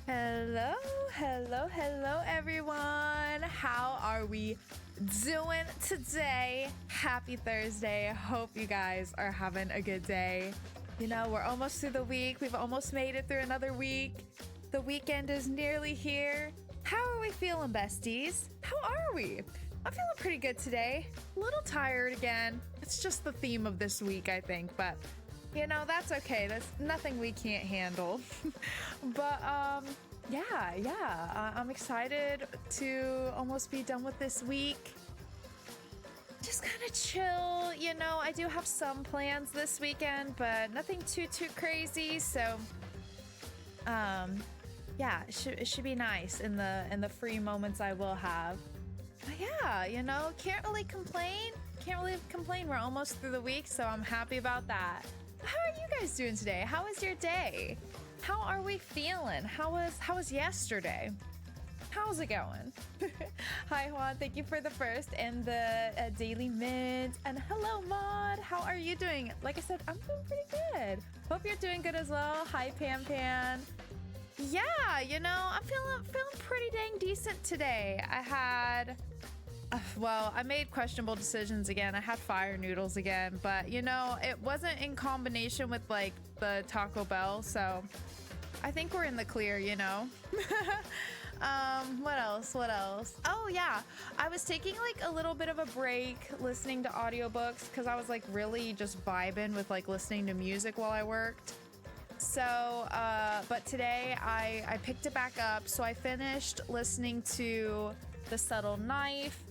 Hello, hello, everyone. How are we doing today? Happy Thursday. Hope you guys are having a good day. You know, we're almost through the week. We've almost made it through another week. The weekend is nearly here. How are we feeling, besties? How are we? I'm feeling pretty good today. A little tired again. It's just the theme of this week, I think, but you know, that's okay. That's nothing we can't handle. But I'm excited to almost be done with this week. Just kind of chill, you know. I do have some plans this weekend, but nothing too crazy. So yeah, it should be nice in the free moments I will have. But yeah, you know, can't really complain. We're almost through the week, so I'm happy about that. How are you guys doing today? How was your day? How are we feeling? How was yesterday? How's it going? Hi Juan, thank you for the first and the daily mint. And hello Maud, how are you doing? Like I said, I'm doing pretty good. Hope you're doing good as well. Hi Pam Pan. Yeah, you know, I'm feeling pretty dang decent today. I had I made questionable decisions again. I had fire noodles again, but you know, it wasn't in combination with like the Taco Bell, so I think we're in the clear, you know. What else? Oh yeah, I was taking like a little bit of a break listening to audiobooks because I was like really just vibing with like listening to music while I worked. So, but today I picked it back up. So I finished listening to The Subtle Knife,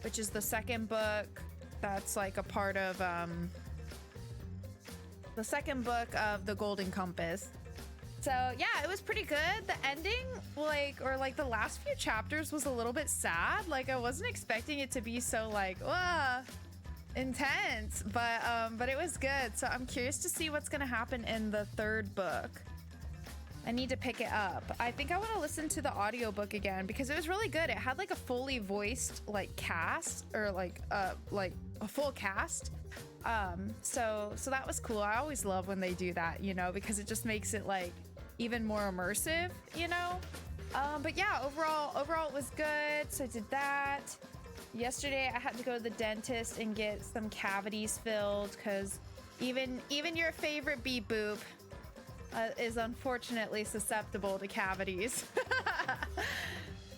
which is the second book that's like a part of the second book of The Golden Compass. So yeah, it was pretty good. The ending, like the last few chapters was a little bit sad. Like I wasn't expecting it to be so like intense, but it was good. So I'm curious to see what's gonna happen in the third book. I need to pick it up. I think I want to listen to the audiobook again because it was really good. It had like a fully voiced like cast or like a full cast. So that was cool. I always love when they do that, you know, because it just makes it like even more immersive, you know. But yeah, overall it was good. So I did that. Yesterday I had to go to the dentist and get some cavities filled because even your favorite beep boop is unfortunately susceptible to cavities.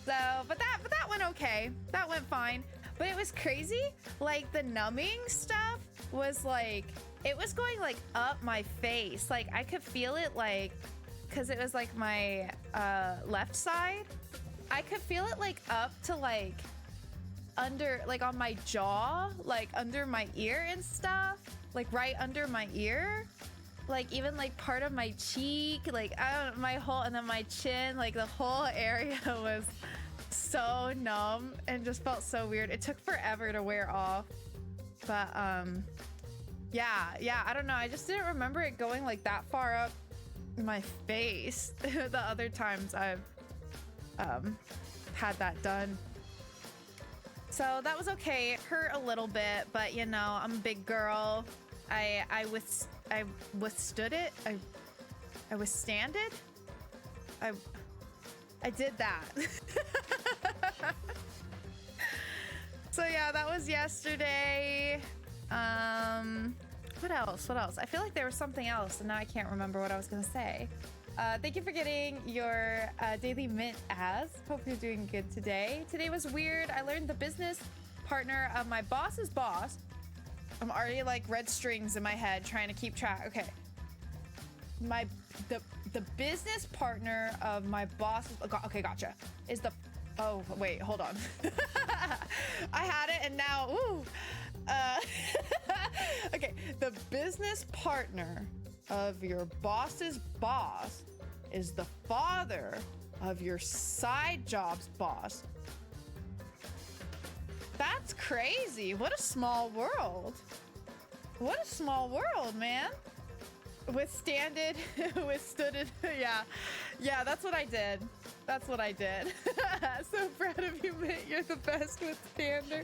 But that went okay. That went fine. But it was crazy. Like the numbing stuff was like, it was going like up my face. Like I could feel it like, cause it was like my left side. I could feel it like up to like under, like on my jaw, like under my ear and stuff. Like right under my ear. Like even like part of my cheek, like my whole, and then my chin, like the whole area was so numb and just felt so weird. It took forever to wear off, but yeah, I don't know. I just didn't remember it going like that far up my face the other times I've had that done. So that was okay. It hurt a little bit, but you know, I'm a big girl. I withstood it. I withstand it. I did that. So yeah, that was yesterday. What else? I feel like there was something else and now I can't remember what I was gonna say. Thank you for getting your daily mint, Az. Hope you're doing good today. Today was weird. I learned the business partner of my boss's boss. I'm already like red strings in my head trying to keep track. Okay. The business partner of my boss. Okay, gotcha. Is the, oh wait, hold on. I had it and now, ooh. Okay, the business partner of your boss's boss is the father of your side job's boss. That's crazy. What a small world. What a small world, man. Withstood it. Yeah, that's what I did. So proud of you, mate. You're the best withstander.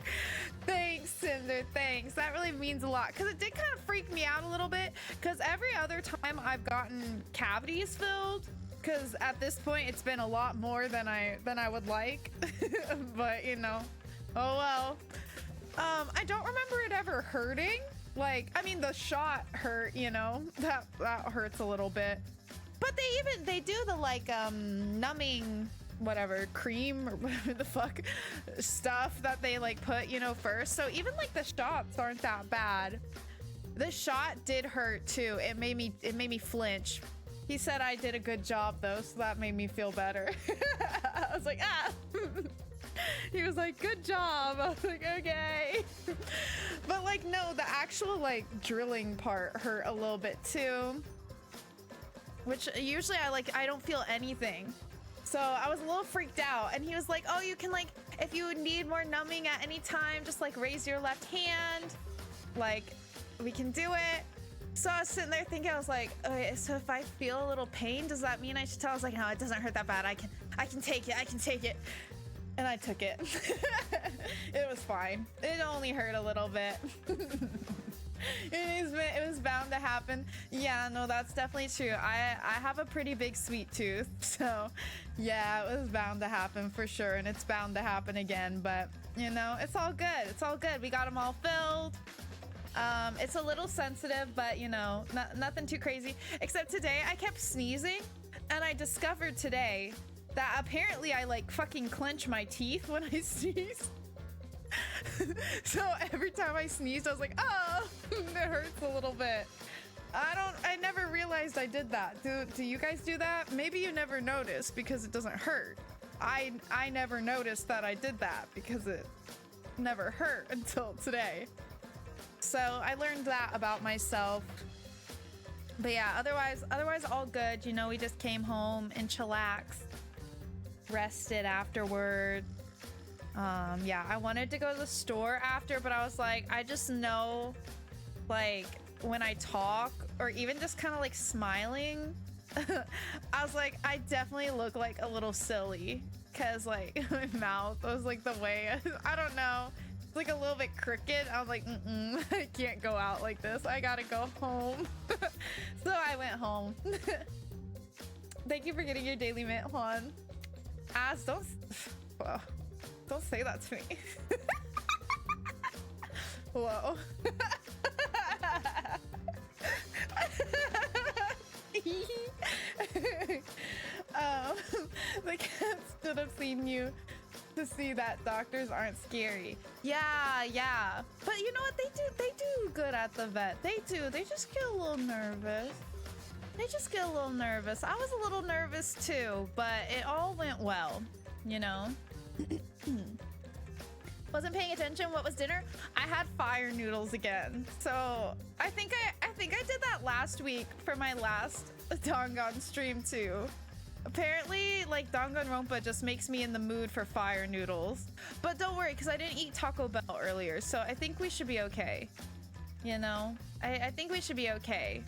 Thanks, Cinder. Thanks. That really means a lot because it did kind of freak me out a little bit because every other time I've gotten cavities filled, because at this point it's been a lot more than I would like. But you know, oh well. I don't remember it ever hurting. Like, I mean, the shot hurt, you know, that hurts a little bit. But they do the like numbing whatever cream or whatever the fuck stuff that they like put, you know, first. So even like the shots aren't that bad. The shot did hurt too. It made me flinch. He said I did a good job though, so that made me feel better. I was like, ah. He was like, good job. I was like, okay. But like, no, the actual like drilling part hurt a little bit too. Which usually I don't feel anything. So I was a little freaked out, and he was like, oh, you can like, if you need more numbing at any time, just like raise your left hand. Like, we can do it. So I was sitting there thinking, I was like, okay, so if I feel a little pain, does that mean I should tell? I was like, no, it doesn't hurt that bad. I can take it. I can take it. And I took it. It was fine. It only hurt a little bit. It was bound to happen. Yeah, no, that's definitely true. I have a pretty big sweet tooth, so yeah, it was bound to happen for sure, and it's bound to happen again. But you know, it's all good. It's all good. We got them all filled. It's a little sensitive, but you know, nothing too crazy. Except today, I kept sneezing, and I discovered today that apparently I like fucking clench my teeth when I sneeze. So every time I sneezed, I was like, oh, it hurts a little bit. I never realized I did that. Do you guys do that? Maybe you never noticed because it doesn't hurt. I never noticed that I did that because it never hurt until today. So I learned that about myself. But yeah, otherwise all good. You know, we just came home and chillaxed, rested afterward. Yeah, I wanted to go to the store after, but I was like, I just know, like, when I talk or even just kind of like smiling, I was like, I definitely look like a little silly because like my mouth was like the way, I don't know, it's like a little bit crooked. I was like, I can't go out like this. I gotta go home. So I went home. Thank you for getting your daily mint, Juan. Ass, don't say that to me. Whoa. The cats should have seen you to see that doctors aren't scary. Yeah. But you know what? They do good at the vet. They do. They just get a little nervous. I was a little nervous too, but it all went well, you know? Wasn't paying attention. What was dinner? I had fire noodles again. So I think I did that last week for my last Dangan stream too. Apparently, like, Danganronpa just makes me in the mood for fire noodles. But don't worry, because I didn't eat Taco Bell earlier, so I think we should be okay. You know? I think we should be okay.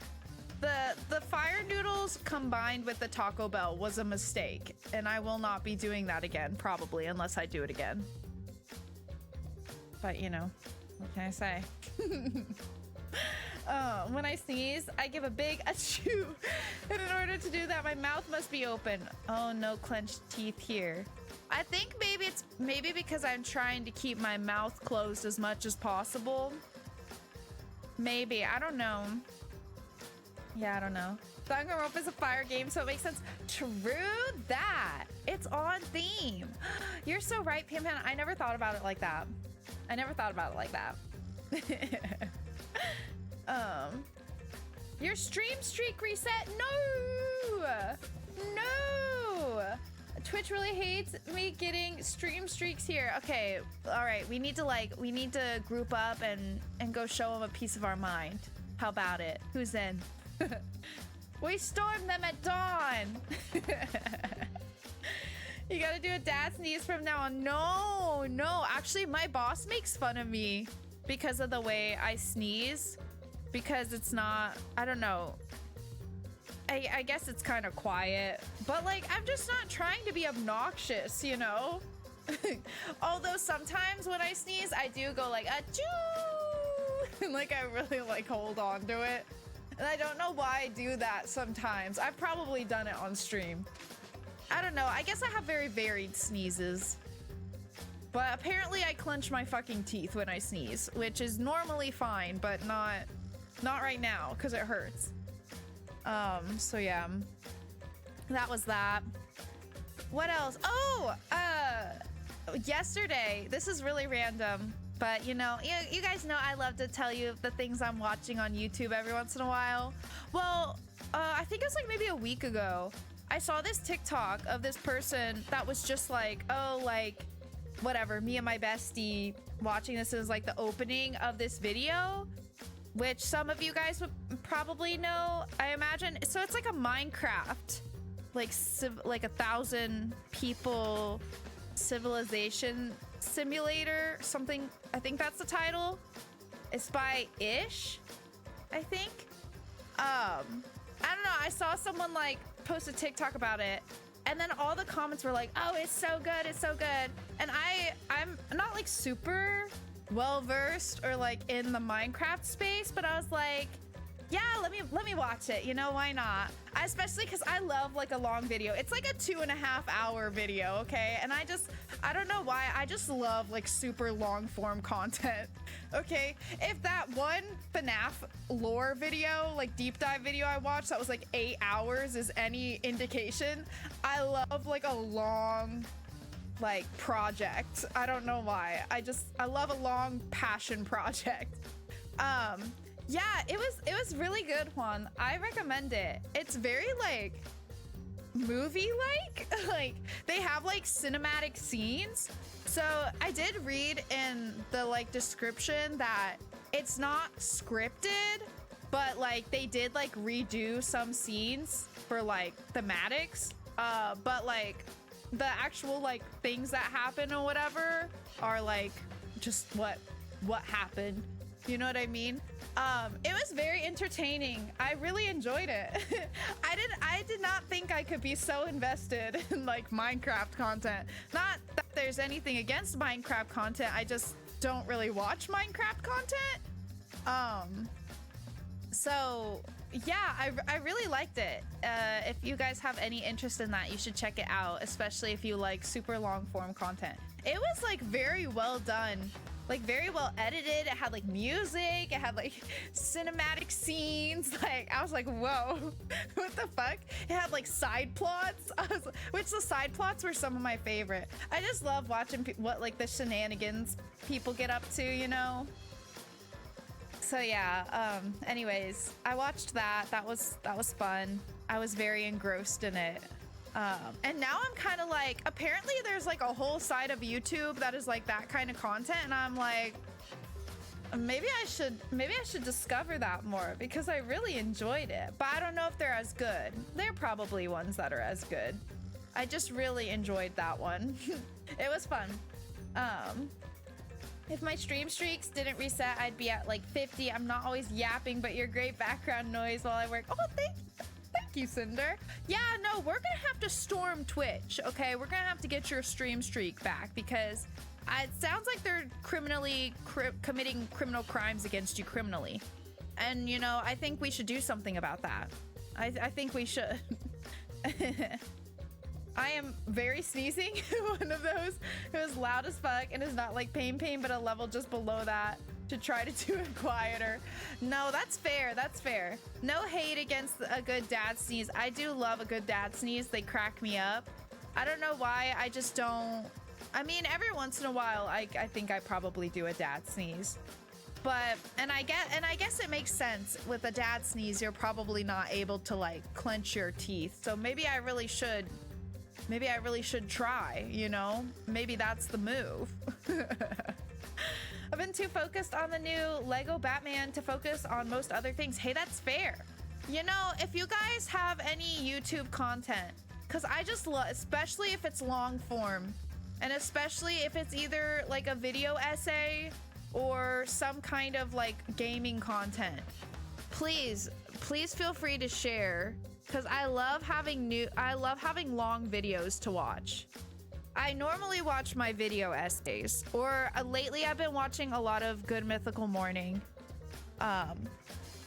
The fire noodles combined with the Taco Bell was a mistake, and I will not be doing that again, probably, unless I do it again. But, you know, what can I say? When I sneeze, I give a big achoo. And in order to do that, my mouth must be open. Oh, no clenched teeth here. I think maybe because I'm trying to keep my mouth closed as much as possible. Maybe, I don't know. Yeah, I don't know. Danganronpa is a fire game, so it makes sense. True that. It's on theme. You're so right, Pam Pan. I never thought about it like that. Your stream streak reset? No! Twitch really hates me getting stream streaks here. Okay, all right. We need to group up and go show them a piece of our mind. How about it? Who's in? We stormed them at dawn. You gotta do a dad sneeze from now on. No. Actually, my boss makes fun of me because of the way I sneeze. Because it's not, I don't know. I guess it's kind of quiet. But like, I'm just not trying to be obnoxious, you know? Although sometimes when I sneeze, I do go like, achoo! And like, I really like hold on to it. And I don't know why I do that sometimes. I've probably done it on stream. I don't know. I guess I have very varied sneezes. But apparently I clench my fucking teeth when I sneeze, which is normally fine, but not right now because it hurts. So yeah. That was that. What else? Oh, yesterday, this is really random, but you know, you guys know I love to tell you the things I'm watching on YouTube every once in a while. Well, I think it was like maybe a week ago, I saw this TikTok of this person that was just like, oh, like, whatever, me and my bestie watching this is like the opening of this video, which some of you guys would probably know, I imagine. So it's like a Minecraft, like 1,000 people civilization simulator, something. I think that's the title. It's by Ish, I think. I don't know. I saw someone like post a TikTok about it, and then all the comments were like, "Oh, it's so good, it's so good." And I'm not like super well versed or like in the Minecraft space, but I was like, yeah, let me watch it. You know, why not? Especially because I love like a long video. It's like a 2.5-hour video, okay? And I don't know why. I just love like super long form content. Okay, if that one FNAF lore video, like deep dive video I watched that was like 8 hours is any indication, I love like a long like project. I don't know why. I love a long passion project. Yeah, it was really good, Juan. I recommend it. It's very like movie-like. Like they have like cinematic scenes. So I did read in the like description that it's not scripted, but like they did like redo some scenes for like thematics. But like the actual like things that happen or whatever are like just what happened. You know what I mean? It was very entertaining. I really enjoyed it. I did not think I could be so invested in like Minecraft content. Not that there's anything against Minecraft content. I just don't really watch Minecraft content. So yeah, I really liked it. If you guys have any interest in that, you should check it out, especially if you like super long form content. It was like very well done. Like very well edited. It had like music, it had like cinematic scenes. Like I was like, whoa, what the fuck? It had like side plots, which the side plots were some of my favorite. I just love watching what like the shenanigans people get up to, you know? So yeah, anyways, I watched that. That was fun. I was very engrossed in it. And now I'm kind of like, apparently there's like a whole side of YouTube that is like that kind of content, and I'm like, maybe I should discover that more because I really enjoyed it, but I don't know if they're as good. They're probably ones that are as good. I just really enjoyed that one. It was fun. If my stream streaks didn't reset, I'd be at like 50. I'm not always yapping, but you're great background noise while I work. Oh, thank you, Cinder. Yeah, no, we're gonna have to storm Twitch, okay? We're gonna have to get your stream streak back because it sounds like they're committing criminal crimes against you criminally. And, you know, I think we should do something about that. I think we should. I am very sneezing. One of those who is loud as fuck and is not like pain, but a level just below that. To try to do it quieter. No, that's fair. That's fair. No hate against a good dad sneeze. I do love a good dad sneeze. They crack me up. I don't know why. I just don't. I mean, every once in a while, I think I probably do a dad sneeze. But and I guess it makes sense. With a dad sneeze, you're probably not able to like clench your teeth. So maybe I really should try. You know, maybe that's the move. I've been too focused on the new Lego Batman to focus on most other things. Hey, that's fair. You know, if you guys have any YouTube content, because I just love, especially if it's long form, and especially if it's either like a video essay or some kind of like gaming content, please feel free to share, because I love having long videos to watch. I normally watch my video essays, or lately I've been watching a lot of Good Mythical Morning.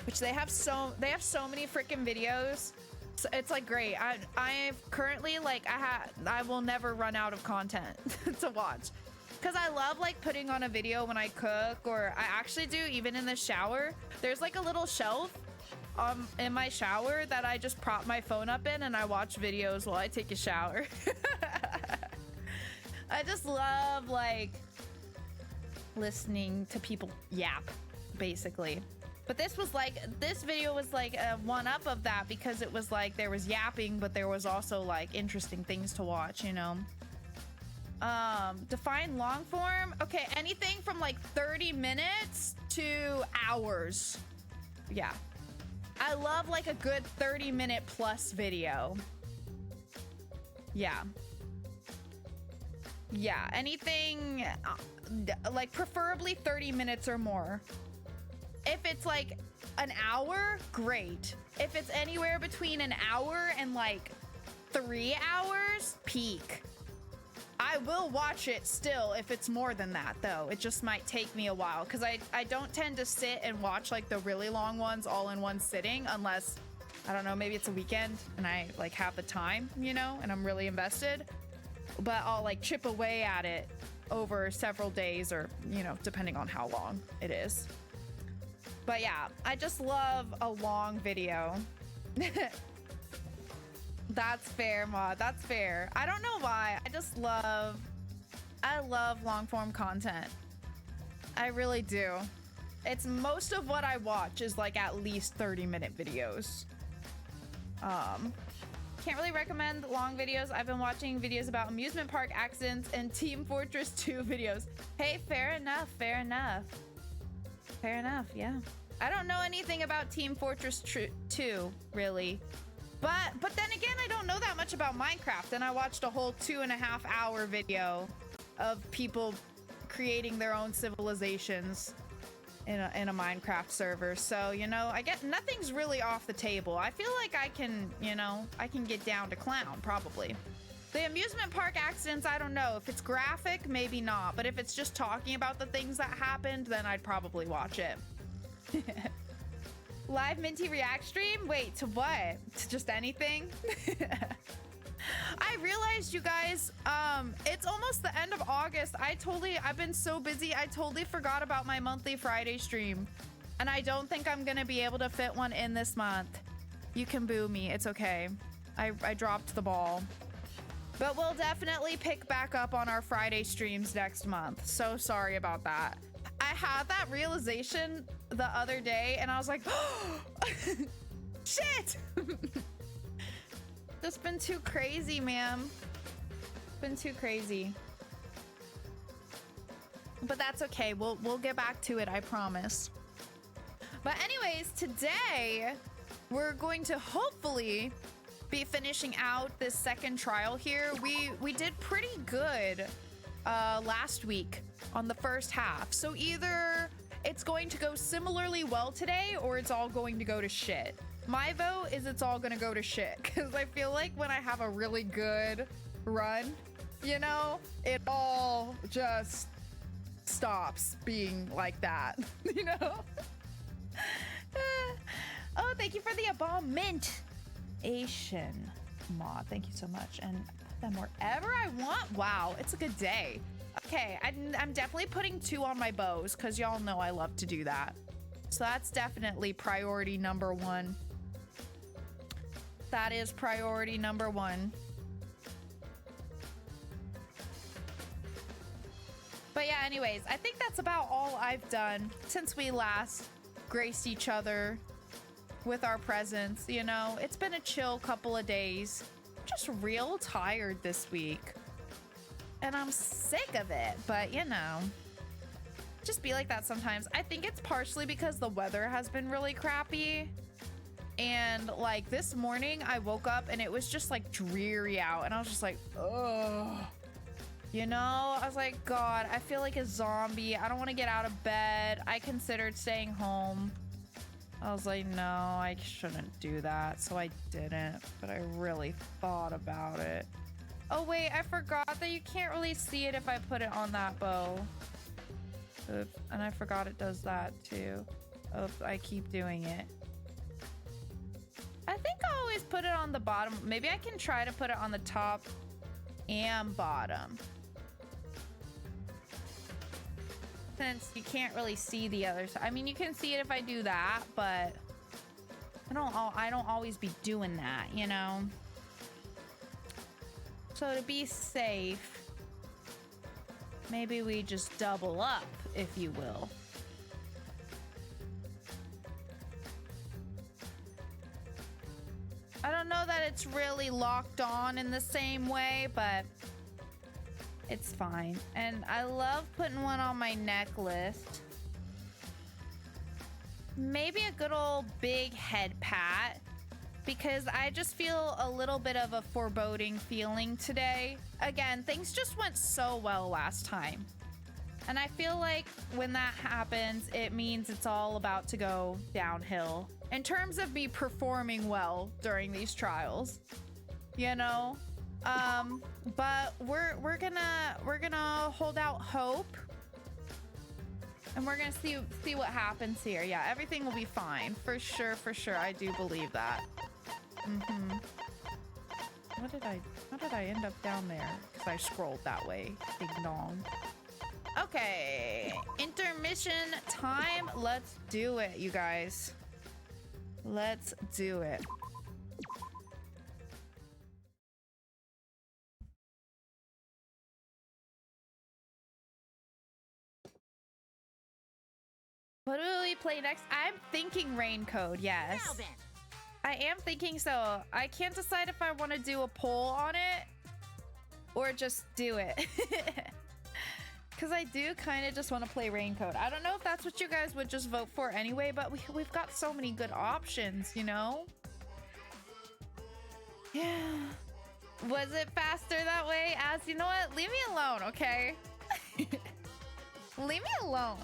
which they have so many freaking videos. So it's like great. I've currently like I will never run out of content to watch, because I love like putting on a video when I cook, or I actually do even in the shower. There's like a little shelf in my shower that I just prop my phone up in, and I watch videos while I take a shower. I just love like listening to people yap, basically. But this video was like a one-up of that, because it was like there was yapping, but there was also like interesting things to watch, you know. Define long form. Okay, anything from like 30 minutes to hours. Yeah. I love like a good 30-minute plus video. Yeah. Yeah, anything like preferably 30 minutes or more. If it's like an hour, great. If it's anywhere between an hour and like 3 hours, peak. I will watch it still if it's more than that, though. It just might take me a while, because I don't tend to sit and watch like the really long ones all in one sitting, unless, I don't know, maybe it's a weekend and I like have the time, you know, and I'm really invested. But I'll like chip away at it over several days, or, you know, depending on how long it is. But yeah, I just love a long video. That's fair, Maud. That's fair. I don't know why. I love long form content. I really do. It's most of what I watch is like at least 30-minute videos. Can't really recommend long videos. I've been watching videos about amusement park accidents and Team Fortress 2 videos. Hey, fair enough. Fair enough. Fair enough, yeah. I don't know anything about Team Fortress 2, really. But then again, I don't know that much about Minecraft, and I watched a whole 2.5-hour video of people creating their own civilizations in a Minecraft server. So, you know, I get nothing's really off the table. I feel like I can, you know, I can get down to clown, probably. The amusement park accidents, I don't know. If it's graphic, maybe not. But if it's just talking about the things that happened, then I'd probably watch it. Live Minty React stream? Wait, to what? To just anything? I realized, you guys, it's almost the end of August. I've been so busy, I totally forgot about my monthly Friday stream. And I don't think I'm gonna be able to fit one in this month. You can boo me, it's okay. I dropped the ball. But we'll definitely pick back up on our Friday streams next month. So sorry about that. I had that realization the other day, and I was like, oh, shit! Just been too crazy, ma'am. Been too crazy. But that's okay. We'll get back to it, I promise. But anyways, today we're going to hopefully be finishing out this second trial here. We did pretty good last week on the first half. So either it's going to go similarly well today, or it's all going to go to shit. My vote is it's all gonna go to shit, because I feel like when I have a really good run, you know, it all just stops being like that, you know? Oh, thank you for the abomination mod. Thank you so much. And put them wherever I want. Wow, it's a good day. Okay, I'm definitely putting 2 on my bows, because y'all know I love to do that. So that's definitely priority number 1. That is priority number 1. But yeah, anyways, I think that's about all I've done since we last graced each other with our presence, you know? It's been a chill couple of days. I'm just real tired this week. And I'm sick of it, but you know, just be like that sometimes. I think it's partially because the weather has been really crappy. And like this morning I woke up and it was just like dreary out, and I was just like, ugh. You know, I was like, God, I feel like a zombie. I don't want to get out of bed. I considered staying home. I was like, no, I shouldn't do that. So I didn't, but I really thought about it. Oh wait, I forgot that you can't really see it if I put it on that bow. Oops, and I forgot it does that too. Oh, I keep doing it. I think I always put it on the bottom. Maybe I can try to put it on the top and bottom. Since you can't really see the other side. I mean, you can see it if I do that, but I don't always be doing that, you know? So to be safe, maybe we just double up, if you will. I don't know that it's really locked on in the same way, but it's fine. And I love putting one on my necklace. Maybe a good old big head pat, because I just feel a little bit of a foreboding feeling today. Again, things just went so well last time. And I feel like when that happens, it means it's all about to go downhill in terms of me performing well during these trials, you know? But we're gonna hold out hope, and we're gonna see what happens here. Yeah, everything will be fine for sure. I do believe that. How did I end up down there? Because I scrolled that way. Ding dong. Okay, intermission time. Let's do it, you guys. Let's do it. What do we play next? I'm thinking Raincoat, yes. Now then. I am thinking so. I can't decide if I want to do a poll on it or just do it. Because I do kind of just want to play Raincoat. I don't know if that's what you guys would just vote for anyway, but we've got so many good options, you know? Yeah. Was it faster that way? As you know what? Leave me alone, okay? Leave me alone.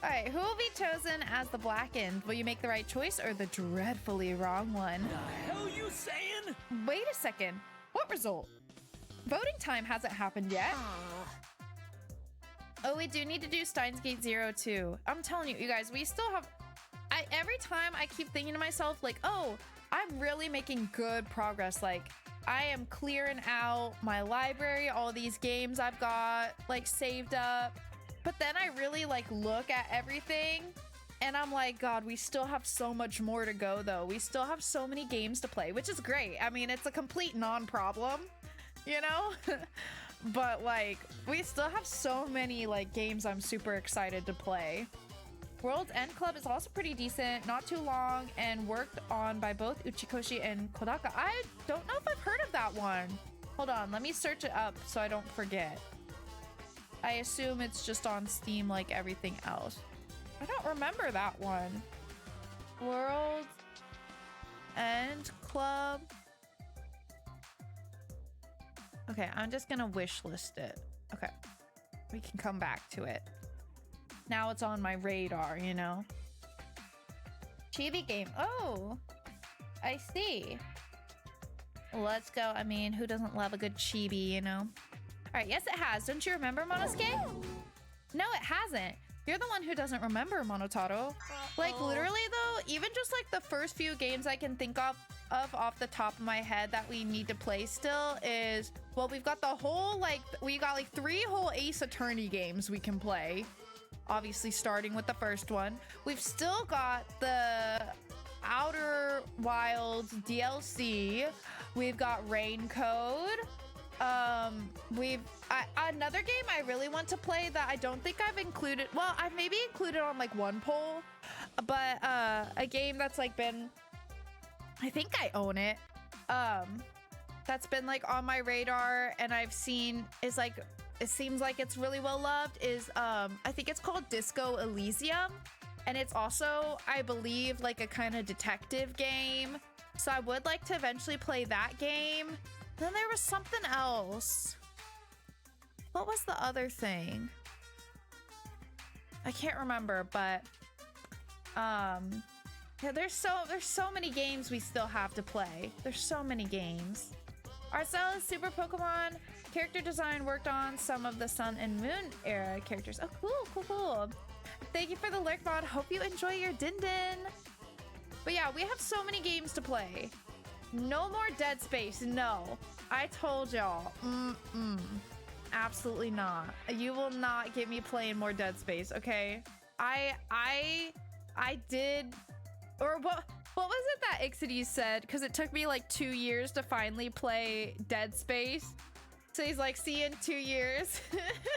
All right, who will be chosen as the Blackened? Will you make the right choice or the dreadfully wrong one? The hell you saying? Wait a second. What result? Voting time hasn't happened yet. Oh, we do need to do Steins Gate 0 too. I'm telling you, you guys, we still have... every time I keep thinking to myself, like, oh, I'm really making good progress. Like, I am clearing out my library, all these games I've got, like, saved up. But then I really, like, look at everything, and I'm like, God, we still have so much more to go, though. We still have so many games to play, which is great. I mean, it's a complete non-problem, you know? But, like, we still have so many, like, games I'm super excited to play. World's End Club is also pretty decent, not too long, and worked on by both Uchikoshi and Kodaka. I don't know if I've heard of that one. Hold on, let me search it up so I don't forget. I assume it's just on Steam like everything else. I don't remember that one. World's End Club. Okay, I'm just gonna wish list it. Okay, we can come back to it. Now it's on my radar, you know? Chibi game. Oh, I see. Let's go. I mean, who doesn't love a good chibi, you know? All right, yes, it has. Don't you remember, Monosuke? No, it hasn't. You're the one who doesn't remember, Monotaro. Like, literally, though, even just, like, the first few games I can think of off the top of my head that we need to play still is, well, we've got the whole, like, we got, like, 3 whole Ace Attorney games we can play. Obviously, starting with the first one. We've still got the Outer Wilds DLC. We've got Raincoat. Another game I really want to play that I don't think I've included, well, I've maybe included on like one poll, but a game that's like been, I think I own it, that's been like on my radar and I've seen is like, it seems like it's really well loved is I think it's called Disco Elysium, and it's also, I believe, like a kind of detective game, so I would like to eventually play that game. Then there was something else. What was the other thing? I can't remember, but yeah, there's so many games we still have to play. There's so many games. Art style is Super Pokemon. Character design worked on some of the Sun and Moon era characters. Oh, cool. Thank you for the lurk mod. Hope you enjoy your din din. But yeah, we have so many games to play. No more Dead Space. No, I told y'all. Absolutely not. You will not get me playing more Dead Space. Okay. I did. Or what was it that Ixides said? Because it took me like 2 years to finally play Dead Space. So he's like, see you in 2 years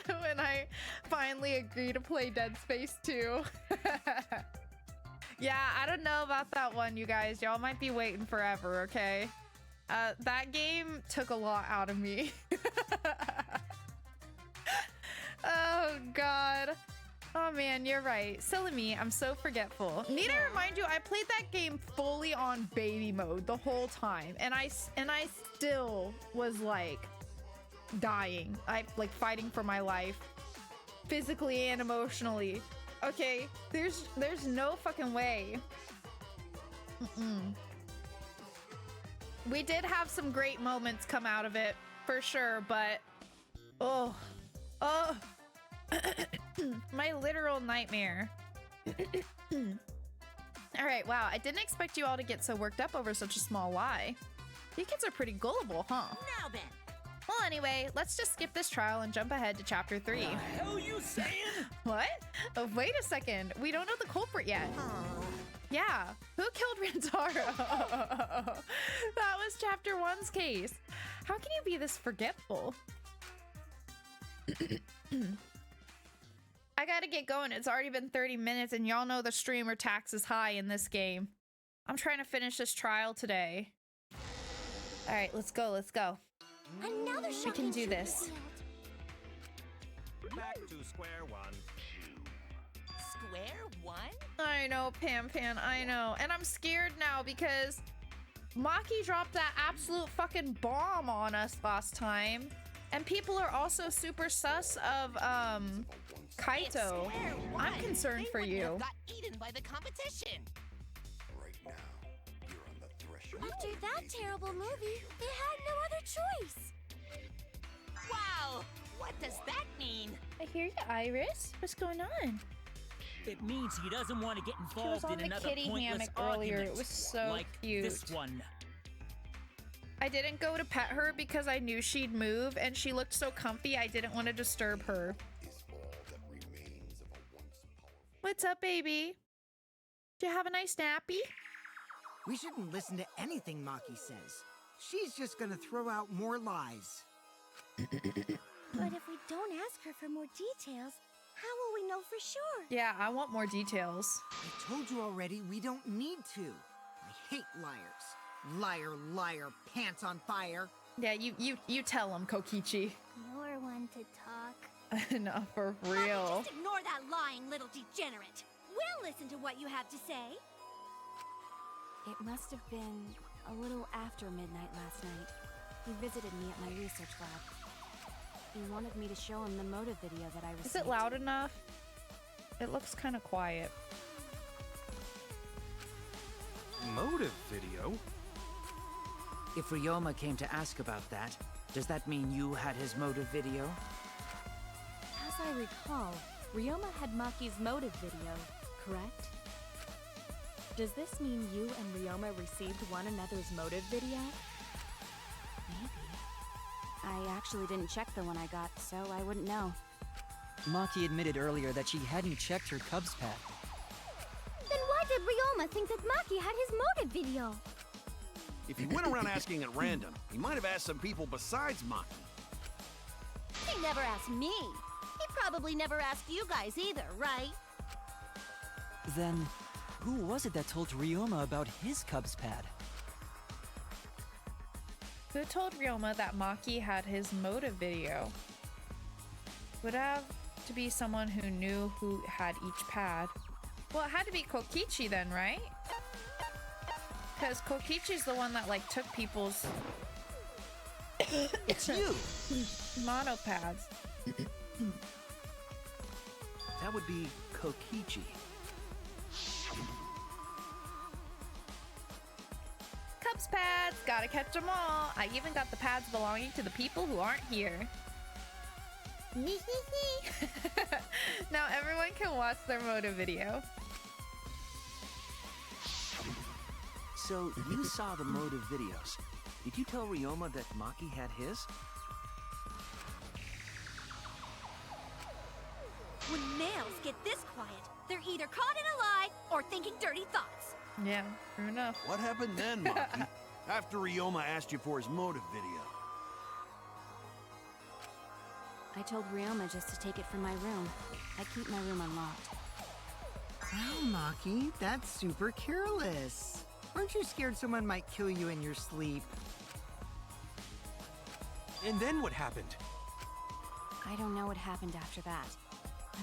when I finally agree to play Dead Space 2. Yeah, I don't know about that one, you guys. Y'all might be waiting forever, okay? That game took a lot out of me. Oh, God. Oh, man, you're right. Silly me. I'm so forgetful. Need to remind you, I played that game fully on baby mode the whole time. And I still was, like, dying. Like, fighting for my life. Physically and emotionally. Okay, there's no fucking way. We did have some great moments come out of it, for sure, but... Oh. My literal nightmare. Alright, wow, I didn't expect you all to get so worked up over such a small lie. You kids are pretty gullible, huh? Now then. Well, anyway, let's just skip this trial and jump ahead to chapter 3. The hell you saying? What? Oh, wait a second. We don't know the culprit yet. Yeah. Who killed Rantaro? That was chapter 1's case. How can you be this forgetful? I gotta get going. It's already been 30 minutes and y'all know the streamer tax is high in this game. I'm trying to finish this trial today. All right, let's go. Let's go. Another We can do this. Back to square one. Square one? I know, Pam, I know. And I'm scared now because Maki dropped that absolute fucking bomb on us last time. And people are also super sus of, Kaito. I'm concerned for you. Got eaten by the competition. Right now, you're on the threshold. After that terrible movie, they had no other choice. Wow, what does that mean? I hear you, Iris. What's going on? It means he doesn't want to get She was involved on in the another kitty pointless hammock earlier. argument, It was so like cute. this one. I didn't go to pet her because I knew she'd move, and she looked so comfy I didn't want to disturb her. Is all that remains of a once powerful. What's up, baby? Did you have a nice nappy? We shouldn't listen to anything Maki says. She's just gonna throw out more lies. But if we don't ask her for more details, how will we know for sure? Yeah, I want more details. I told you already, we don't need to. I hate liars. Liar, liar, pants on fire. Yeah, you tell him, Kokichi. You're one to talk. No, for real. Just ignore that lying little degenerate. We'll listen to what you have to say. It must have been a little after midnight last night. He visited me at my research lab. He wanted me to show him the motive video that I received. Is it loud enough? It looks kind of quiet. Motive video? If Ryoma came to ask about that, does that mean you had his motive video? As I recall, Ryoma had Maki's motive video, correct? Does this mean you and Ryoma received one another's motive video? Maybe. I actually didn't check the one I got, so I wouldn't know. Maki admitted earlier that she hadn't checked her Cubs pad. Then why did Ryoma think that Maki had his motive video? If he went around asking at random, he might have asked some people besides Maki. He never asked me. He probably never asked you guys either, right? Then, who was it that told Ryoma about his Cubs pad? Who told Ryoma that Maki had his motive video? Would have to be someone who knew who had each pad. Well, it had to be Kokichi then, right? Because Kokichi's the one that, like, took people's... It's you! monopads. That would be Kokichi. Cubs pads! Gotta catch them all! I even got the pads belonging to the people who aren't here. Now everyone can watch their motive video. So, you saw the motive videos. Did you tell Ryoma that Maki had his? When males get this quiet, they're either caught in a lie or thinking dirty thoughts. Yeah, true enough. What happened then, Maki? After Ryoma asked you for his motive video. I told Ryoma just to take it from my room. I keep my room unlocked. Wow, Maki, that's super careless. Aren't you scared someone might kill you in your sleep? And then what happened? I don't know what happened after that.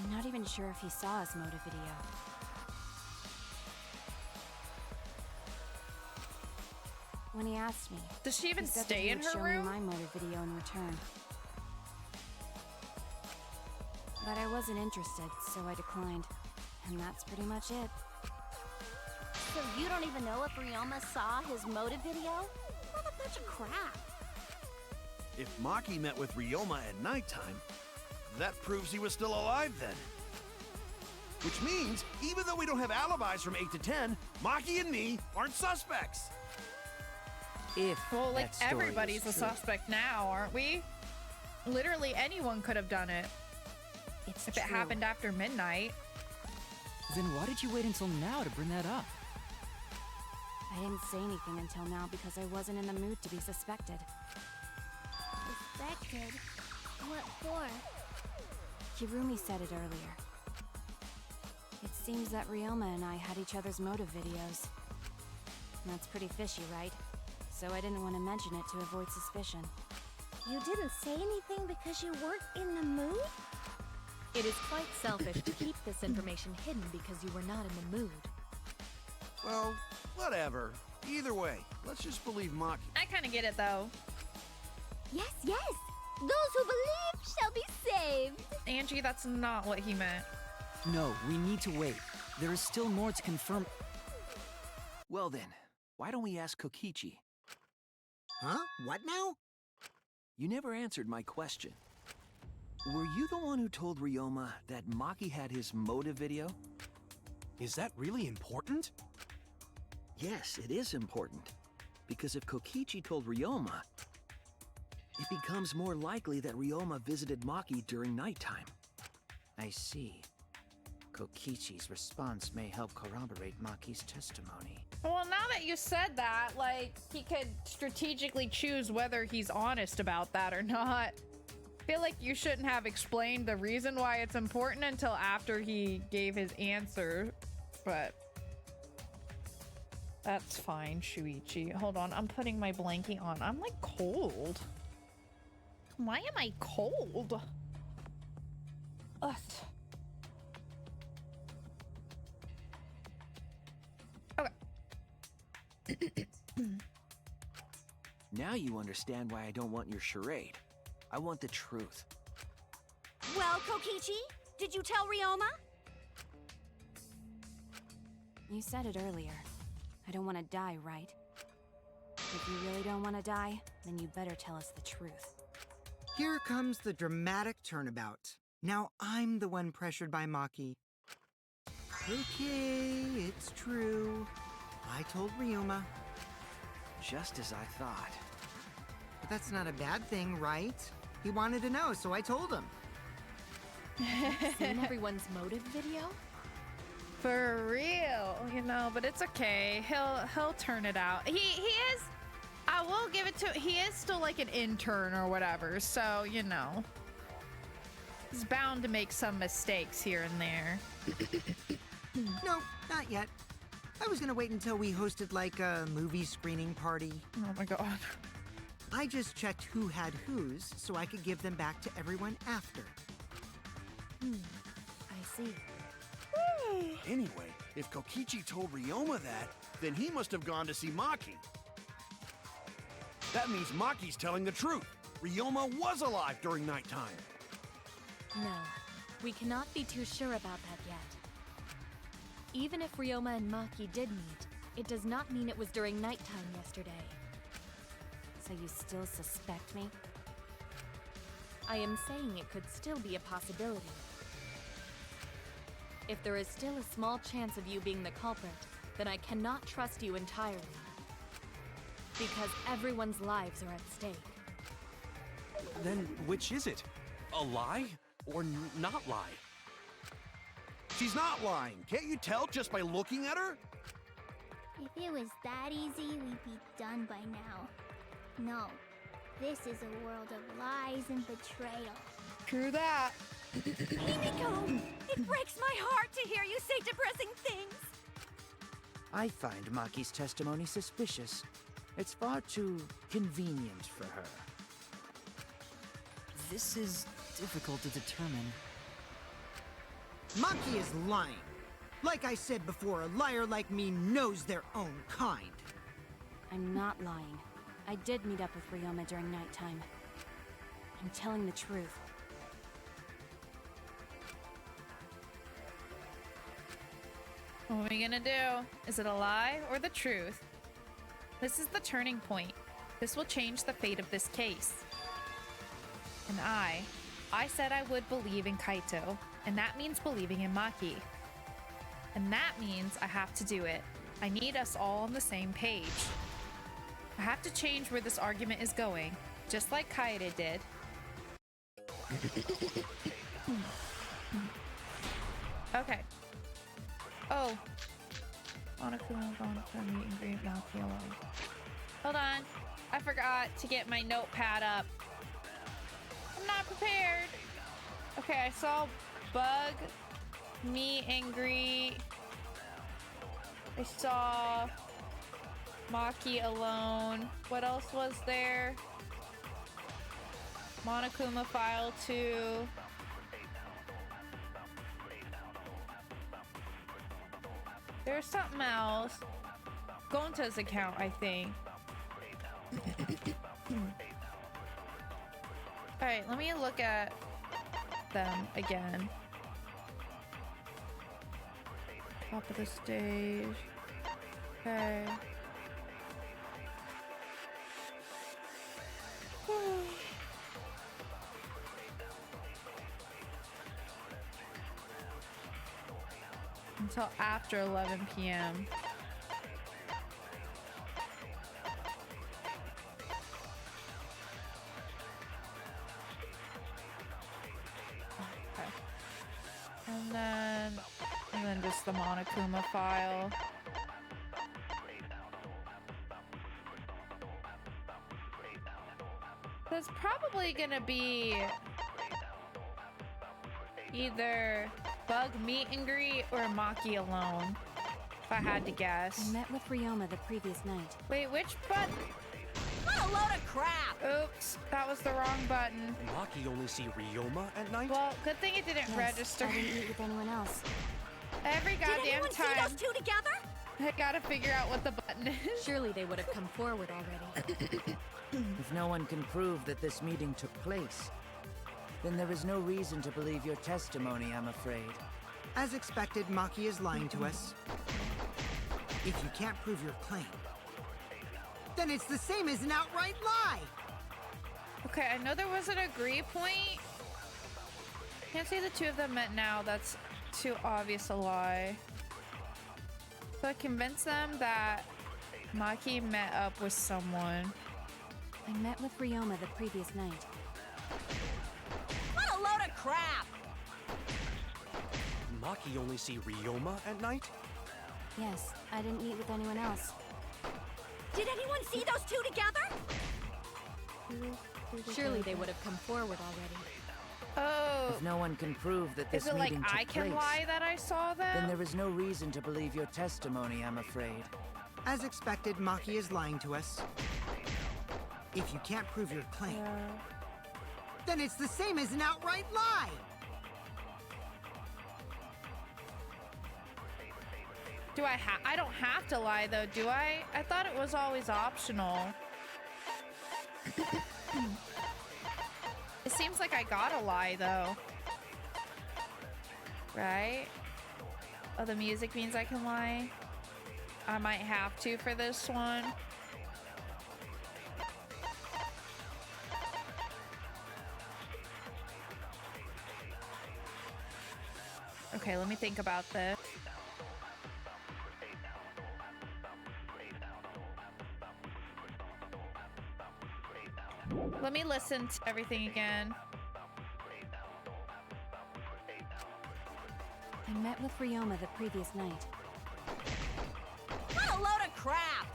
I'm not even sure if he saw his motive video. When he asked me, Does she even he said that stay he in would her show room? me my motive video in return. But I wasn't interested, so I declined. And that's pretty much it. So you don't even know if Ryoma saw his motive video? What a bunch of crap. If Maki met with Ryoma at nighttime, that proves he was still alive then. Which means, even though we don't have alibis from 8 to 10, Maki and me aren't suspects. If Well, like, that story everybody's a is true. suspect now, aren't we? Literally anyone could have done it It's if it true. happened after midnight. Then why did you wait until now to bring that up? I didn't say anything until now because I wasn't in the mood to be suspected. Suspected? What for? Kirumi said it earlier. It seems that Ryoma and I had each other's motive videos. That's pretty fishy, right? So I didn't want to mention it to avoid suspicion. You didn't say anything because you weren't in the mood? It is quite selfish to keep this information hidden because you were not in the mood. Well, whatever. Either way, let's just believe Maki. I kind of get it though. Yes, yes! Those who believe shall be saved! Angie, that's not what he meant. No, we need to wait. There is still more to confirm. Well then, why don't we ask Kokichi? Huh? What now? You never answered my question. Were you the one who told Ryoma that Maki had his motive video? Is that really important? Yes, it is important. Because if Kokichi told Ryoma, it becomes more likely that Ryoma visited Maki during nighttime. I see. Kokichi's response may help corroborate Maki's testimony. Well, now that you said that, like, he could strategically choose whether he's honest about that or not. I feel like you shouldn't have explained the reason why it's important until after he gave his answer, but that's fine, Shuichi. Hold on, I'm putting my blankie on. I'm like cold. Why am I cold? Ugh. Okay. Now you understand why I don't want your charade. I want the truth. Well, Kokichi, did you tell Ryoma? You said it earlier. I don't want to die, right? If you really don't want to die, then you better tell us the truth. Here comes the dramatic turnabout. Now I'm the one pressured by Maki. Okay, it's true. I told Ryoma. Just as I thought. But that's not a bad thing, right? He wanted to know, so I told him. Seen everyone's motive video? For real, you know, but it's okay. He'll turn it out. He is, I will give it to, he is still like an intern or whatever, so you know. He's bound to make some mistakes here and there. No, not yet. I was gonna wait until we hosted like a movie screening party. Oh my god. I just checked who had whose so I could give them back to everyone after. I see. Anyway, if Kokichi told Ryoma that, then he must have gone to see Maki. That means Maki's telling the truth. Ryoma was alive during nighttime. No, we cannot be too sure about that yet. Even if Ryoma and Maki did meet, it does not mean it was during nighttime yesterday. So you still suspect me? I am saying it could still be a possibility. If there is still a small chance of you being the culprit, then I cannot trust you entirely. Because everyone's lives are at stake. Then which is it? A lie or not lie? She's not lying. Can't you tell just by looking at her? If it was that easy, we'd be done by now. No, this is a world of lies and betrayal. True that. Himiko! It breaks my heart to hear you say depressing things! I find Maki's testimony suspicious. It's far too convenient for her. This is difficult to determine. Maki is lying. Like I said before, a liar like me knows their own kind. I'm not lying. I did meet up with Ryoma during nighttime. I'm telling the truth. What are we gonna do? Is it a lie or the truth? This is the turning point. This will change the fate of this case. And I said I would believe in Kaito, and that means believing in Maki. And that means I have to do it. I need us all on the same page. I have to change where this argument is going, just like Kaede did. Okay. Oh. Monokuma, meet and greet Maki alone. Hold on. I forgot to get my notepad up. I'm not prepared. Okay, I saw Bug, meet and greet. I saw Maki alone. What else was there? Monokuma file 2. There's something else. Gonta's account, I think. Alright, let me look at them again. Top of the stage. Okay. Until after 11 p.m. Okay. And then just the Monokuma file. So it's probably gonna be either Bug meet and greet or Maki alone, if I had to guess. I met with Ryoma the previous night. Wait, which button? What a load of crap! Oops, that was the wrong button. Maki only see Ryoma at night? Well, good thing it didn't Yes, register. I didn't meet with anyone else. Every Did goddamn anyone see time. those two together? I gotta figure out what the button is. Surely they would have come forward already. If no one can prove that this meeting took place, then there is no reason to believe your testimony, I'm afraid. As expected, Maki is lying to us. If you can't prove your claim, then it's the same as an outright lie! Okay, I know there was an agree point. Can't say the two of them met now. That's too obvious a lie. So I convinced them that Maki met up with someone. I met with Ryoma the previous night. What a load of crap! Maki only see Ryoma at night? Yes, I didn't meet with anyone else. Did anyone see those two together? Surely they would have come forward already. Oh, If no one can prove that this is it like meeting took I can place, lie that I saw them? then there is no reason to believe your testimony, I'm afraid. As expected, Maki is lying to us. If you can't prove your claim, then it's the same as an outright lie! Do I don't have to lie though, do I? I thought it was always optional. It seems like I gotta lie though. Right? Oh, the music means I can lie? I might have to for this one. Okay, let me think about this. Let me listen to everything again. I met with Ryoma the previous night. What a load of crap!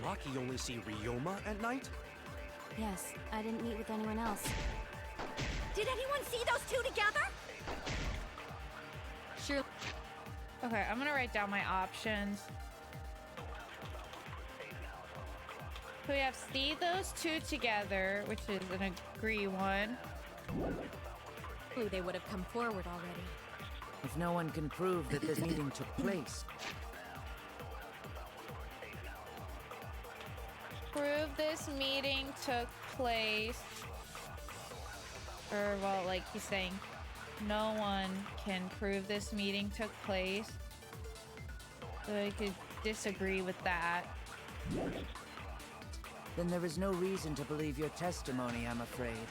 Maki only see Ryoma at night? Yes, I didn't meet with anyone else. Did anyone see those two together? Sure. Okay, I'm gonna write down my options. So we have see those two together, which is an agree one. They would have come forward already. If no one can prove that this meeting took place. Prove this meeting took place. Or, well, like he's saying, no one can prove this meeting took place. So I could disagree with that. Then there is no reason to believe your testimony, I'm afraid.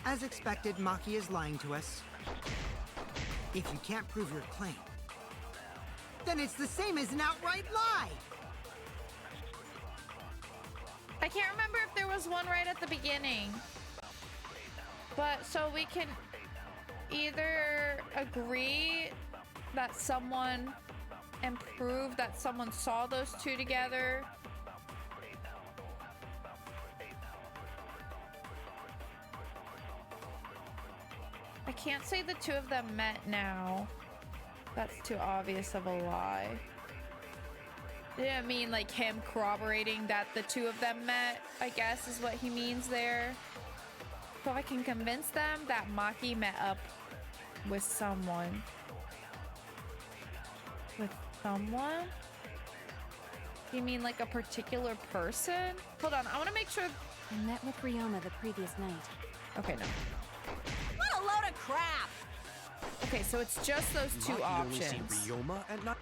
As expected, Maki is lying to us. If you can't prove your claim, then it's the same as an outright lie! I can't remember if there was one right at the beginning. But, so we can either agree that someone and prove that someone saw those two together. I can't say the two of them met now. That's too obvious of a lie. Yeah, I mean like him corroborating that the two of them met, I guess is what he means there. So I can convince them that Maki met up with someone. With someone? You mean like a particular person? Hold on, I want to make sure. I met with Ryoma the previous night. Okay, no. What a load of crap! Okay, so it's just those two Maki options. only see Ryoma at night?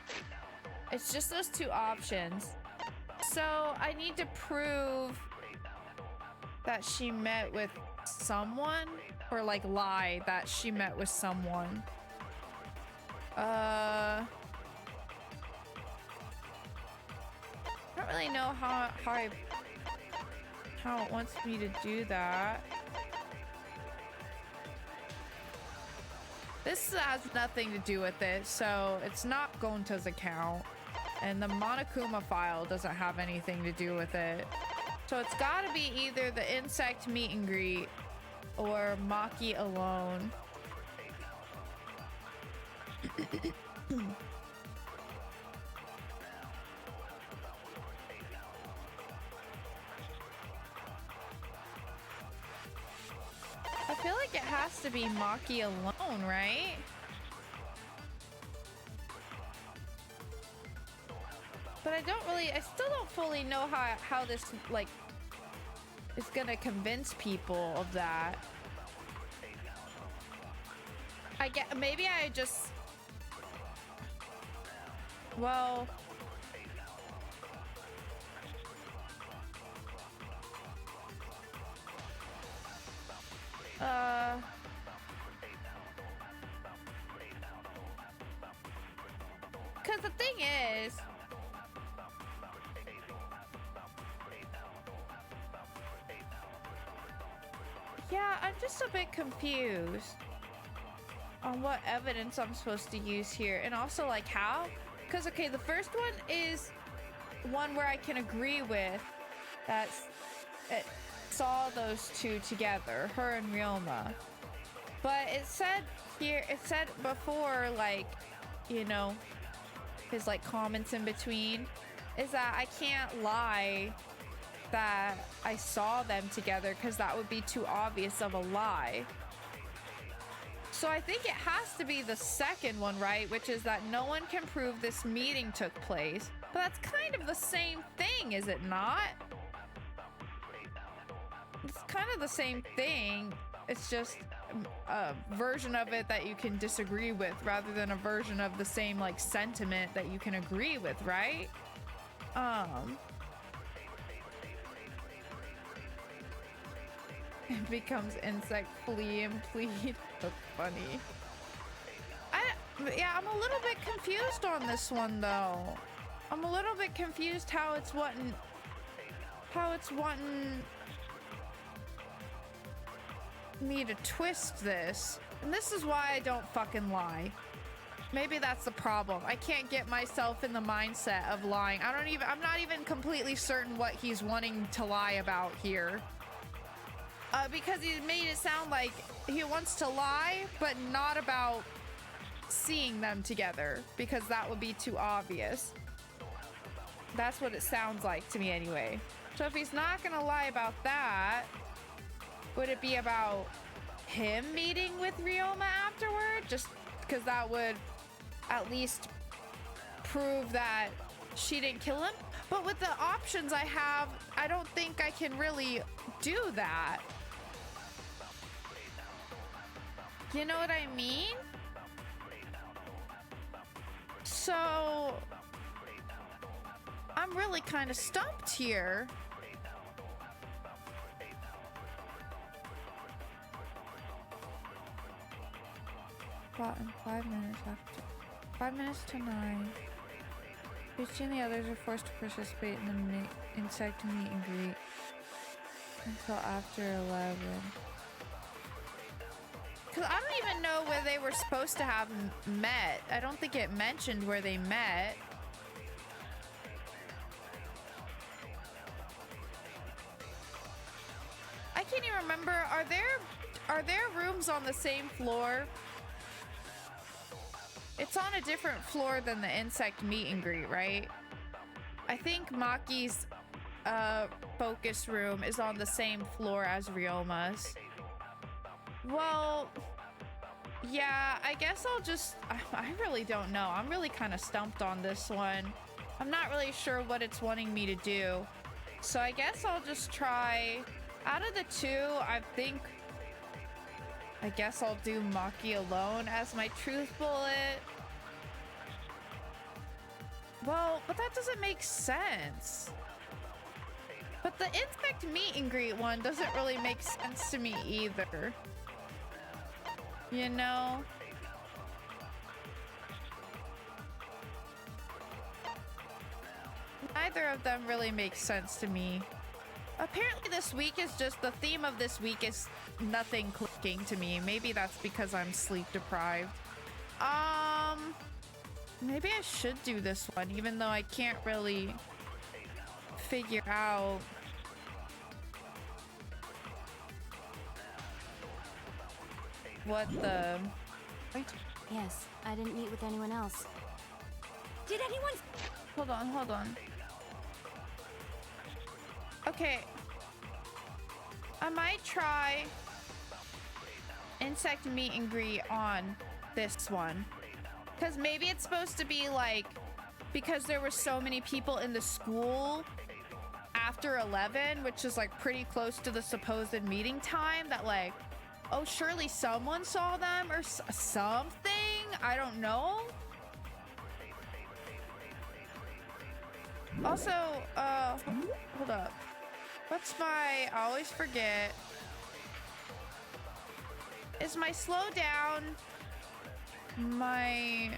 It's just those two options. So I need to prove that she met with someone, or like lie that she met with someone. I don't really know how it wants me to do that. This has nothing to do with it, so it's not Gonta's account. And the Monokuma file doesn't have anything to do with it. So it's gotta be either the insect meet and greet or Maki alone. I feel like it has to be Maki alone, right? But I still don't fully know how this, like, is gonna convince people of that. Maybe I just, well, because the thing is, yeah, I'm just a bit confused on what evidence I'm supposed to use here, and also like how, because okay, the first one is one where I can agree with that it saw those two together, her and Ryoma, but it said before, like, you know, his like comments in between is that I can't lie that I saw them together because that would be too obvious of a lie. So I think it has to be the second one, right? Which is that no one can prove this meeting took place. But that's kind of the same thing, is it not? It's kind of the same thing. It's just a version of it that you can disagree with rather than a version of the same like sentiment that you can agree with, right? It becomes insect flee and plead. That's funny. Yeah, I'm a little bit confused on this one though. I'm a little bit confused how it's wanting me to twist this. And this is why I don't fucking lie. Maybe that's the problem. I can't get myself in the mindset of lying. I'm not even completely certain what he's wanting to lie about here. Because he made it sound like he wants to lie, but not about seeing them together, because that would be too obvious. That's what it sounds like to me anyway. So if he's not gonna lie about that, would it be about him meeting with Ryoma afterward? Just because that would at least prove that she didn't kill him? But with the options I have, I don't think I can really do that. You know what I mean? So I'm really kind of stumped here. In 5 minutes after 5 minutes to 9. Christy and the others are forced to participate in the insect meet and greet until after 11. Because I don't even know where they were supposed to have met. I don't think it mentioned where they met. I can't even remember. Are there rooms on the same floor? It's on a different floor than the insect meet and greet, right? I think Maki's focus room is on the same floor as Ryoma's. Well, yeah, I guess I'll just... I really don't know. I'm really kind of stumped on this one. I'm not really sure what it's wanting me to do. So I guess I'll just try... Out of the two, I guess I'll do Maki alone as my truth bullet. Well, but that doesn't make sense. But the insect meet and greet one doesn't really make sense to me either. You know? Neither of them really makes sense to me. Apparently this week is just, the theme of this week is nothing clicking to me. Maybe that's because I'm sleep deprived. Maybe I should do this one, even though I can't really figure out what the... Right? Yes, I didn't meet with anyone else. Did anyone... Hold on. Okay. I might try insect meet and greet on this one. Because maybe it's supposed to be like, because there were so many people in the school after 11, which is like pretty close to the supposed meeting time, that like, oh, surely someone saw them or something? I don't know. Also, hold up. What's my... I always forget. Is my slow down my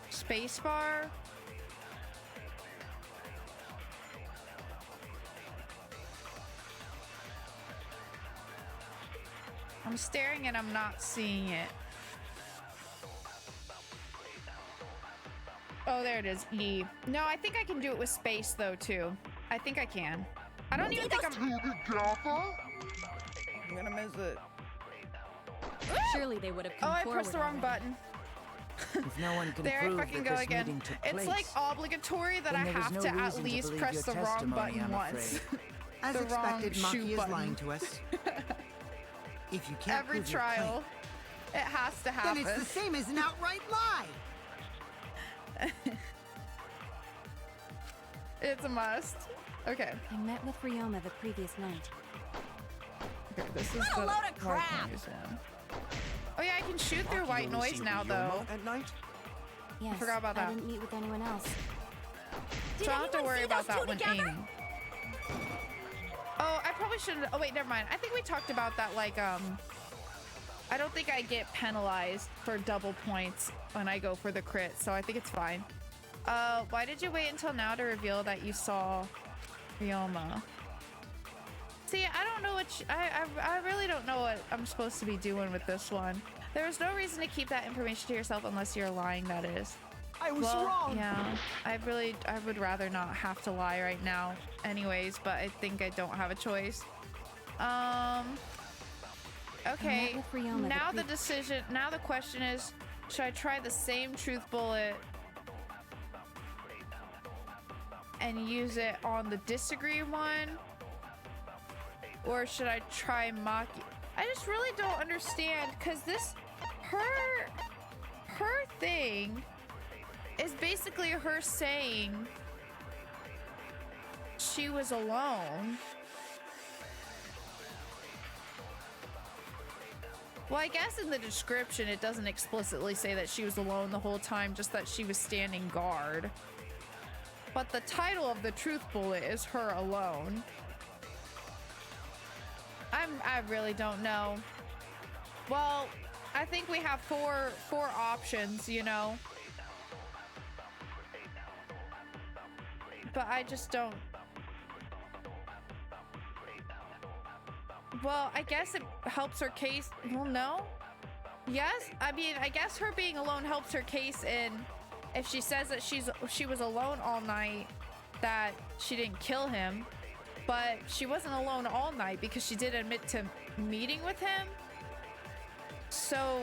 space bar? I'm staring and I'm not seeing it. Oh, there it is. E. No, I think I can do it with space though too. I think I can. I don't even think I'm gonna miss it. Surely they would have come I forward pressed the wrong already. button. If no one can There I prove fucking that go this again. meeting took It's place, like obligatory that I then there was have no to at reason to least believe press your the wrong testimony, button I'm once. afraid. As The expected, wrong shoot Maki is button. lying to us. If you can't Every prove your trial, it has to claim, happen. then it's the same as an outright lie. It's a must. Okay. I met with Ryoma the previous night. Okay, this is What a the load of white crap! noise one. Oh yeah, I can shoot through Maki white only noise see now Ryoma though. at night? Yes, forgot about that. I didn't meet with anyone else. So I don't have to anyone worry see about those that two when together? aiming. Oh, I probably shouldn't. Oh wait, never mind. I think we talked about that like I don't think I get penalized for double points when I go for the crit, so I think it's fine. Why did you wait until now to reveal that you saw Ryoma? See, I don't know what I really don't know what I'm supposed to be doing with this one. There's no reason to keep that information to yourself unless you're lying, that is. I was wrong. Yeah, I would rather not have to lie right now anyways, but I think I don't have a choice. Okay, now the question is, should I try the same truth bullet and use it on the disagree one? Or should I try Maki? I just really don't understand, because her thing is basically her saying she was alone. Well, I guess in the description it doesn't explicitly say that she was alone the whole time, just that she was standing guard. But the title of the truth bullet is her alone. I really don't know. Well, I think we have four options, you know. But I just don't. Well, I guess it helps her case. Well, no. Yes, I mean, I guess her being alone helps her case in if she says that she was alone all night, that she didn't kill him. But she wasn't alone all night because she did admit to meeting with him. So,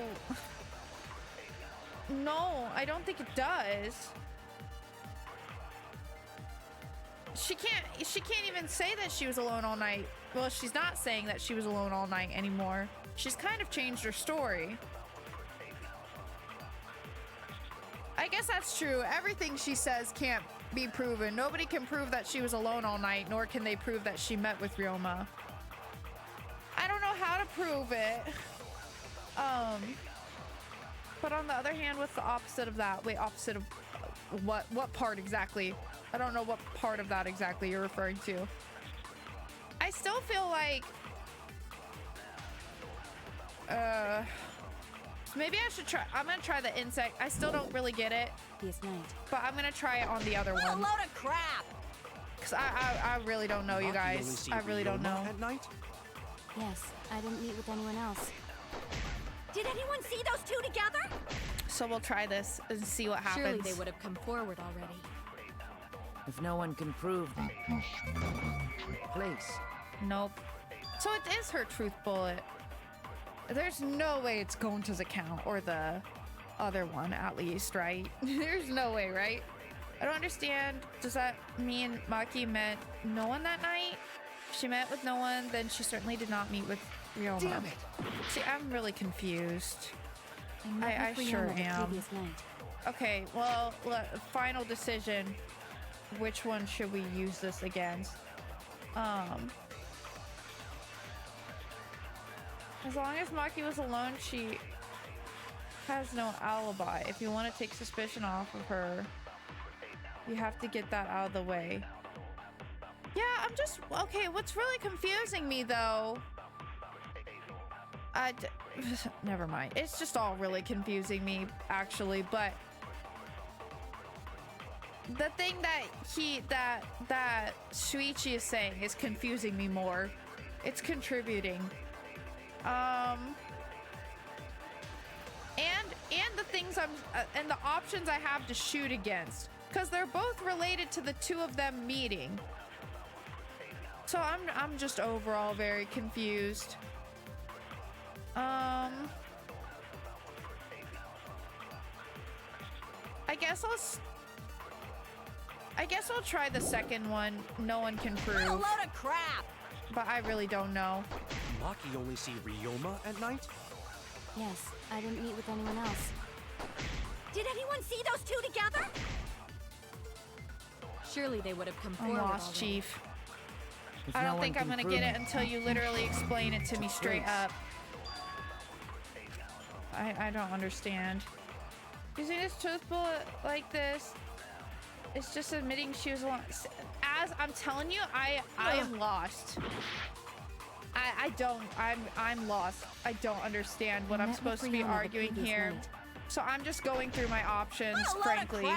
no, I don't think it does. She can't even say that she was alone all night. Well, she's not saying that she was alone all night anymore. She's kind of changed her story. I guess that's true. Everything she says can't be proven. Nobody can prove that she was alone all night, nor can they prove that she met with Ryoma. I don't know how to prove it. But on the other hand, what's the opposite of that? Wait, opposite of what part exactly? I don't know what part of that exactly you're referring to. I still feel like maybe I should try. I'm gonna try the insect. I still don't really get it. But I'm gonna try it on the other one. What a load of crap! Cause I really don't know, you guys. I really don't know. At night? Yes, I didn't meet with anyone else. Did anyone see those two together? So we'll try this and see what happens. Surely they would have come forward already. If no one can prove place. Nope. So it is her truth bullet. There's no way it's Gonta's account, or the other one at least, right? There's no way, right? I don't understand. Does that mean Maki met no one that night? If she met with no one, then she certainly did not meet with Ryoma. Damn it! See, I'm really confused. I sure am. Okay, well, final decision. Which one should we use this against? As long as Maki was alone, she has no alibi. If you want to take suspicion off of her, you have to get that out of the way. Yeah, I'm just... Okay, what's really confusing me, though... Never mind. It's just all really confusing me, actually, but... The thing that Shuichi is saying is confusing me more. It's contributing. And the things and the options I have to shoot against, because they're both related to the two of them meeting. So I'm just overall very confused. I guess I'll try the second one. No one can prove. What a load of crap! But I really don't know. Maki only see Ryoma at night? Yes, I didn't meet with anyone else. Did anyone see those two together? Surely they would have come I'm forward lost, already. Chief. If I no don't one think I'm can gonna prove get it until you literally explain it to me straight up. I don't understand. Using this truth bullet like this, it's just admitting she was alone. As I'm telling you, I am lost. I'm lost. I don't understand what I'm supposed to be arguing here. So I'm just going through my options, frankly.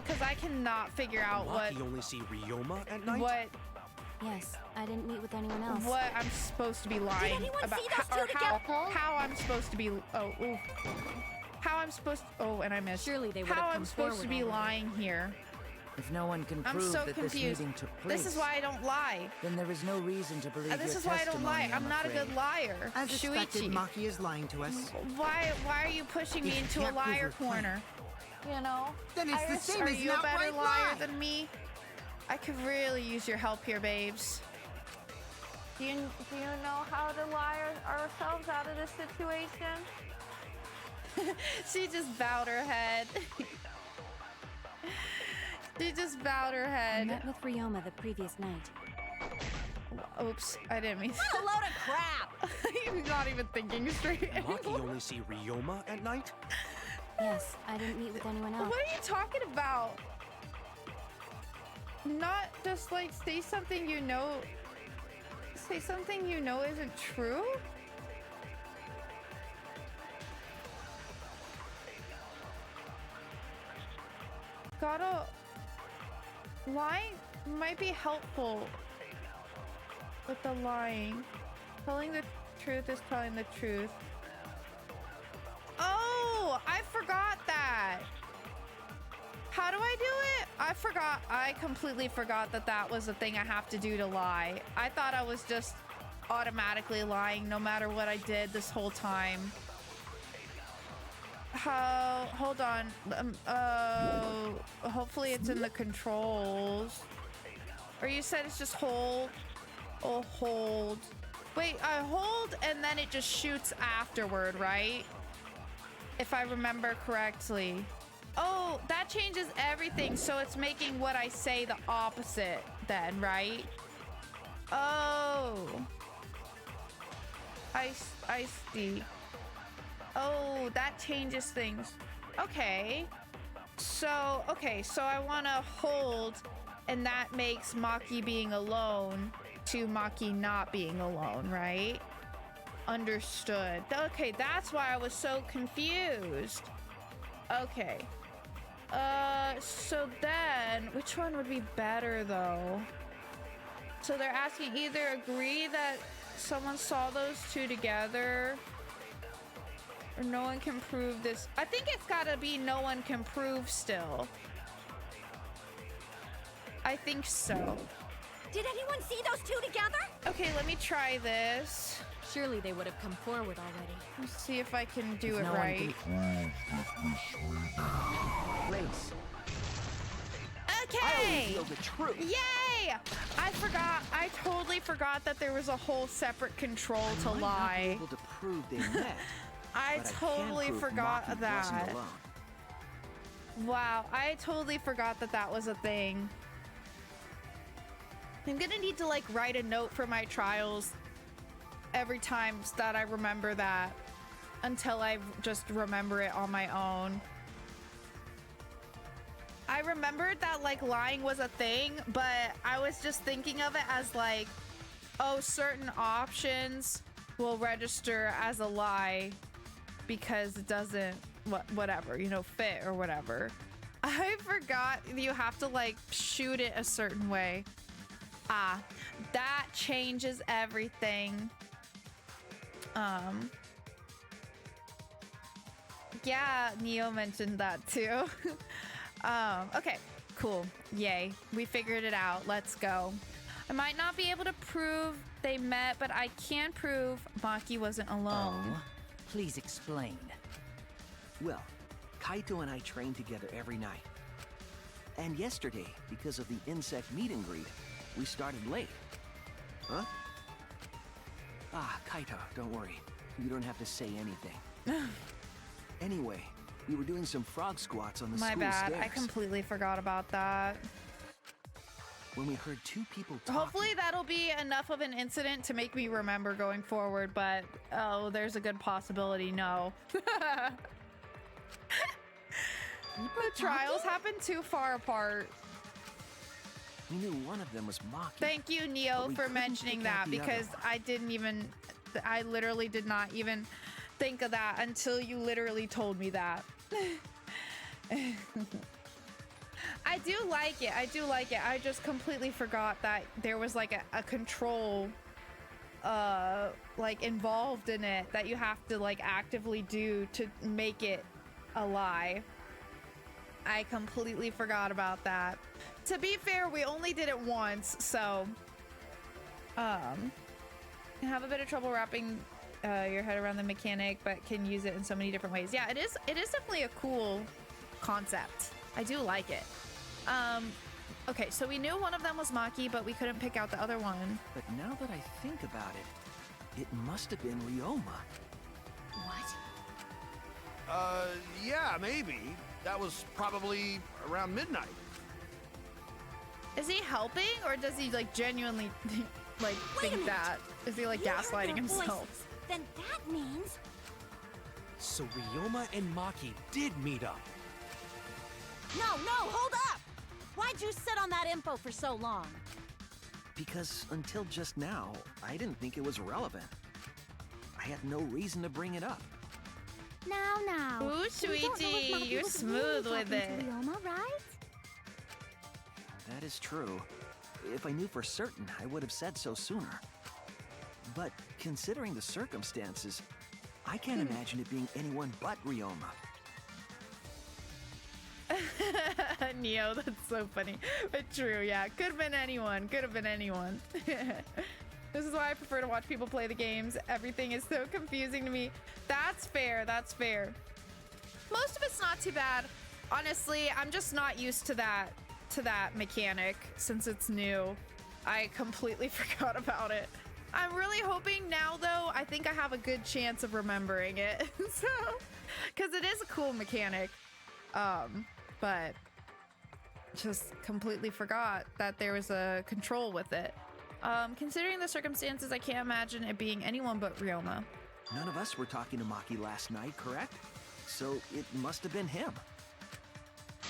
Because I cannot figure out what... You only see Ryoma at night? What... Yes, I didn't meet with anyone else. What I'm supposed to be lying about. How I'm supposed to be... Oh, ooh. How I'm supposed... Oh, and I missed. Surely they would How have come I'm supposed to be forward lying here. If no one can I'm prove so that confused. this meeting took place, This is why I don't lie. then there is no reason to believe This your is why I don't lie. testimony, I'm not a afraid. good liar. As expected, Shuichi. Maki is lying to us. Why are you pushing me If you into a can't prove liar your point, corner? You know? Then it's Iris, the same are as you an a better outright liar lie. than me? I could really use your help here, babes. Do you know how to lie ourselves out of this situation? She just bowed her head. She just bowed her I head. met with Ryoma the previous night. Oops, I didn't mean What a load of crap! I'm not even thinking straight Maki anymore. only see Ryoma at night? Yes, I didn't meet with anyone else. What are you talking about? Not just like say something you know. Say something you know isn't true? Gotta... Lying might be helpful with the lying. Telling the truth is telling the truth. Oh, I forgot that. How do I do it? I forgot. I completely forgot that that was a thing I have to do to lie. I thought I was just automatically lying no matter what I did this whole time. How? Hold on. Hopefully it's in the controls. Or you said it's just hold. Oh, hold. Wait, I hold and then it just shoots afterward, right? If I remember correctly. Oh, that changes everything. So it's making what I say the opposite then, right? Oh. I see. Oh, that changes things. Okay. So I want to hold, and that makes Maki being alone to Maki not being alone, right? Understood. Okay, that's why I was so confused. Okay. So then, which one would be better though? So they're asking either agree that someone saw those two together, or no one can prove this. I think it's gotta be no one can prove still. I think so. Did anyone see those two together? Okay, let me try this. Surely they would have come forward already. Let's see if I can do it no one right. Place. Okay! Reveal the truth. Yay! I totally forgot that there was a whole separate control to I might not be lie. able to prove they met, I but totally I can prove forgot Maki that. wasn't alone. Wow, I totally forgot that that was a thing. I'm gonna need to like write a note for my trials every time that I remember that, until I just remember it on my own. I remembered that like lying was a thing, but I was just thinking of it as like, oh, certain options will register as a lie because it doesn't whatever, you know, fit or whatever. I forgot you have to like shoot it a certain way. Ah, that changes everything. Yeah, Neo mentioned that too. Okay, cool. Yay. We figured it out. Let's go. I might not be able to prove they met, but I can prove Maki wasn't alone. Oh, please explain. Well, Kaito and I train together every night. And yesterday, because of the insect meet and greet, we started late. Huh? Ah, Kaito, don't worry. You don't have to say anything. Anyway, we were doing some frog squats on the My school bad. stairs. I completely forgot about that. When we heard two people talking. Hopefully that'll be enough of an incident to make me remember going forward, but oh, there's a good possibility no. The trials happen too far apart. We knew one of them was Maki. Thank you, but Neo, we for couldn't mentioning pick out that the other because one. I literally did not even think of that until you literally told me that. I do like it. I do like it. I just completely forgot that there was like a control like involved in it that you have to like actively do to make it a lie. I completely forgot about that. To be fair, we only did it once, so you have a bit of trouble wrapping your head around the mechanic, but can use it in so many different ways. Yeah, it is definitely a cool concept. I do like it. Okay, so we knew one of them was Maki, but we couldn't pick out the other one. But now that I think about it, it must have been Ryoma. What? Yeah, maybe. That was probably around midnight. Is he helping, or does he like genuinely like think that? Is he like You heard gaslighting their himself? voices. Then that means So Ryoma and Maki did meet up. no, hold up! Why'd you sit on that info for so long? Because until just now, I didn't think it was relevant. I had no reason to bring it up. Now. Ooh, We don't know if sweetie, Maki you're was smooth really with talking it. to Ryoma, right? That is true. If I knew for certain, I would have said so sooner. But considering the circumstances, I can't imagine it being anyone but Ryoma. Neo, that's so funny. But true, yeah. Could have been anyone. Could have been anyone. This is why I prefer to watch people play the games. Everything is so confusing to me. That's fair. That's fair. Most of it's not too bad. Honestly, I'm just not used to that mechanic since it's new. I completely forgot about it. I'm really hoping now, though, I think I have a good chance of remembering it. So, because it is a cool mechanic. But just completely forgot that there was a control with it. Considering the circumstances, I can't imagine it being anyone but Ryoma. None of us were talking to Maki last night, correct? So it must have been him.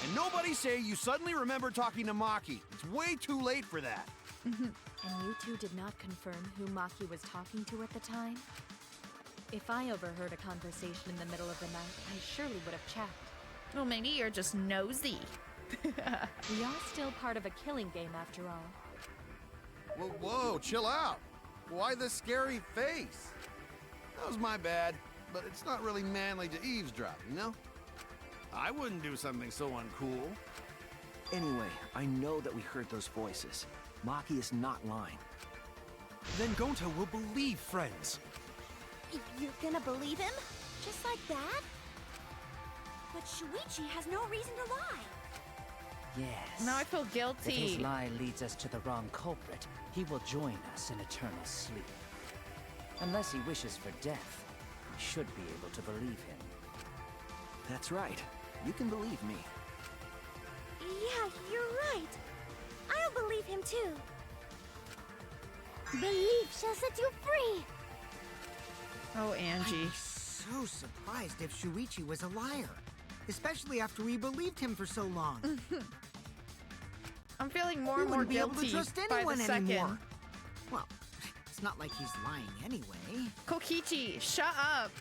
And nobody say you suddenly remember talking to Maki. It's way too late for that. And you two did not confirm who Maki was talking to at the time? If I overheard a conversation in the middle of the night, I surely would have checked. Well, maybe you're just nosy. We are still part of a killing game after all. Whoa, chill out. Why the scary face? That was my bad, but it's not really manly to eavesdrop, you know? I wouldn't do something so uncool. Anyway, I know that we heard those voices. Maki is not lying. Then Gonta will believe friends. You're gonna believe him? Just like that? But Shuichi has no reason to lie. Yes. Now I feel If his guilty. lie leads us to the wrong culprit, he will join us in eternal sleep. Unless he wishes for death, we should be able to believe him. That's right. You can believe me. Yeah, you're right. I'll believe him too. Belief shall set you free. Oh, I'd Angie. be so surprised if Shuichi was a liar. Especially after we believed him for so long. I'm feeling more We and more wouldn't be able to guilty trust by the anyone second. anymore. Well, it's not like he's lying anyway. Kokichi, shut up.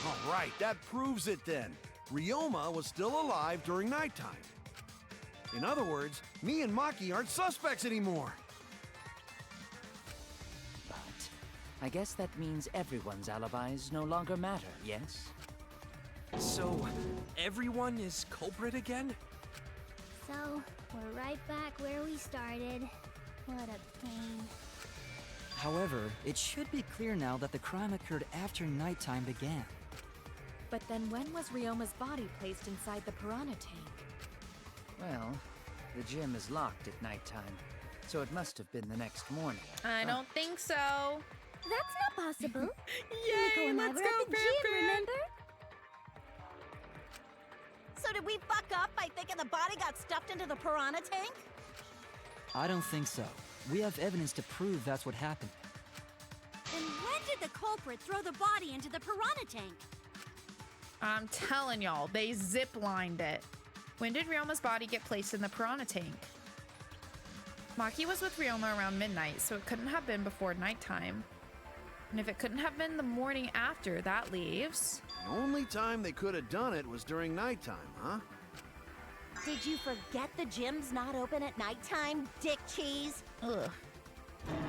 All right, that proves it then. Ryoma was still alive during nighttime. In other words, me and Maki aren't suspects anymore. But I guess that means everyone's alibis no longer matter, yes? So, everyone is culprit again? So, we're right back where we started. What a pain. However, it should be clear now that the crime occurred after nighttime began. But then when was Ryoma's body placed inside the piranha tank? Well, the gym is locked at nighttime, so it must have been the next morning. I don't think so. That's not possible. Yay, Nico and I let's were go, at the gym, remember? So did we fuck up by thinking the body got stuffed into the piranha tank? I don't think so. We have evidence to prove that's what happened. And when did the culprit throw the body into the piranha tank? I'm telling y'all, they zip-lined it. When did Ryoma's body get placed in the piranha tank? Maki was with Ryoma around midnight, so it couldn't have been before nighttime. And if it couldn't have been the morning after, that leaves... The only time they could have done it was during nighttime, huh? Did you forget the gym's not open at nighttime, Dick Cheese? Ugh.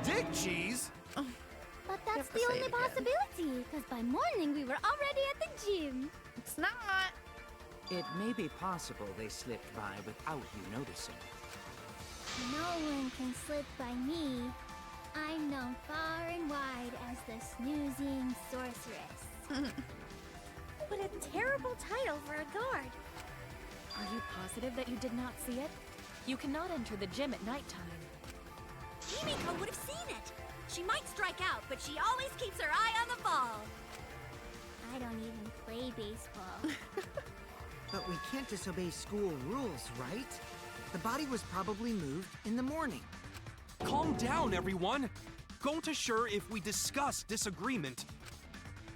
Dick Cheese? But that's the only possibility, because by morning we were already at the gym. It's not. It may be possible they slipped by without you noticing. No one can slip by me. I'm known far and wide as the snoozing sorceress. What a terrible title for a guard. Are you positive that you did not see it? You cannot enter the gym at nighttime. Himiko would have seen it. She might strike out, but she always keeps her eye on the ball. I don't even play baseball. But we can't disobey school rules, right? The body was probably moved in the morning. Calm down, everyone. Going sure if we discuss disagreement.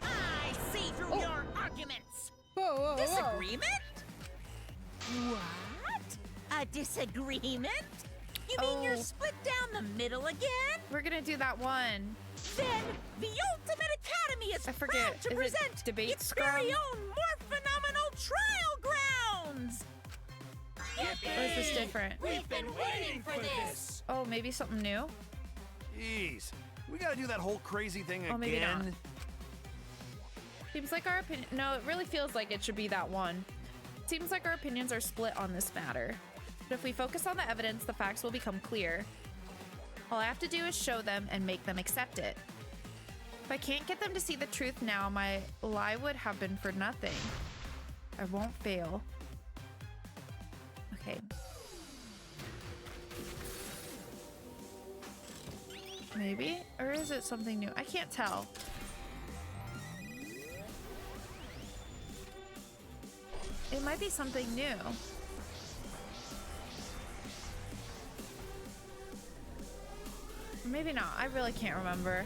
I see through your arguments. Whoa. Disagreement? What? A disagreement? You mean you're split down the middle again? We're gonna do that one. Then the Ultimate Academy is I forget. proud to Is it present debate its scrum? very own more phenomenal trial grounds. Or is this different? We've been waiting for this. Oh, maybe something new? Jeez. We gotta do that whole crazy thing again. Oh, maybe not. Seems like our opinion... No, it really feels like it should be that one. Seems like our opinions are split on this matter. But if we focus on the evidence, the facts will become clear. All I have to do is show them and make them accept it. If I can't get them to see the truth now, my lie would have been for nothing. I won't fail. Okay. Maybe? Or is it something new? I can't tell. It might be something new. Maybe not. I really can't remember.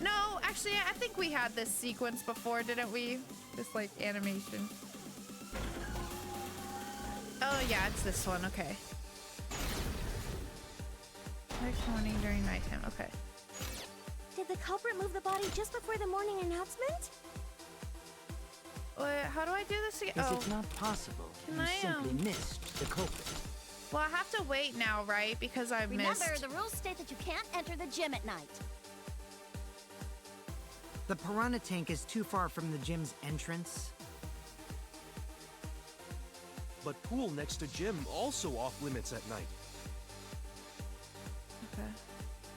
No, actually, I think we had this sequence before, didn't we? This, like, animation. Oh, yeah, it's this one. Okay. Next morning during nighttime. Okay. Did the culprit move the body just before the morning announcement? Wait, how do I do this again? Is it not possible Can you I, simply missed the culprit? Well, I have to wait now, right? Because I missed... Remember, the rules state that you can't enter the gym at night. The piranha tank is too far from the gym's entrance. But pool next to gym also off limits at night. Okay.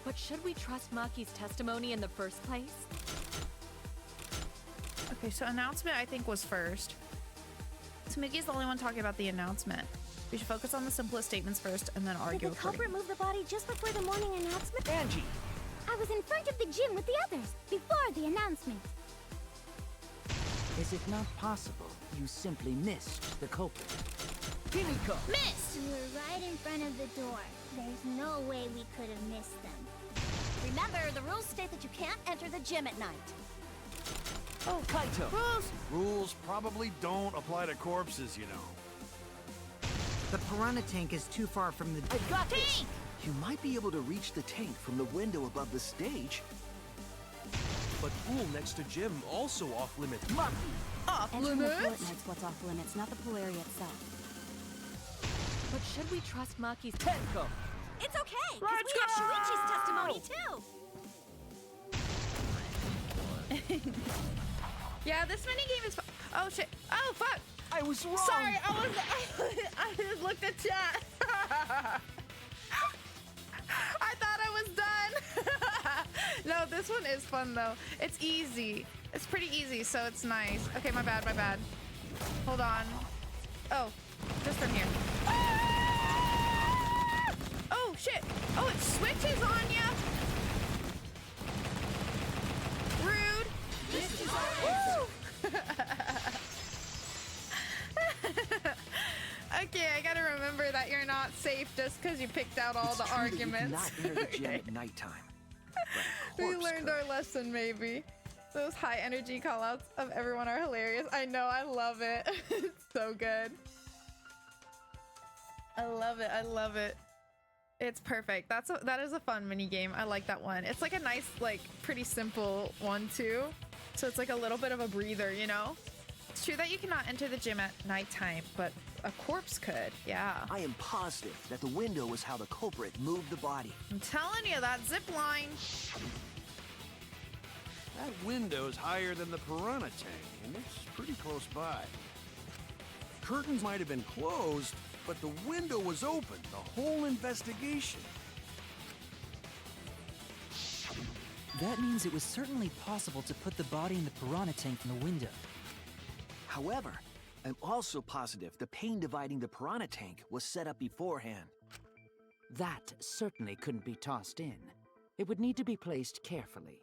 But should we trust Maki's testimony in the first place? Okay, so announcement I think was first. Tsumiki's the only one talking about the announcement. We should focus on the simplest statements first and then argue. Did the culprit move the body just before the morning announcement? Angie! I was in front of the gym with the others, before the announcement. Is it not possible you simply missed the culprit? Himiko! Missed! We were right in front of the door. There's no way we could have missed them. Remember, the rules state that you can't enter the gym at night. Oh, Kaito. Rules probably don't apply to corpses, you know. The piranha tank is too far from the... I got this! You might be able to reach the tank from the window above the stage. But pool next to gym also off limits. Off Entering the pool at limits? night's what's off limits, not the pool area itself. But should we trust Maki's Tenko! It's okay, because we have Shuichi's testimony too. Yeah, this minigame is... Oh, shit. Oh, fuck. I was wrong! Sorry, I just looked at chat. I thought I was done. No, this one is fun, though. It's easy. It's pretty easy, so it's nice. Okay, my bad, my bad. Hold on. Oh, just from here. Ah! Oh, shit. Oh, it switches on ya. Rude. This is Woo! Okay, I gotta remember that you're not safe just because you picked out all It's the true arguments. that you cannot enter the gym at nighttime. We learned our lesson, maybe. Those high energy callouts of everyone are hilarious. I know, I love it. It's so good. I love it. I love it. It's perfect. That is a fun mini game. I like that one. It's like a nice, like, pretty simple one too. So it's like a little bit of a breather, you know? It's true that you cannot enter the gym at nighttime, but a corpse could. Yeah. I am positive that the window was how the culprit moved the body. I'm telling you, that zip line. That window's higher than the piranha tank, and it's pretty close by. Curtains might have been closed, but the window was open the whole investigation. That means it was certainly possible to put the body in the piranha tank from the window. However, I'm also positive the pane dividing the piranha tank was set up beforehand. That certainly couldn't be tossed in. It would need to be placed carefully.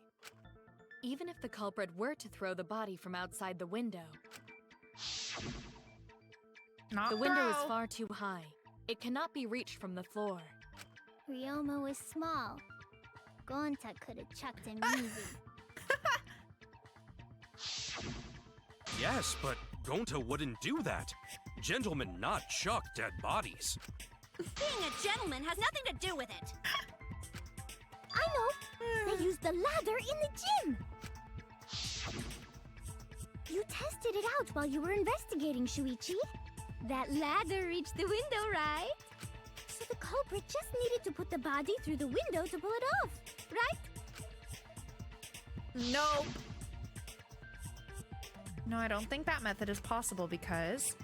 Even if the culprit were to throw the body from outside the window, the window is far too high. It cannot be reached from the floor. Ryoma was small. Gonta could have chucked him easy. Yes, but Gonta wouldn't do that. Gentlemen not chuck dead bodies. Being a gentleman has nothing to do with it. I know. They used the ladder in the gym. You tested it out while you were investigating, Shuichi. That ladder reached the window, right? So the culprit just needed to put the body through the window to pull it off, right? Nope. No, I don't think that method is possible because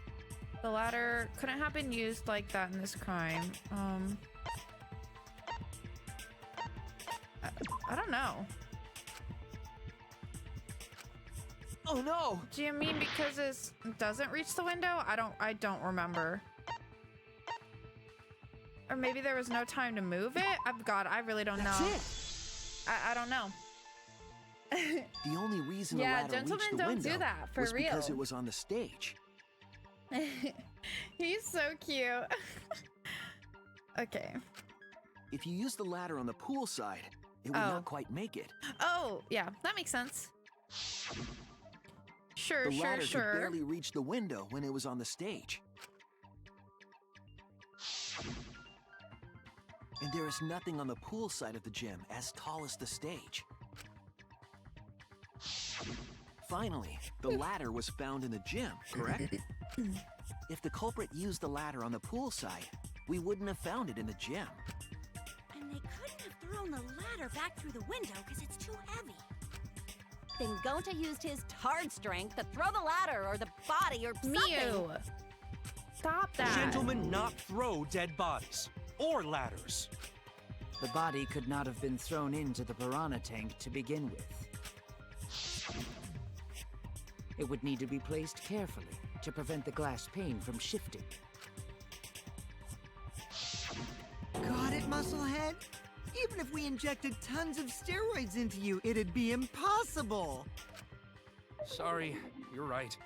the ladder couldn't have been used like that in this crime. I don't know. Oh no! Do you mean because it doesn't reach the window? I don't remember. Or maybe there was no time to move it? I really don't know. I don't know. The only reason Yeah, the ladder gentlemen reached the don't window do that, for was real. because it was on the stage. He's so cute. Okay. If you use the ladder on the pool side, it would not quite make it. Oh, yeah, that makes sense. Sure, the ladder sure. could barely reach the window when it was on the stage. And there is nothing on the pool side of the gym as tall as the stage. Finally, the ladder was found in the gym, correct? If the culprit used the ladder on the pool side, we wouldn't have found it in the gym. And they couldn't have thrown the ladder back through the window because it's too heavy. Then Gonta used his tard strength to throw the ladder or the body or something. Miu! Stop that! Gentlemen not throw dead bodies. Or ladders. The body could not have been thrown into the piranha tank to begin with. It would need to be placed carefully to prevent the glass pane from shifting. Got it, Musclehead? Even if we injected tons of steroids into you, it'd be impossible! Sorry, you're right.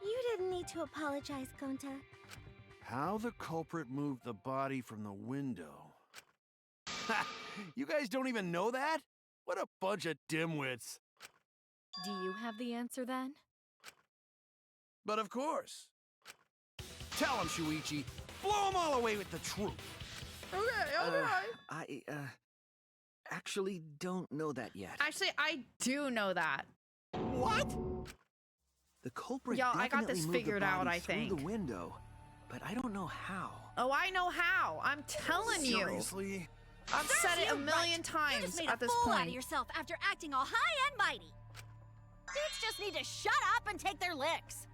You didn't need to apologize, Gonta. How the culprit moved the body from the window. Ha! You guys don't even know that? What a bunch of dimwits. Do you have the answer then? But of course. Tell him, Shuichi. Blow him all away with the truth. Okay. I actually don't know that yet. Actually, I do know that. What? The culprit Y'all, I got definitely this moved figured the out, body I through think. the window, but I don't know how. Oh, I know how. I'm telling you. Seriously? I've said it a million times You just made at a this fool point. out of yourself after acting all high and mighty. Dudes just need to shut up and take their licks.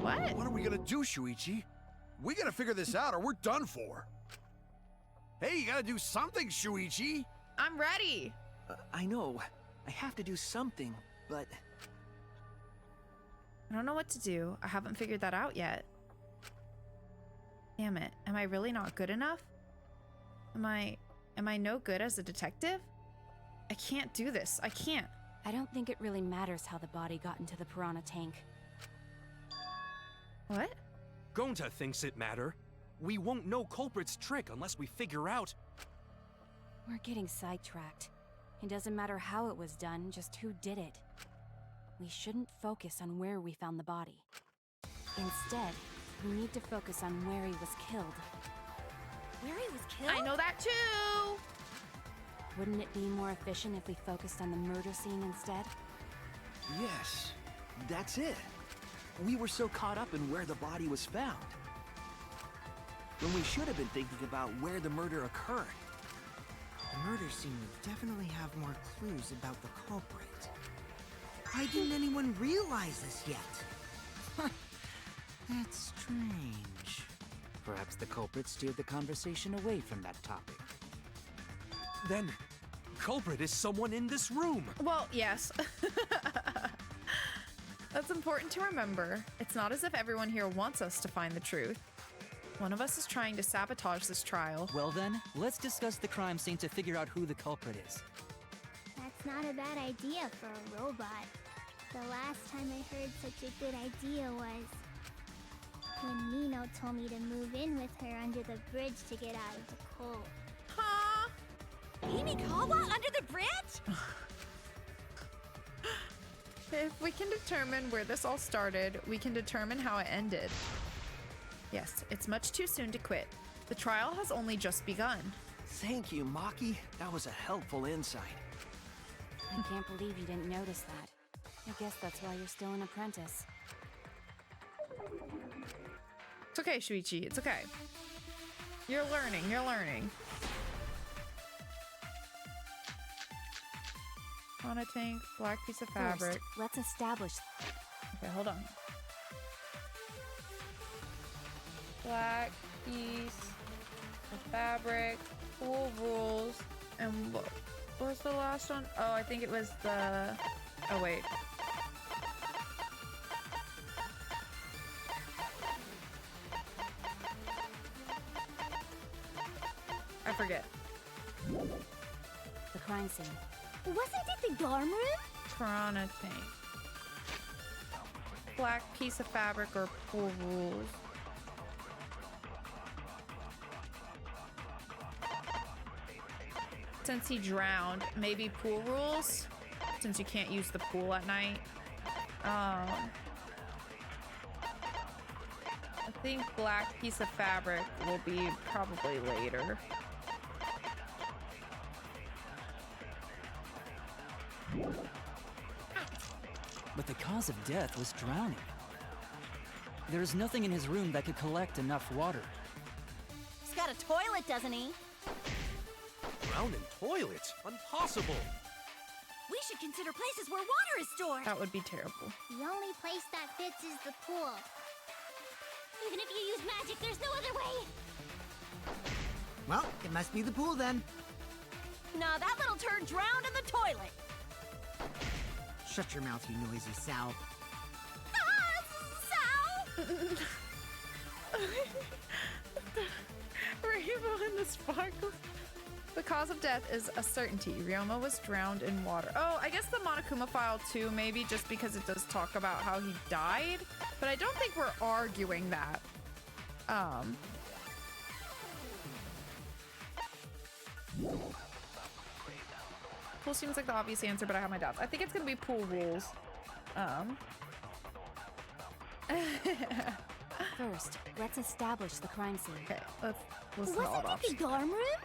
What? What are we gonna do, Shuichi? We gotta figure this out or we're done for. Hey, you gotta do something, Shuichi. I'm ready. I know. I have to do something, but... I don't know what to do. I haven't figured that out yet. Damn it. Am I really not good enough? Am I no good as a detective? I can't do this. I can't. I don't think it really matters how the body got into the piranha tank. What? Gonta thinks it matter. We won't know culprit's trick unless we figure out. We're getting sidetracked. It doesn't matter how it was done, just who did it. We shouldn't focus on where we found the body. Instead, we need to focus on where he was killed. Where he was killed? I know that too! Wouldn't it be more efficient if we focused on the murder scene instead? Yes, that's it. We were so caught up in where the body was found, when we should have been thinking about where the murder occurred. The murder scene would definitely have more clues about the culprit. Why didn't anyone realize this yet? That's strange. Perhaps the culprit steered the conversation away from that topic. Then, culprit is someone in this room. Well, yes. That's important to remember. It's not as if everyone here wants us to find the truth. One of us is trying to sabotage this trial. Well then, let's discuss the crime scene to figure out who the culprit is. That's not a bad idea for a robot. The last time I heard such a good idea was when Nino told me to move in with her under the bridge to get out of the cold. Huh? Himikawa under the bridge? If we can determine where this all started, we can determine how it ended. Yes, it's much too soon to quit. The trial has only just begun. Thank you, Maki. That was a helpful insight. I can't believe you didn't notice that. I guess that's why you're still an apprentice. It's okay, Shuichi. It's okay. You're learning. You're learning. On a tank, black piece of fabric. First, let's establish... Okay, hold on. Black piece of fabric, pool rules, and what was the last one? Oh, I think it was the... Oh, wait. I forget. The crime scene. Wasn't it the dorm room? Piranha tank. Black piece of fabric or pool rules. Since he drowned, maybe pool rules? Since you can't use the pool at night. I think black piece of fabric will be probably later. But the cause of death was drowning. There's nothing in his room that could collect enough water. He's got a toilet, doesn't he? Drown in toilets? Impossible. We should consider places where water is stored. That would be terrible. The only place that fits is the pool. Even if you use magic, there's no other way. Well, it must be the pool then. Nah, that little turd drowned in the toilet. Shut your mouth, you noisy Sal. Sal! Rainbow and the sparkles. The cause of death is a certainty. Ryoma was drowned in water. Oh, I guess the Monokuma file too, maybe, just because it does talk about how he died. But I don't think we're arguing that. Pool seems like the obvious answer, but I have my doubts. I think it's gonna be pool rules. First, let's establish the crime scene. Okay, let's listen to all the Wasn't options. it the dorm room?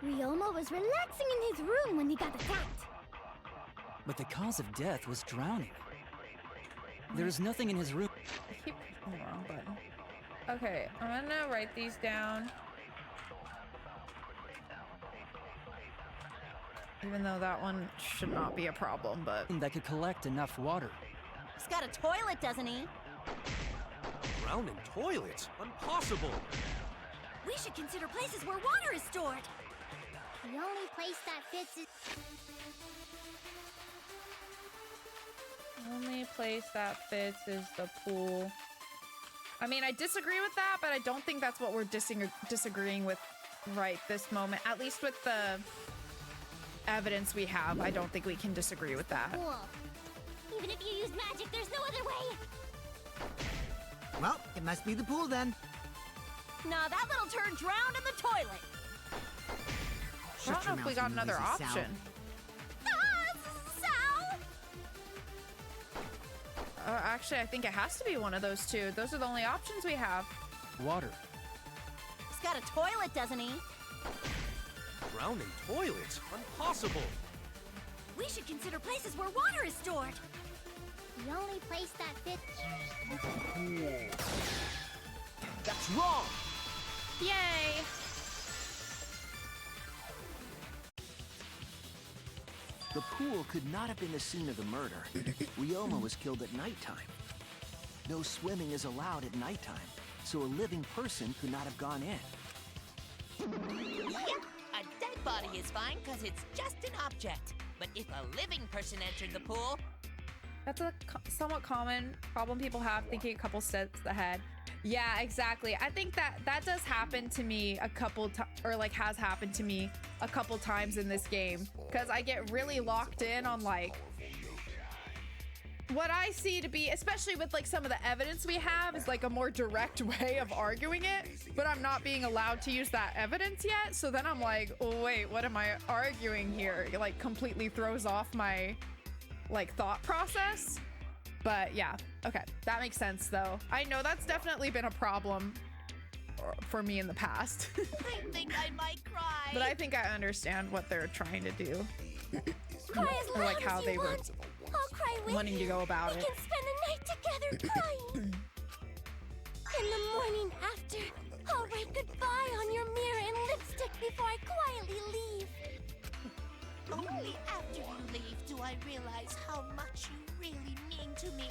Ryoma was relaxing in his room when he got attacked. But the cause of death was drowning. There's nothing in his room. I keep hitting the wrong button. Okay, I'm gonna write these down. Even though that one should not be a problem, but... That could collect enough water. He's got a toilet, doesn't he? Drown in toilets? Impossible. We should consider places where water is stored. The only place that fits is... Only place that fits is the pool. I mean, I disagree with that, but I don't think that's what we're disagreeing with right this moment. At least with the evidence we have, I don't think we can disagree with that. Pool. Even if you use magic, there's no other way. Well, it must be the pool then. Nah, that little turd drowned in the toilet. I don't know if we got another option. Actually, I think it has to be one of those two. Those are the only options we have. Water. He's got a toilet, doesn't he? Drowning toilets? Impossible! We should consider places where water is stored. The only place that fits. That's wrong! Yay! The pool could not have been the scene of the murder. Ryoma was killed at nighttime. No swimming is allowed at nighttime, so a living person could not have gone in. Yep, a dead body is fine because it's just an object. But if a living person entered the pool... That's a somewhat common problem people have, thinking a couple steps ahead. Yeah, exactly. I think that does happen to me a couple has happened to me a couple times in this game, because I get really locked in on like what I see to be, especially with like some of the evidence we have, is like a more direct way of arguing it, but I'm not being allowed to use that evidence yet. So then I'm like, oh wait, what am I arguing here? It like completely throws off my like thought process. But yeah, okay, that makes sense though. I know that's definitely been a problem for me in the past. I think I might cry. But I think I understand what they're trying to do. Cry as Or loud like how as they you were want. I'll cry with wanting to you. go about we it. can spend the night together crying. In the morning after, I'll write goodbye on your mirror in lipstick before I quietly leave. Only after you leave do I realize how much you really mean to me.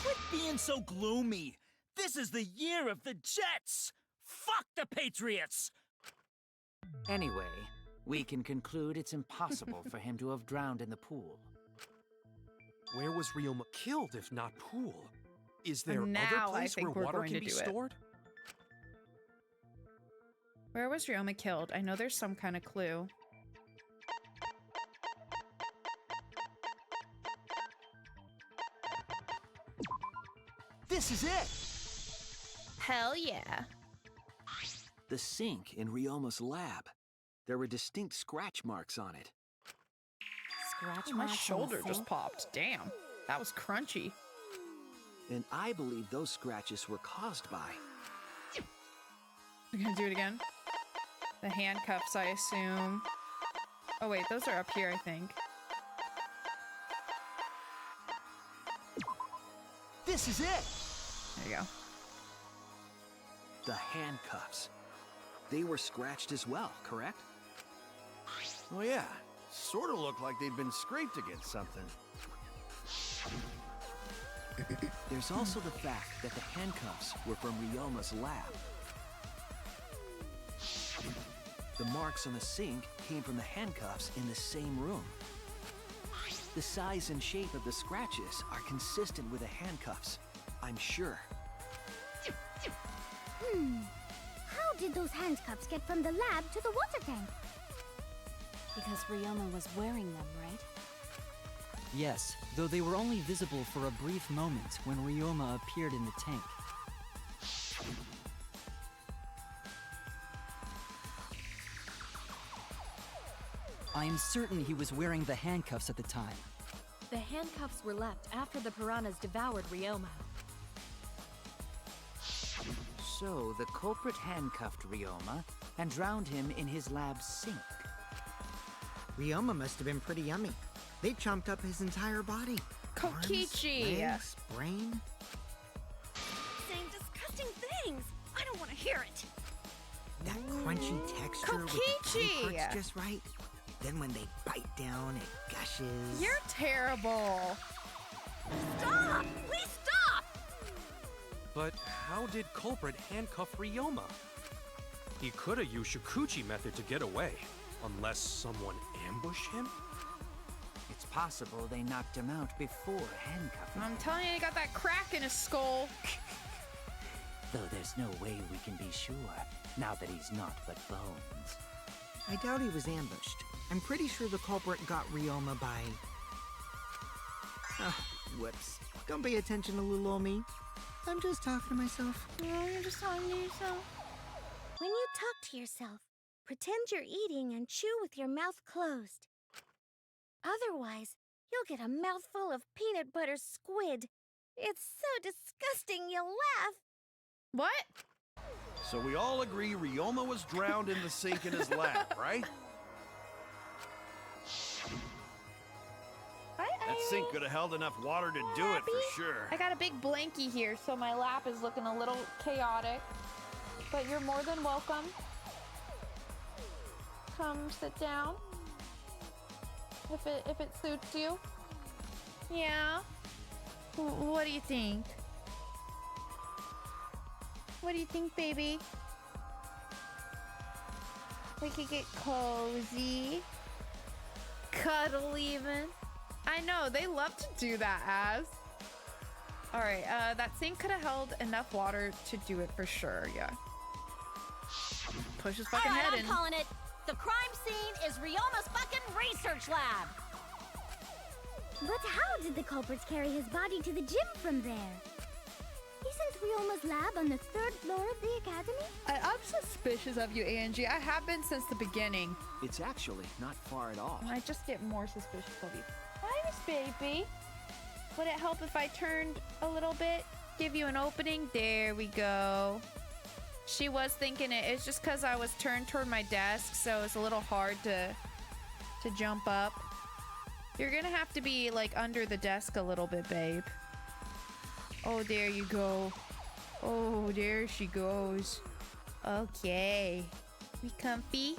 Quit being so gloomy. This is the year of the Jets. Fuck the Patriots. Anyway, we can conclude it's impossible for him to have drowned in the pool. Where was Ryoma killed if not pool? Is there Now other place I think where we're water going can to be do it. stored? Where was Ryoma killed? I know there's some kind of clue. This is it! Hell yeah. The sink in Ryoma's lab. There were distinct scratch marks on it. Scratch My marks on the shoulder just sink? popped. Damn, that was crunchy. And I believe those scratches were caused by... We're gonna do it again. The handcuffs, I assume. Oh wait, those are up here, I think. This is it! There you go. The handcuffs. They were scratched as well, correct? Oh yeah, sort of looked like they'd been scraped against something. There's also the fact that the handcuffs were from Ryoma's lab. The marks on the sink came from the handcuffs in the same room. The size and shape of the scratches are consistent with the handcuffs, I'm sure. How did those handcuffs get from the lab to the water tank? Because Ryoma was wearing them, right? Yes, though they were only visible for a brief moment when Ryoma appeared in the tank. I am certain he was wearing the handcuffs at the time. The handcuffs were left after the piranhas devoured Ryoma. So the culprit handcuffed Ryoma and drowned him in his lab's sink. Ryoma must have been pretty yummy. They chomped up his entire body. Kokichi! Arms, legs, brain. Saying disgusting things. I don't want to hear it. That crunchy texture with the Kokichi! teeth hurts just right. Then when they bite down, it gushes. You're terrible. Stop! Please stop! But how did culprit handcuff Ryoma? He could have used Shikuchi method to get away, unless someone ambushed him? It's possible they knocked him out before handcuffing I'm him. telling you, he got that crack in his skull. Though there's no way we can be sure, now that he's not but bones. I doubt he was ambushed. I'm pretty sure the culprit got Ryoma by... whoops. Don't pay attention to little old me. I'm just talking to myself. Oh, you're just talking to yourself. When you talk to yourself, Pretend you're eating and chew with your mouth closed. Otherwise, you'll get a mouthful of peanut butter squid. It's so disgusting you'll laugh. What? So we all agree Ryoma was drowned in the sink in his lab, right? That sink could have held enough water to do it for sure. I got a big blankie here, so my lap is looking a little chaotic. But you're more than welcome. Come sit down. If it suits you. Yeah. What do you think? What do you think, baby? We could get cozy. Cuddle even. I know, they love to do that, Az. Alright, that sink could have held enough water to do it for sure, yeah. Push his fucking head in. I'm calling it. The crime scene is Ryoma's fucking research lab. But how did the culprits carry his body to the gym from there? Isn't Ryoma's lab on the 3rd floor of the academy? I'm suspicious of you, Angie. I have been since the beginning. It's actually not far at all. I just get more suspicious of you. Hi, Miss Baby. Would it help if I turned a little bit? Give you an opening? There we go. She was thinking it. It's just because I was turned toward my desk, so it's a little hard to jump up. You're gonna have to be like under the desk a little bit, babe. Oh, there you go. Oh, there she goes. Okay. We comfy?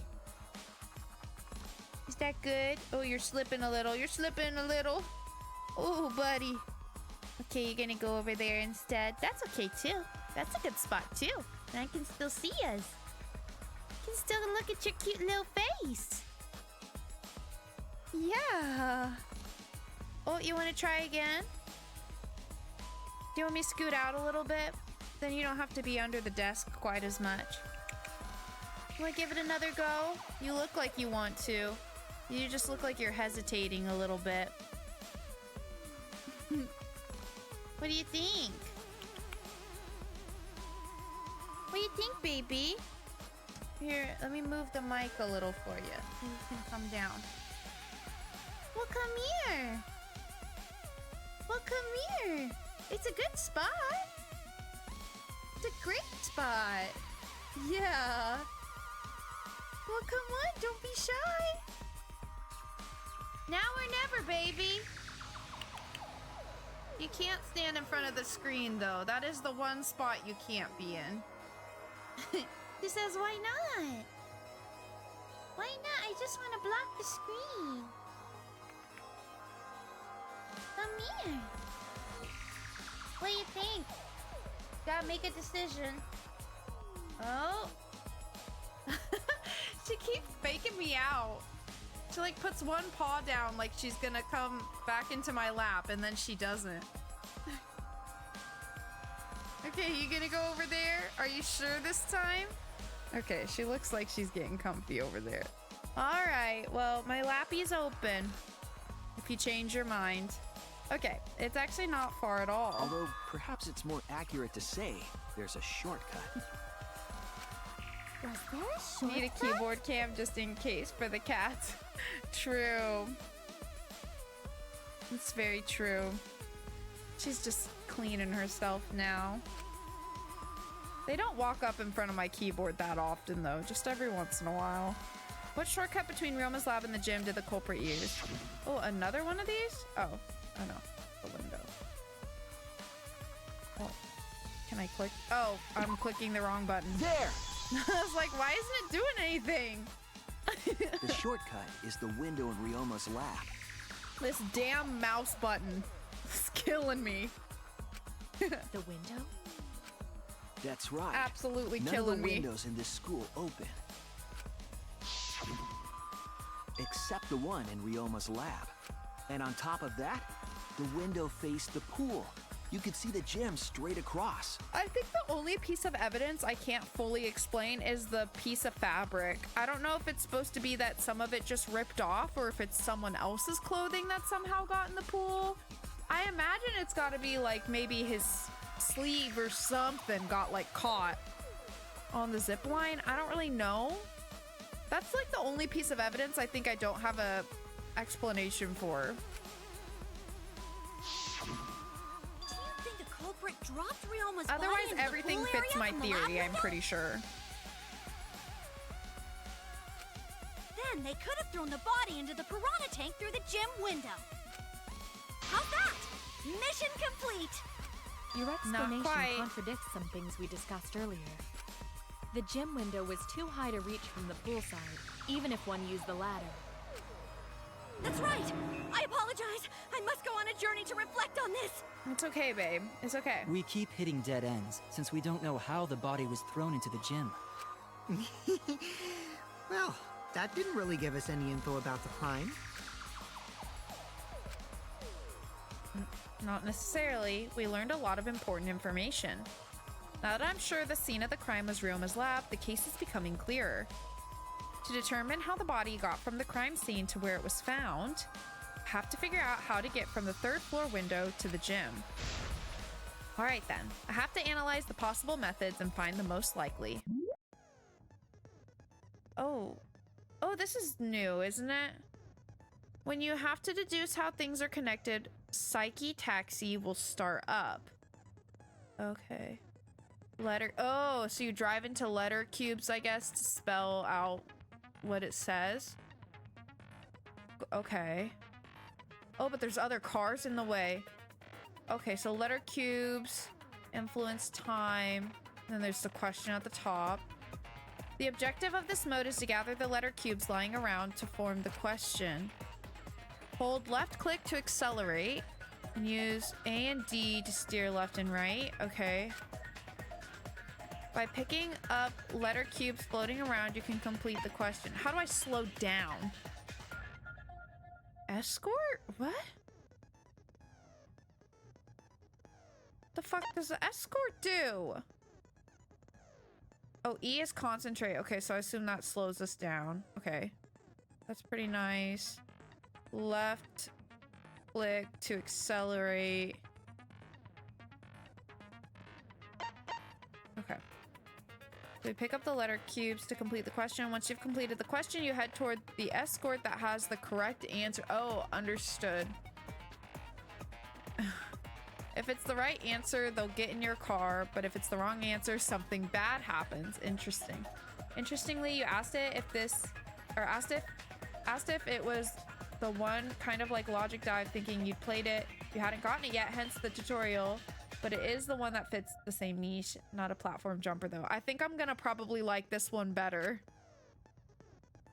Is that good? Oh, you're slipping a little. You're slipping a little. Oh, buddy. Okay, you're gonna go over there instead. That's okay, too. That's a good spot, too. And I can still see us. I can still look at your cute little face. Yeah. Oh, you want to try again? Do you want me to scoot out a little bit? Then you don't have to be under the desk quite as much. You want to give it another go? You look like you want to. You just look like you're hesitating a little bit. What do you think? What do you think, baby? Here, let me move the mic a little for you. You can come down. Well, come here. Well, come here. It's a good spot. It's a great spot. Yeah. Well, come on. Don't be shy. Now or never, baby. You can't stand in front of the screen, though. That is the one spot you can't be in. He says, why not? Why not? I just want to block the screen. Come here. What do you think? Gotta make a decision. Oh. She keeps faking me out. She like puts one paw down like she's gonna come back into my lap, and then she doesn't. Okay, you gonna go over there? Are you sure this time? Okay, she looks like she's getting comfy over there. All right, well, my lappy's open. If you change your mind. Okay, it's actually not far at all. Although, perhaps it's more accurate to say there's a shortcut. Was there a shortcut? Need a keyboard cam just in case for the cat. True. It's very true. She's just cleaning herself now. They don't walk up in front of my keyboard that often, though. Just every once in a while. What shortcut between Ryoma's lab and the gym did the culprit use? Oh, another one of these? Oh no. The window. Oh. Can I click? Oh, I'm clicking the wrong button. There! I was like, why isn't it doing anything? The shortcut is the window in Ryoma's lab. This damn mouse button is killing me. The window? That's right. Absolutely None killing of the me. windows in this school open. Except the one in Ryoma's lab. And on top of that, the window faced the pool. You could see the gym straight across. I think the only piece of evidence I can't fully explain is the piece of fabric. I don't know if it's supposed to be that some of it just ripped off or if it's someone else's clothing that somehow got in the pool. I imagine it's got to be like maybe his sleeve or something got like caught on the zip line. I don't really know. That's like the only piece of evidence I think I don't have a explanation for. Do you think the culprit dropped Ryoma's body Otherwise, into everything the pool fits area my from the lab theory, I'm window? pretty sure. Then they could have thrown the body into the piranha tank through the gym window. How's that? Mission complete! Your explanation quite. contradicts some things we discussed earlier. The gym window was too high to reach from the poolside, even if one used the ladder. That's right! I apologize! I must go on a journey to reflect on this! It's okay, babe. It's okay. We keep hitting dead ends, since we don't know how the body was thrown into the gym. Well, that didn't really give us any info about the crime. Not necessarily. We learned a lot of important information. Now that I'm sure the scene of the crime was Ryoma's lab, the case is becoming clearer. To determine how the body got from the crime scene to where it was found, I have to figure out how to get from the 3rd floor window to the gym. Alright then, I have to analyze the possible methods and find the most likely. Oh, this is new, isn't it? When you have to deduce how things are connected, Psyche Taxi will start up. Okay. So you drive into letter cubes, I guess, to spell out what it says. Okay. Oh, but there's other cars in the way. Okay, so letter cubes, influence time, and then there's the question at the top. The objective of this mode is to gather the letter cubes lying around to form the question. Hold left click to accelerate, and use A and D to steer left and right. Okay. By picking up letter cubes floating around, you can complete the question. How do I slow down? Escort? What? The fuck does the escort do? Oh, E is concentrate. Okay, so I assume that slows us down. Okay. That's pretty nice. Left click to accelerate. Okay. So we pick up the letter cubes to complete the question. Once you've completed the question, you head toward the escort that has the correct answer. Oh, understood. If it's the right answer, they'll get in your car, but if it's the wrong answer, something bad happens. Interesting. Interestingly, you asked it if this, or asked if it was the one kind of like Logic Dive, thinking you'd played it. You hadn't gotten it yet, hence the tutorial. But it is the one that fits the same niche, not a platform jumper though. I think I'm gonna probably like this one better.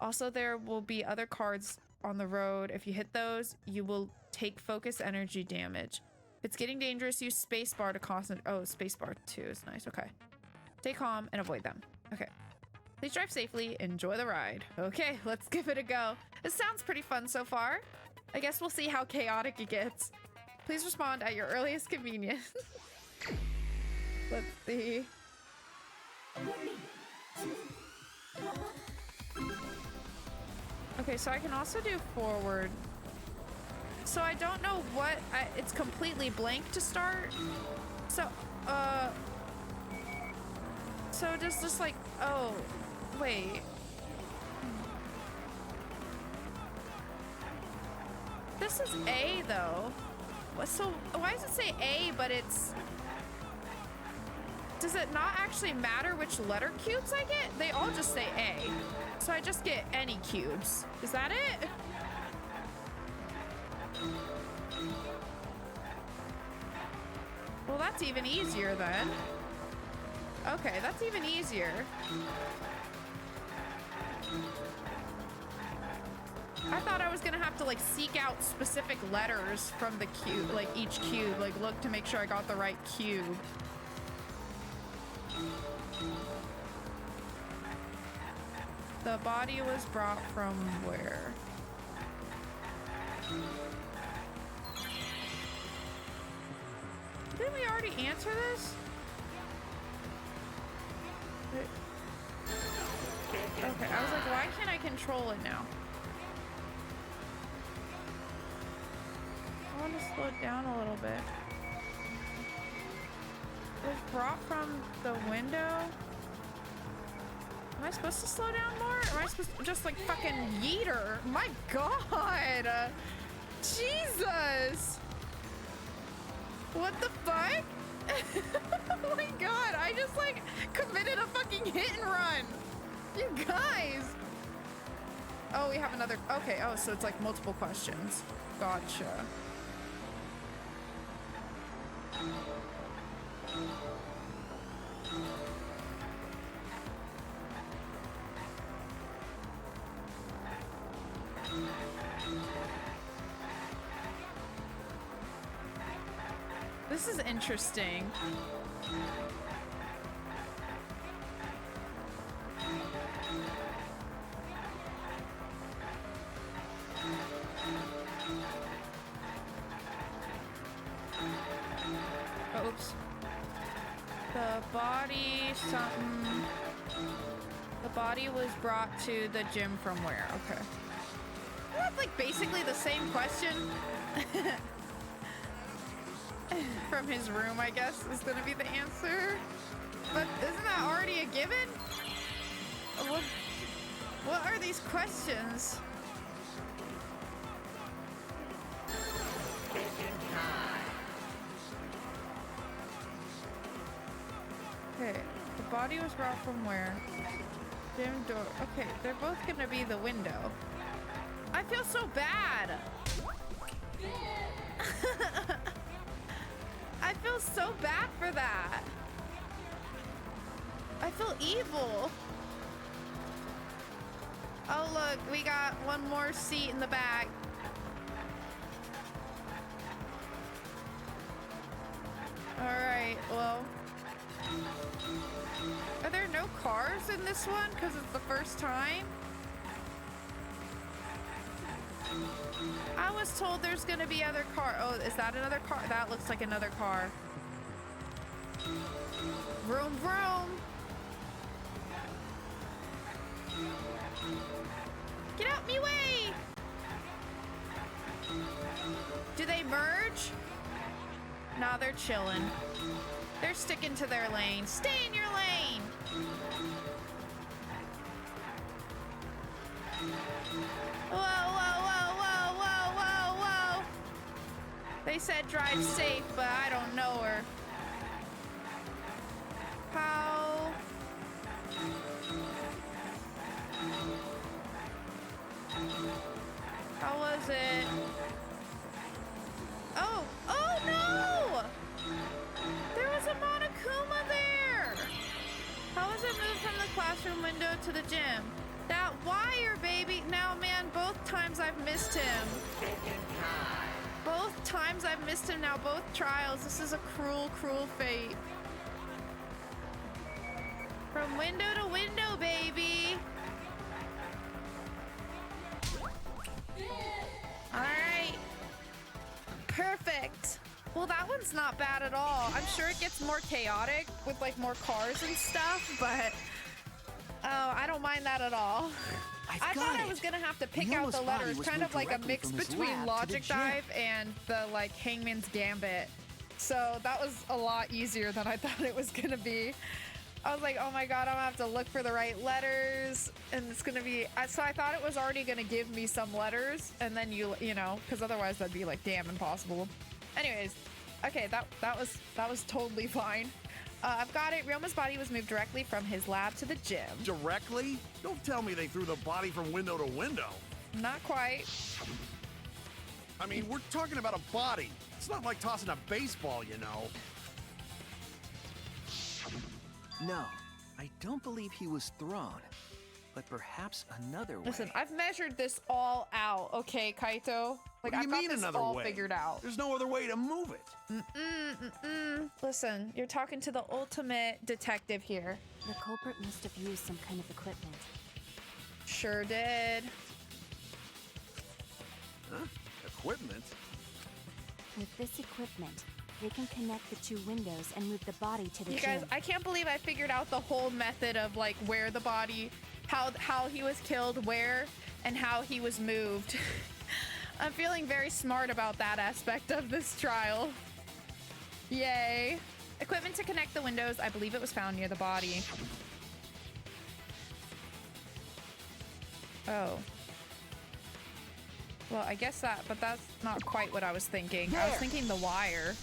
Also, there will be other cards on the road. If you hit those, you will take focus energy damage. If it's getting dangerous, use spacebar to concentrate. Oh, spacebar too is nice. Okay. Stay calm and avoid them. Okay. Please drive safely. Enjoy the ride. Okay, let's give it a go. This sounds pretty fun so far. I guess we'll see how chaotic it gets. Please respond at your earliest convenience. Let's see. Okay, so I can also do forward. So I don't know what, it's completely blank to start. So does this like, oh, wait. This is A though. So why does it say A, but it's... Does it not actually matter which letter cubes I get? They all just say A. So I just get any cubes. Is that it? Well, that's even easier then. Okay, that's even easier. I thought I was gonna have to like seek out specific letters from the cube, like each cube, like look to make sure I got the right cube. The body was brought from where? Didn't we already answer this? Okay, I was like, why can't I control it now? I want to slow it down a little bit. It was brought from the window. Am I supposed to slow down more? Or am I supposed to just like fucking yeet her? My god! Jesus! What the fuck? Oh my god, I just like committed a fucking hit and run! You guys! Oh, we have another. Okay, oh, so it's like multiple questions. Gotcha. This is interesting. Oops. The body, something. The body was brought to the gym from where? Okay. That's like basically the same question. From his room, I guess, is gonna be the answer. But isn't that already a given? What are these questions? Okay, the body was brought from where? Gym door. Okay, they're both gonna be the window. I feel so bad. I feel so bad for that. I feel evil. Oh look, we got one more seat in the back. Alright, well. Are there no cars in this one? Because it's the first time? I was told there's gonna be other car. Oh, is that another car? That looks like another car. Vroom, vroom. Get out me way! Do they merge? Nah, they're chilling. They're sticking to their lane. Stay in your lane! Whoa, whoa, whoa, whoa, whoa, whoa, whoa! They said drive safe, but I don't know her. How? How was it? Oh! Oh no! There was a Monokuma there! How was it moved from the classroom window to the gym? That wire, baby! Now, man, both times I've missed him. Both times I've missed him now, both trials. This is a cruel, cruel fate. From window to window, baby! Alright. Perfect. Well, that one's not bad at all. I'm sure it gets more chaotic with, like, more cars and stuff, but... Oh, I don't mind that at all. I thought I was gonna have to pick out the letters, kind of like a mix between Logic Dive and the, like, Hangman's Gambit. So that was a lot easier than I thought it was gonna be. I was like, oh my god, I'm gonna have to look for the right letters, and it's gonna be... So I thought it was already gonna give me some letters, and then you know, because otherwise that'd be, like, damn impossible. Anyways, okay, that was totally fine. I've got it. Ryoma's body was moved directly from his lab to the gym. Directly? Don't tell me they threw the body from window to window. Not quite. I mean, we're talking about a body. It's not like tossing a baseball, you know. No, I don't believe he was thrown. But perhaps another way. Listen, I've measured this all out, okay, Kaito? Like, What do you I've mean got this another all way? figured out. There's no other way to move it. Listen, you're talking to the ultimate detective here. The culprit must have used some kind of equipment. Sure did. Huh? Equipment? With this equipment, they can connect the two windows and move the body to the You gym. guys, I can't believe I figured out the whole method of, like, where the body, how he was killed, where, and how he was moved. I'm feeling very smart about that aspect of this trial. Yay. Equipment to connect the windows. I believe it was found near the body. Oh. Well, I guess that, but that's not quite what I was thinking. I was thinking the wire.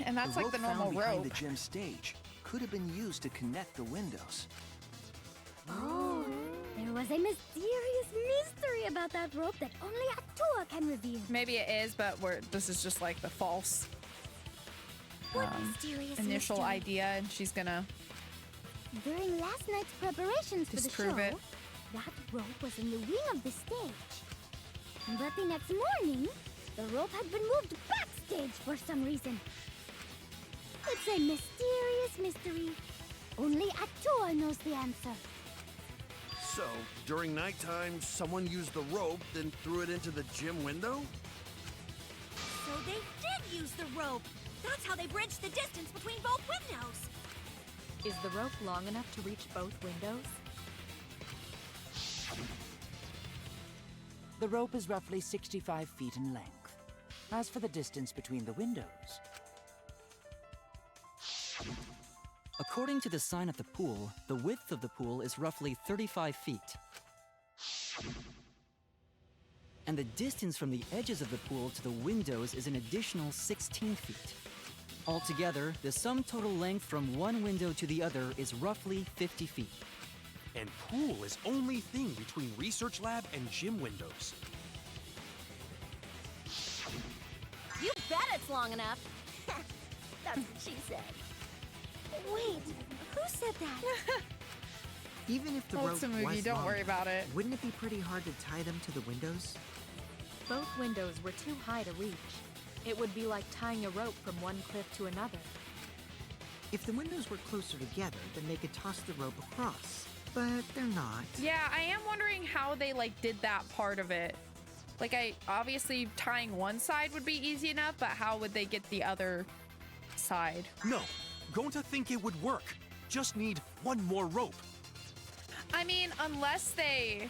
And that's like the normal rope found rope. behind the gym stage could have been used to connect the windows. Oh, there was a mysterious mystery about that rope that only Atua can reveal. Maybe it is, but this is just like the false What mysterious initial mystery? idea, and she's gonna During last night's preparations for the disprove show, it. that rope was in the wing of the stage. But the next morning, the rope had been moved backstage for some reason. It's a mysterious mystery. Only Atua knows the answer. So, during nighttime, someone used the rope, then threw it into the gym window? So they did use the rope. That's how they bridged the distance between both windows. Is the rope long enough to reach both windows? The rope is roughly 65 feet in length. As for the distance between the windows, According to the sign at the pool, the width of the pool is roughly 35 feet. And the distance from the edges of the pool to the windows is an additional 16 feet. Altogether, the sum total length from one window to the other is roughly 50 feet. And pool is only thing between research lab and gym windows. You bet it's long enough. That's what she said. Wait, who said that? Even if the Oh, rope it's a movie, was don't long worry enough, about it. Wouldn't it be pretty hard to tie them to the windows? Both windows were too high to reach. It would be like tying a rope from one cliff to another. If the windows were closer together, then they could toss the rope across. But they're not. Yeah, I am wondering how they like did that part of it. Like, obviously tying one side would be easy enough, but how would they get the other side? No, going to think it would work. Just need one more rope. I mean, unless they...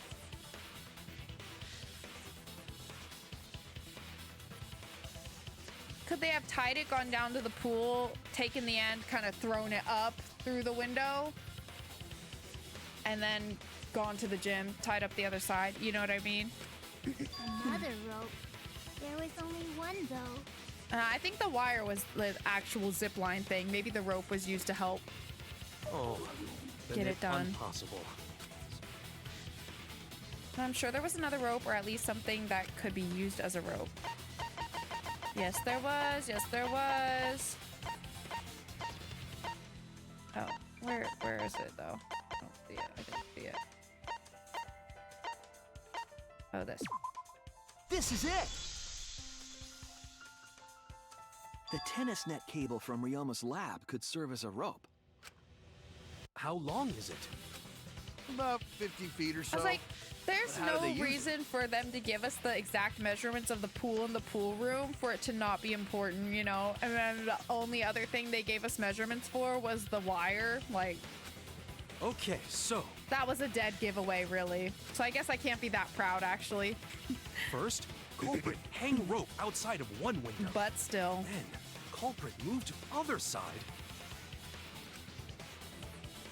Could they have tied it, gone down to the pool, taken the end, kind of thrown it up through the window, and then gone to the gym, tied up the other side? You know what I mean? Another rope. There was only one, though. I think the wire was the actual zip line thing. Maybe the rope was used to help. Oh, then Get it it's done. Impossible. I'm sure there was another rope, or at least something that could be used as a rope. Yes, there was. Yes, there was. Oh, where is it, though? I don't see it. I didn't see it. Oh, this. This is it! The tennis net cable from Ryoma's lab could serve as a rope. How long is it? About 50 feet or so. I was like, there's But how do they no use reason for them to give us the exact measurements of the pool and the pool room for it to not be important, you know? And then the only other thing they gave us measurements for was the wire. Like, Okay, so that was a dead giveaway, really. So I guess I can't be that proud, actually. first, culprit hang rope outside of one window. But still. Then, culprit moved to other side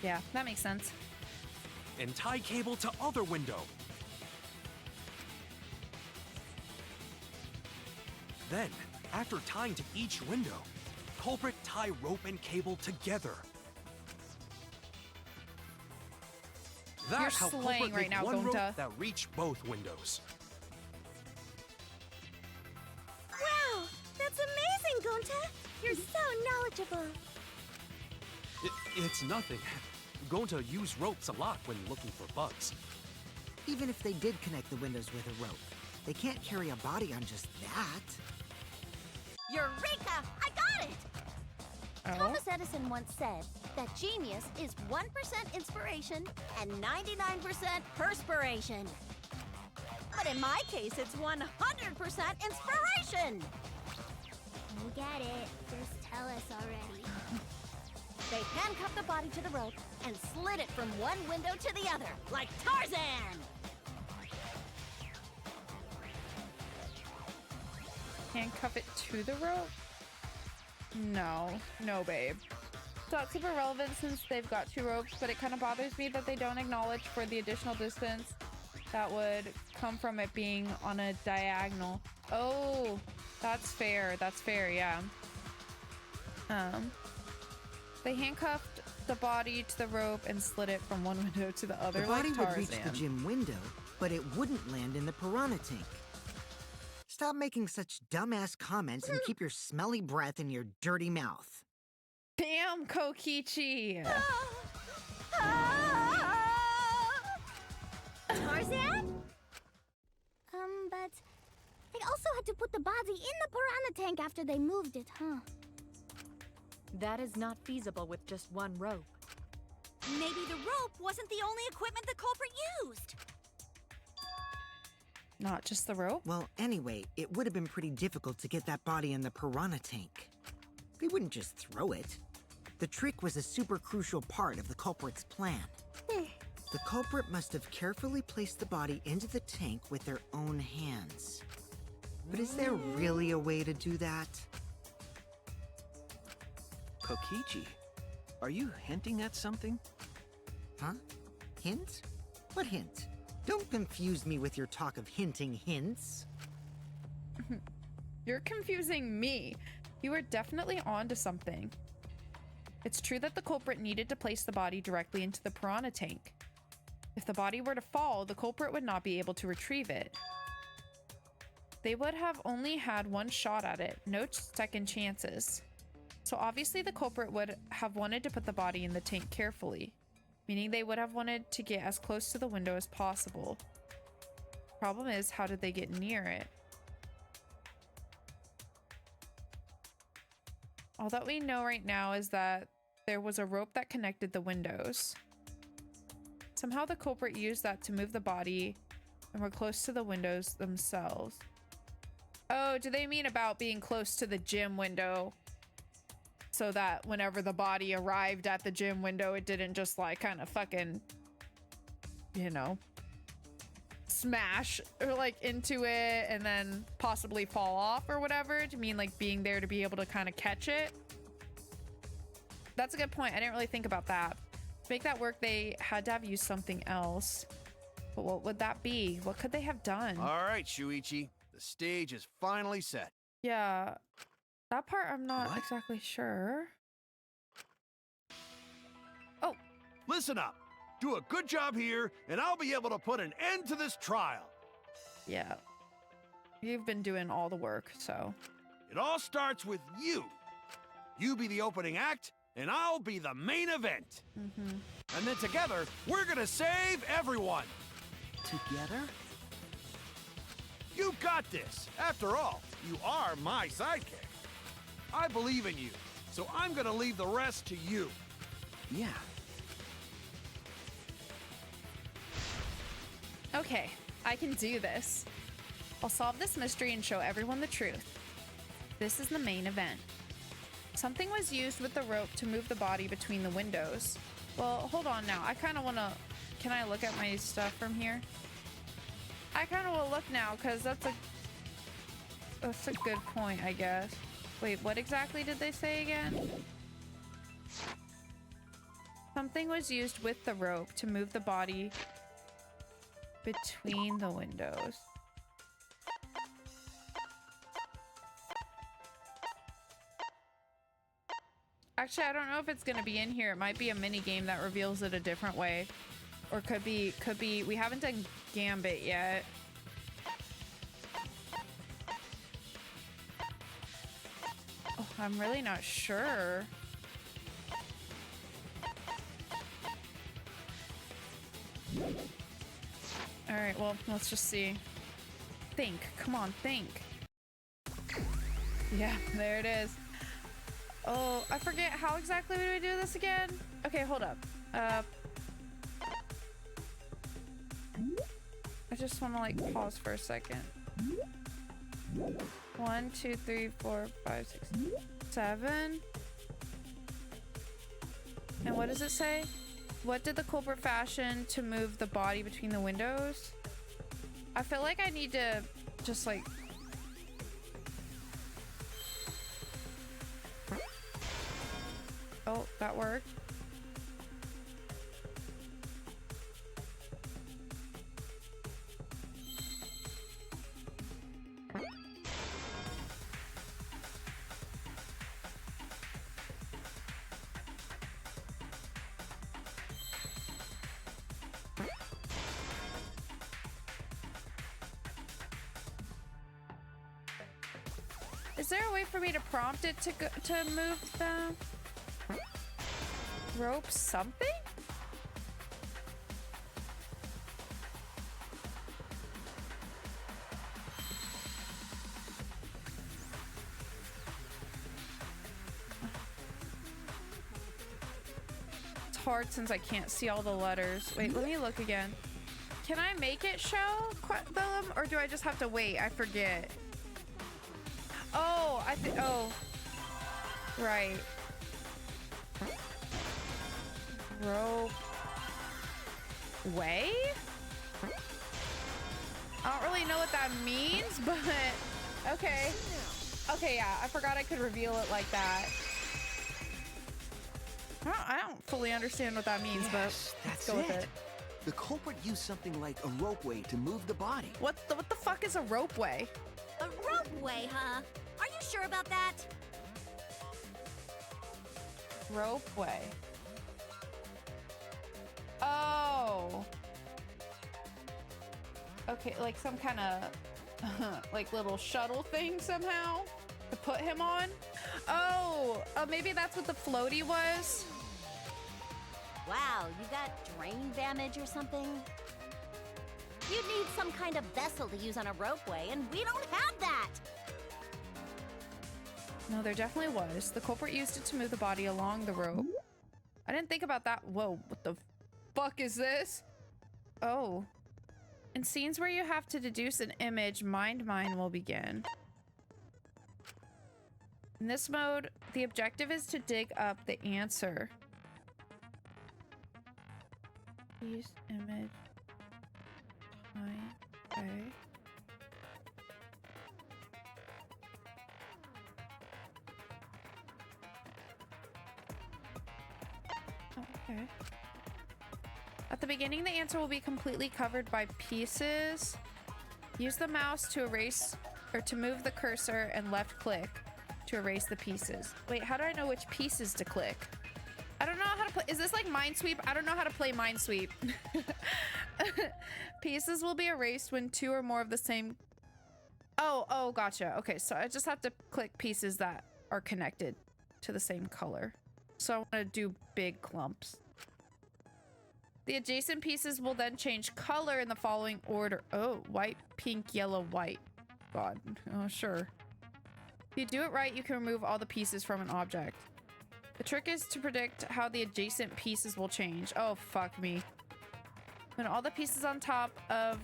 Yeah, that makes sense. and tie cable to other window. Then, after tying to each window, culprit tie rope and cable together. That's how slaying culprit right make now, one rope Gonta. that reach both windows. Wow, that's amazing, Gonta. You're so knowledgeable. It's nothing. Gonta use ropes a lot when looking for bugs. Even if they did connect the windows with a rope, they can't carry a body on just that. Eureka! I got it! Oh? Thomas Edison once said that genius is 1% inspiration and 99% perspiration. But in my case, it's 100% inspiration! We get it. Just tell us already. They handcuffed the body to the rope and slid it from one window to the other, like Tarzan! Handcuff it to the rope? No. No, babe. It's not super relevant since they've got 2 ropes, but it kind of bothers me that they don't acknowledge for the additional distance that would come from it being on a diagonal. Oh, that's fair. That's fair, yeah. They handcuffed the body to the rope and slid it from one window to the other, The body like would reach Tarzan. the gym window, but it wouldn't land in the piranha tank. Stop making such dumbass comments and keep your smelly breath in your dirty mouth. Damn, Kokichi! Tarzan? But they also had to put the body in the piranha tank after they moved it, huh? That is not feasible with just one rope. Maybe the rope wasn't the only equipment the culprit used. Not just the rope? Well, anyway, it would have been pretty difficult to get that body in the piranha tank. They wouldn't just throw it. The trick was a super crucial part of the culprit's plan. The culprit must have carefully placed the body into the tank with their own hands. But is there really a way to do that? Kokichi, are you hinting at something? Huh? Hint? What hint? Don't confuse me with your talk of hinting hints. You're confusing me. You are definitely onto something. It's true that the culprit needed to place the body directly into the piranha tank. If the body were to fall, the culprit would not be able to retrieve it. They would have only had one shot at it, no second chances. So obviously the culprit would have wanted to put the body in the tank carefully, meaning they would have wanted to get as close to the window as possible. Problem is, how did they get near it? All that we know right now is that there was a rope that connected the windows. Somehow the culprit used that to move the body and were close to the windows themselves. Oh, do they mean about being close to the gym window? So that whenever the body arrived at the gym window, it didn't just like kind of fucking, you know, smash or like into it and then possibly fall off or whatever? Do you mean like being there to be able to kind of catch it? That's a good point. I didn't really think about that. To make that work, they had to have used something else. But what would that be? What could they have done? All right, Shuichi. The stage is finally set. Yeah, that part I'm not exactly sure. Oh. Listen up. Do a good job here, and I'll be able to put an end to this trial. Yeah. You've been doing all the work, so. It all starts with you. You be the opening act, and I'll be the main event. And then together, we're gonna save everyone. Together? You got this. After all, you are my sidekick. I believe in you, so I'm gonna leave the rest to you. Yeah. Okay, I can do this. I'll solve this mystery and show everyone the truth. This is the main event. Something was used with the rope to move the body between the windows. Well, hold on now. I kind of want to... Can I look at my stuff from here? I kind of will look now, because that's a good point, I guess. Wait, what exactly did they say again? Something was used with the rope to move the body between the windows. Actually, I don't know if it's going to be in here. It might be a mini game that reveals it a different way. Or could be, we haven't done Gambit yet. Oh, I'm really not sure. All right, well, let's just see. Think, come on, think. Yeah, there it is. Oh, I forget how exactly do we do this again? Okay, hold up. I just want to like pause for a second. 1, 2, 3, 4, 5, 6, 7. And what does it say? What did the culprit fashion to move the body between the windows? I feel like I need to just like... Oh, got that worked. Is there a way for me to prompt it to move the rope something? It's hard since I can't see all the letters. Wait, let me look again. Can I make it show them, or do I just have to wait? I forget. Oh, oh, right. Rope way? I don't really know what that means, but okay. Okay, yeah, I forgot I could reveal it like that. I don't fully understand what that means, but let's go with it. The culprit used something like a ropeway to move the body. What the fuck is a ropeway? A ropeway, huh? Are you sure about that? Ropeway. Oh. Okay, like some kind of like little shuttle thing somehow to put him on. Oh, maybe that's what the floaty was. Wow, you got drain damage or something? You'd need some kind of vessel to use on a ropeway, and we don't have that! No, there definitely was. The culprit used it to move the body along the rope. I didn't think about that. Whoa, what the fuck is this? Oh. In scenes where you have to deduce an image, Mind Mine will begin. In this mode, the objective is to dig up the answer. Use image. Time. Okay. Okay. At the beginning, the answer will be completely covered by pieces. Use the mouse to erase or to move the cursor and left click to erase the pieces. Wait, how do I know which pieces to click? I don't know how to play. Is this like Minesweep? I don't know how to play Minesweep. Pieces will be erased when two or more of the same. Oh, gotcha. Okay, so I just have to click pieces that are connected to the same color. So I want to do big clumps. The adjacent pieces will then change color in the following order. Oh, white, pink, yellow, white. God, oh, sure. If you do it right, you can remove all the pieces from an object. The trick is to predict how the adjacent pieces will change. Oh, fuck me. When all the pieces on top of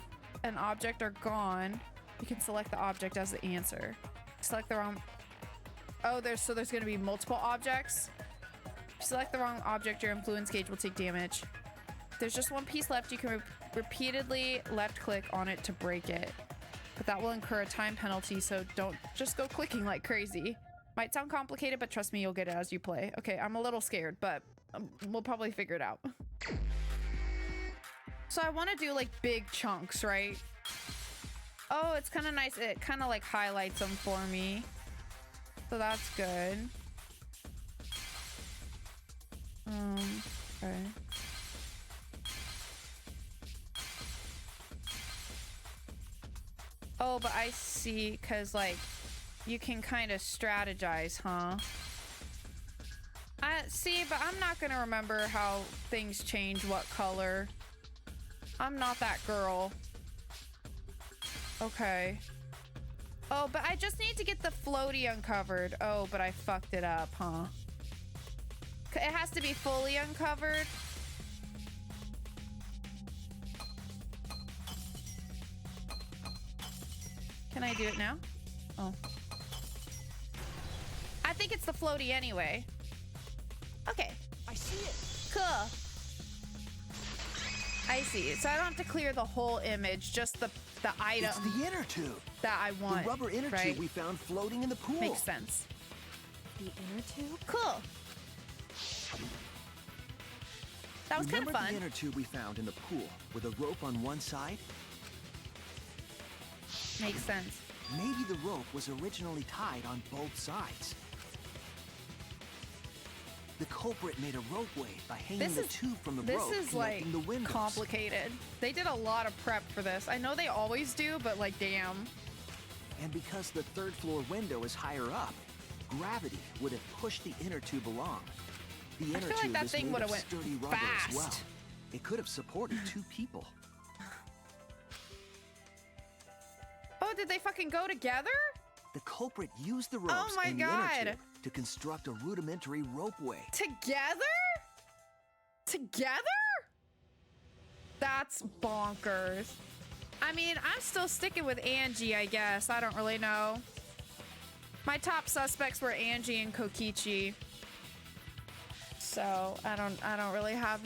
an object are gone, you can select the object as the answer. Select the wrong... Oh, there's going to be multiple objects. If you select the wrong object, your influence gauge will take damage. If there's just one piece left, you can repeatedly left click on it to break it. But that will incur a time penalty, so don't just go clicking like crazy. Might sound complicated, but trust me, you'll get it as you play. Okay, I'm a little scared, but we'll probably figure it out. So I want to do like big chunks, right? Oh, it's kind of nice. It kind of like highlights them for me. So that's good. Okay. Oh, but I see, because like you can kind of strategize, huh? I see, but I'm not gonna remember how things change what color. I'm not that girl. Okay. Oh, but I just need to get the floaty uncovered. Oh, but I fucked it up, huh? It has to be fully uncovered. Can I do it now? Oh. I think it's the floaty anyway. Okay. I see it. Cool. I see. So I don't have to clear the whole image, just the item. It's the inner tube that I want. The rubber inner right? tube we found floating in the pool. Makes sense. The inner tube? Cool. That was kind of Remember fun. the inner tube we found in the pool with a rope on one side? Makes sense. Maybe the rope was originally tied on both sides. The culprit made a ropeway by hanging the tube from the rope This is like connecting the windows. complicated. They did a lot of prep for this. I know they always do, but like, damn. And because the third floor window is higher up, gravity would have pushed the inner tube along. The inner feel like tube that is thing made would of have went sturdy rubber as well. fast. It could have supported 2 people. Oh, did they fucking go together? The culprit used the ropes Oh my and the God. inner tube to construct a rudimentary ropeway. Together? Together? That's bonkers. I mean, I'm still sticking with Angie, I guess. I don't really know. My top suspects were Angie and Kokichi. So I don't really have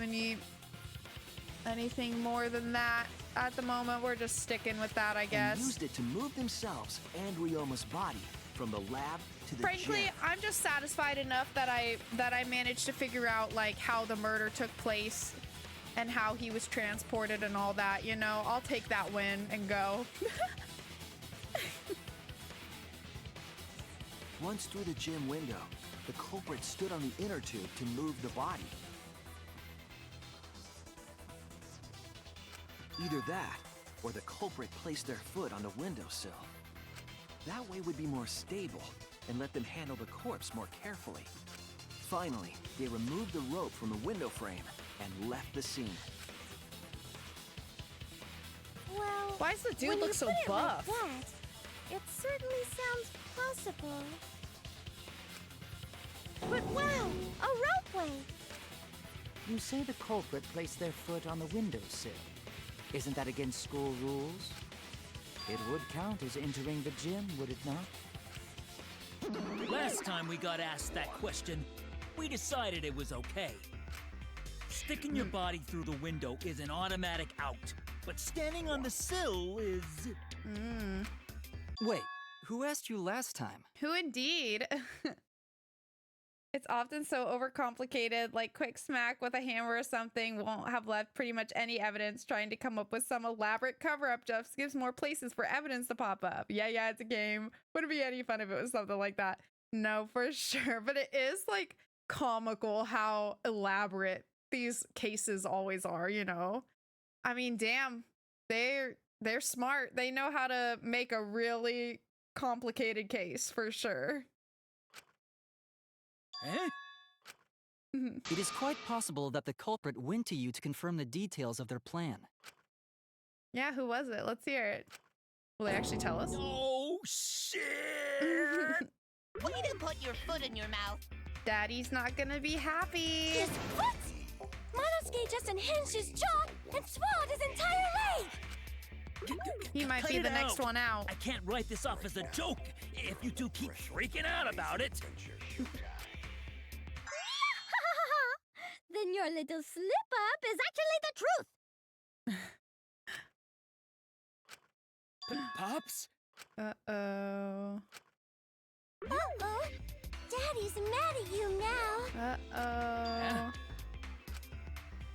anything more than that at the moment. We're just sticking with that, I guess. And used it to move themselves and Ryoma's body from the lab to the Frankly, gym. I'm just satisfied enough that I managed to figure out like how the murder took place and how he was transported and all that, you know. I'll take that win and go. Once through the gym window, the culprit stood on the inner tube to move the body. Either that, or the culprit placed their foot on the windowsill. That way would be more stable and let them handle the corpse more carefully. Finally, they removed the rope from the window frame and left the scene. Well, Why does the dude when look you so put it like buff? that, it certainly sounds possible. But wow, a ropeway! You say the culprit placed their foot on the windowsill. Isn't that against school rules? It would count as entering the gym, would it not? Last time we got asked that question, we decided it was okay. Sticking your body through the window is an automatic out, but standing on the sill is... Wait, who asked you last time? Who indeed? It's often so overcomplicated, like quick smack with a hammer or something won't have left pretty much any evidence. Trying to come up with some elaborate cover-up just gives more places for evidence to pop up. Yeah, it's a game. Wouldn't be any fun if it was something like that. No, for sure. But it is like comical how elaborate these cases always are, you know? I mean, damn, they're smart. They know how to make a really complicated case for sure. Eh? It is quite possible that the culprit went to you to confirm the details of their plan. Yeah, who was it? Let's hear it. Will they actually tell us? Oh, shit! Way to put your foot in your mouth. Daddy's not gonna be happy. His foot! Monosuke just unhinged his jaw and swallowed his entire leg! He might Cut be it the next out. one out. I can't write this off as a joke if you two keep freaking out about it. Then your little slip-up is actually the truth! Pops? Uh-oh. Uh-oh. Daddy's mad at you now. Uh-oh.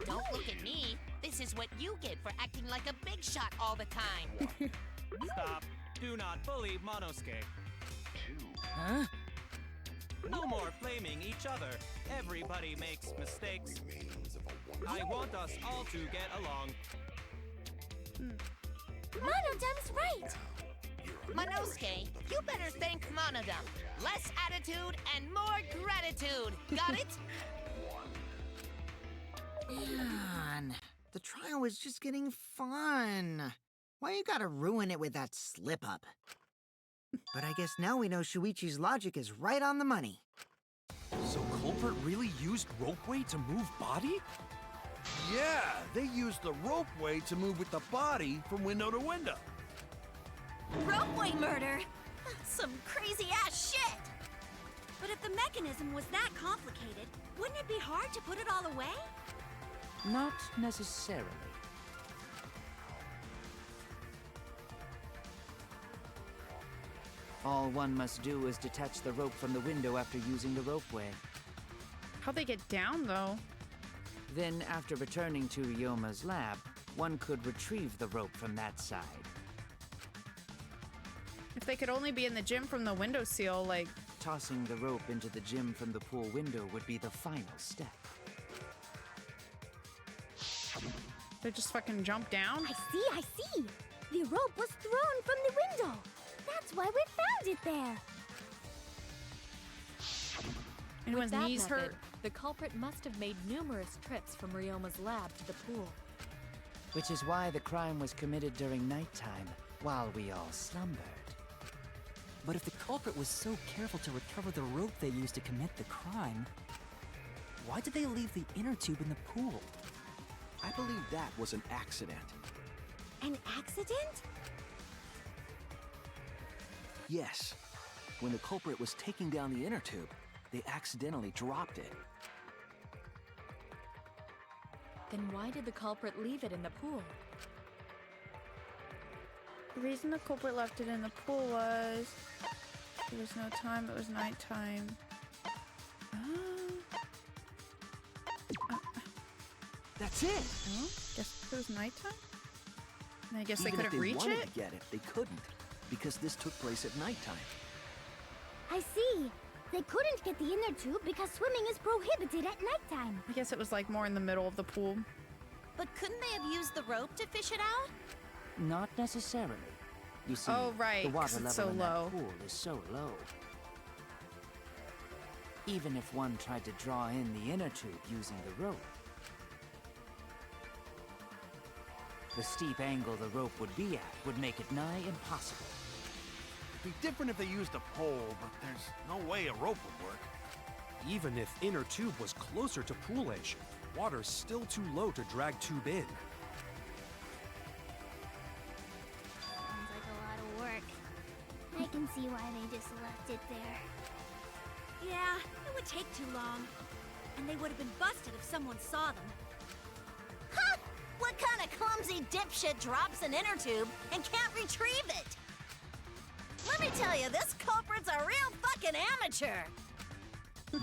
Don't look at me. This is what you get for acting like a big shot all the time. Stop. Do not bully Monosuke. Huh? No more blaming each other. Everybody makes mistakes. I want us all to get along. Monodum's right. Monosuke, you better thank Monodum. Less attitude and more gratitude. Got it? Man, the trial was just getting fun. Why you gotta ruin it with that slip-up? But I guess now we know Shuichi's logic is right on the money. So culprit really used ropeway to move body? Yeah, they used the ropeway to move with the body from window to window. Ropeway murder? Some crazy-ass shit! But if the mechanism was that complicated, wouldn't it be hard to put it all away? Not necessarily. All one must do is detach the rope from the window after using the ropeway. How'd they get down, though? Then, after returning to Ryoma's lab, one could retrieve the rope from that side. If they could only be in the gym from the windowsill, like... Tossing the rope into the gym from the pool window would be the final step. They just fucking jump down? I see! The rope was thrown from the window! That's why we found it there! Anyone's With that knees method, hurt? the culprit must have made numerous trips from Ryoma's lab to the pool. Which is why the crime was committed during nighttime, while we all slumbered. But if the culprit was so careful to recover the rope they used to commit the crime, why did they leave the inner tube in the pool? I believe that was an accident. An accident? Yes. When the culprit was taking down the inner tube, they accidentally dropped it. Then why did the culprit leave it in the pool? The reason the culprit left it in the pool was... There was no time, it was nighttime. That's it! Huh? Guess it was nighttime? And I guess Even they couldn't reach if they wanted it? to get it, they couldn't, because this took place at nighttime. I see. They couldn't get the inner tube because swimming is prohibited at nighttime. I guess it was like more in the middle of the pool. But couldn't they have used the rope to fish it out? Not necessarily. You see, Oh, right, the 'cause water it's level so in low. that pool is so low. Even if one tried to draw in the inner tube using the rope, the steep angle the rope would be at would make it nigh impossible. It'd be different if they used a pole, but there's no way a rope would work. Even if inner tube was closer to pool edge, water's still too low to drag tube in. Sounds like a lot of work. I can see why they just left it there. Yeah, it would take too long. And they would have been busted if someone saw them. Huh! What kind of clumsy dipshit drops an inner tube and can't retrieve it? Let me tell you, this culprit's a real fucking amateur!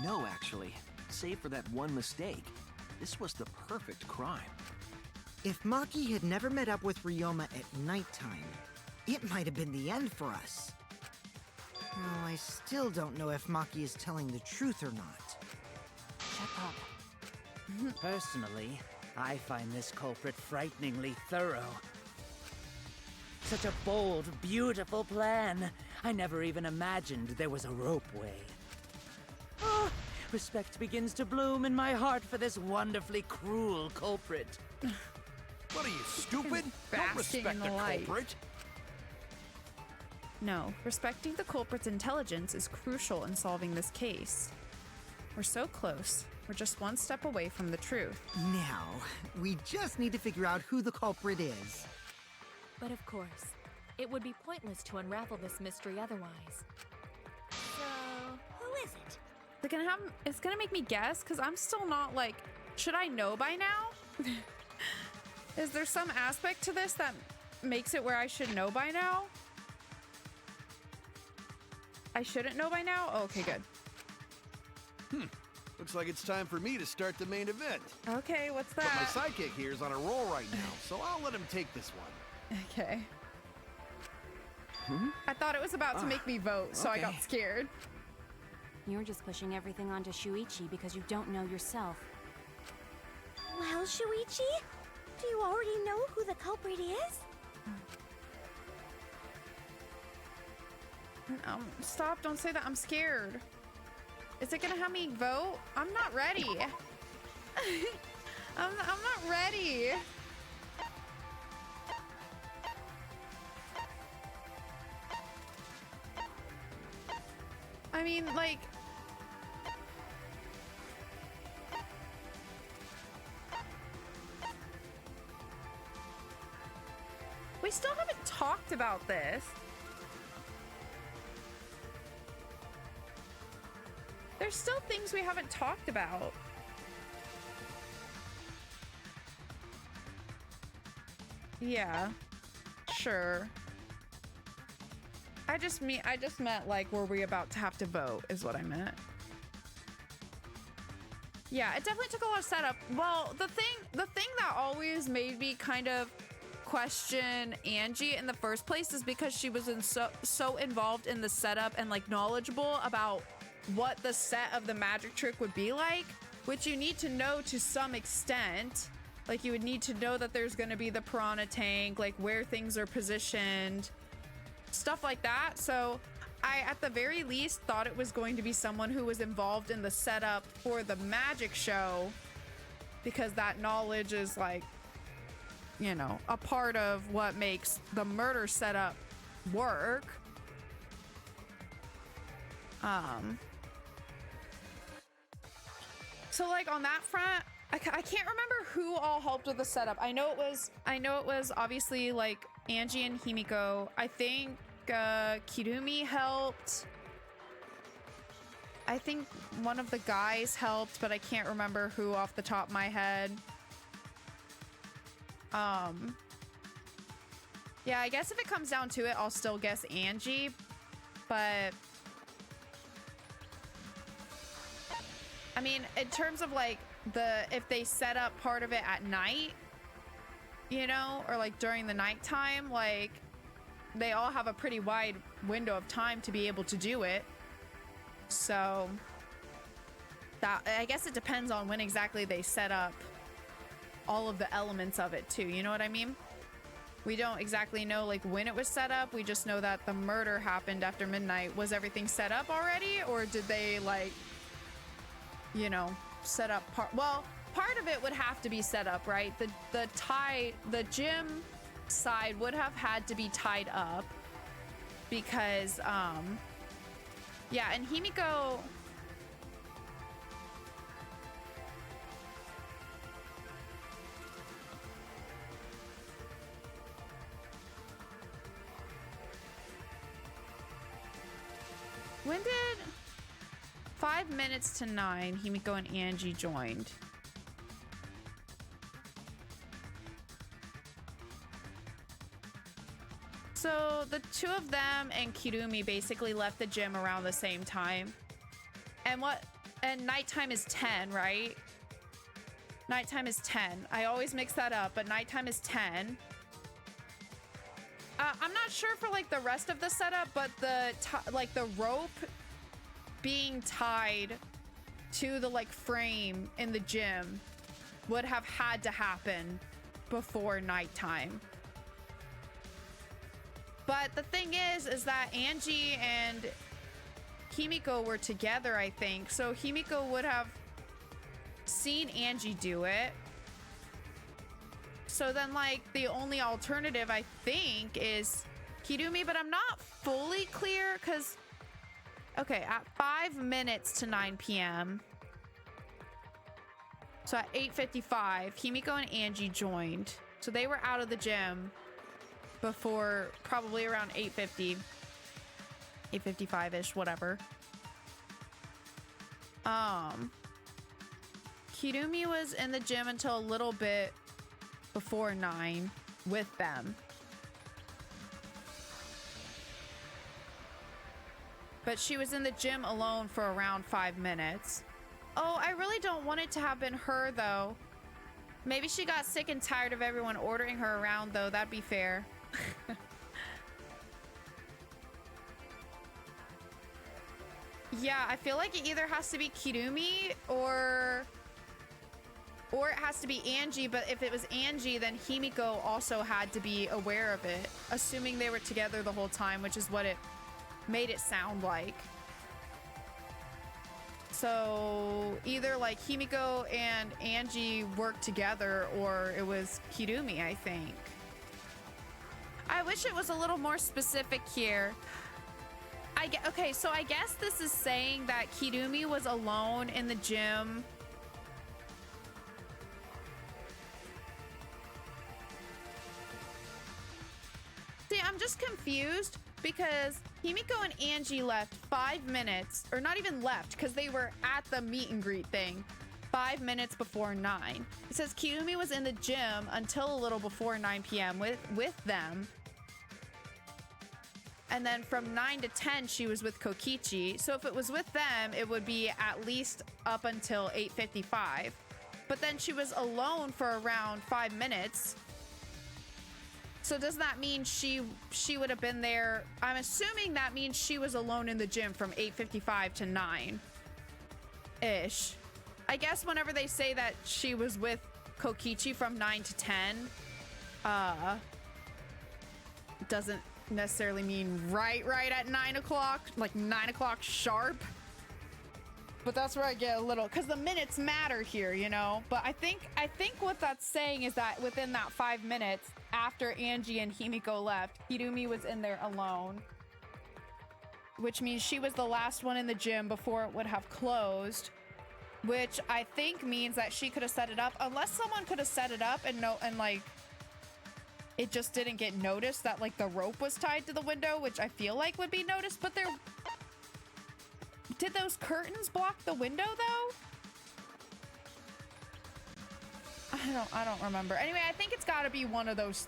No, actually. Save for that one mistake, this was the perfect crime. If Maki had never met up with Ryoma at nighttime, it might have been the end for us. Well, I still don't know if Maki is telling the truth or not. Shut up. Personally, I find this culprit frighteningly thorough. Such a bold, beautiful plan. I never even imagined there was a ropeway. Oh, respect begins to bloom in my heart for this wonderfully cruel culprit. What are you, stupid? Don't Basking respect in the the light. culprit. No, respecting the culprit's intelligence is crucial in solving this case. We're so close. We're just one step away from the truth. Now, we just need to figure out who the culprit is. But of course, it would be pointless to unravel this mystery otherwise. So, who is it? It's gonna make me guess, because I'm still not like, should I know by now? Is there some aspect to this that makes it where I should know by now? I shouldn't know by now? Oh, okay, good. Looks like it's time for me to start the main event. Okay, what's But that? my sidekick here is on a roll right now, so I'll let him take this one. Okay. I thought it was about to make me vote, so I got scared. You're just pushing everything onto Shuichi because you don't know yourself. Well, Shuichi, do you already know who the culprit is? Stop, don't say that, I'm scared. Is it gonna have me vote? I'm not ready. I'm not ready. I mean, like... We still haven't talked about this. There's still things we haven't talked about. Yeah, sure. I just meant like, were we about to have to vote is what I meant. Yeah, it definitely took a lot of setup. Well, the thing that always made me kind of question Angie in the first place is because she was so involved in the setup and like knowledgeable about what the set of the magic trick would be like, which you need to know to some extent. Like you would need to know that there's going to be the piranha tank, like where things are positioned, stuff like that. So I, at the very least, thought it was going to be someone who was involved in the setup for the magic show, because that knowledge is like, you know, a part of what makes the murder setup work. So like on that front, I can't remember who all helped with the setup. I know it was obviously like Angie and Himiko. I think Kirumi helped. I think one of the guys helped, but I can't remember who off the top of my head. Yeah, I guess if it comes down to it, I'll still guess Angie, but I mean, in terms of like if they set up part of it at night, you know, or like during the nighttime, like they all have a pretty wide window of time to be able to do it. So that, I guess it depends on when exactly they set up all of the elements of it too. You know what I mean? We don't exactly know like when it was set up. We just know that the murder happened after midnight. Was everything set up already, or did they like, you know, set up well, part of it would have to be set up, right? The gym side would have had to be tied up because yeah, and Himiko, when did 5 minutes to 9 Himiko and Angie joined? So the two of them and Kirumi basically left the gym around the same time. And nighttime is 10, right? Nighttime is 10. I always mix that up, but nighttime is 10. I'm not sure for like the rest of the setup, but the rope being tied to the like frame in the gym would have had to happen before nighttime. But the thing is that Angie and Himiko were together, I think. So Himiko would have seen Angie do it. So then like the only alternative I think is Kirumi, but I'm not fully clear because, okay, at 5 minutes to 9 p.m. So at 8:55, Himiko and Angie joined. So they were out of the gym before probably around 8:50, 8:55-ish, whatever. Kirumi was in the gym until a little bit before 9 with them. But she was in the gym alone for around 5 minutes. Oh, I really don't want it to have been her, though. Maybe she got sick and tired of everyone ordering her around, though. That'd be fair. Yeah, I feel like it either has to be Kirumi or it has to be Angie, but if it was Angie, then Himiko also had to be aware of it, assuming they were together the whole time, which is what it made it sound like. So either like Himiko and Angie worked together, or it was Kirumi, I think. I wish it was a little more specific here. Okay, so I guess this is saying that Kirumi was alone in the gym. See, I'm just confused because Himiko and Angie left 5 minutes, or not even left, because they were at the meet and greet thing 5 minutes before 9. It says Kirumi was in the gym until a little before 9 p.m. with them. And then from 9 to 10, she was with Kokichi. So if it was with them, it would be at least up until 8:55. But then she was alone for around 5 minutes. So does that mean she would have been there? I'm assuming that means she was alone in the gym from 8:55 to 9-ish. I guess whenever they say that she was with Kokichi from 9 to 10, doesn't necessarily mean right at 9 o'clock, like 9 o'clock sharp. But that's where I get a little, because the minutes matter here, you know. But I think what that's saying is that within that 5 minutes after Angie and Himiko left, Hirumi was in there alone, which means she was the last one in the gym before it would have closed, which I think means that she could have set it up, unless someone could have set it up and like it just didn't get noticed that like the rope was tied to the window, which I feel like would be noticed. But did those curtains block the window though? I don't remember. Anyway, I think it's got to be one of those.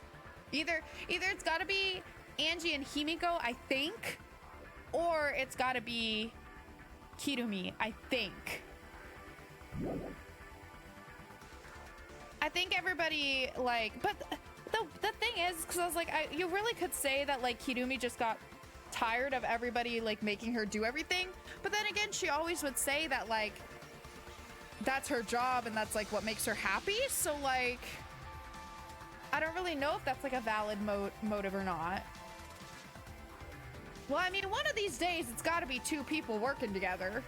Either it's got to be Angie and Himiko, I think, or it's got to be Kirumi, I think. I think everybody like, but the thing is, because I was like, you really could say that like Kirumi just got tired of everybody like making her do everything, but then again, she always would say that like that's her job and that's like what makes her happy. So like, I don't really know if that's like a valid motive or not. Well, I mean, one of these days it's got to be two people working together,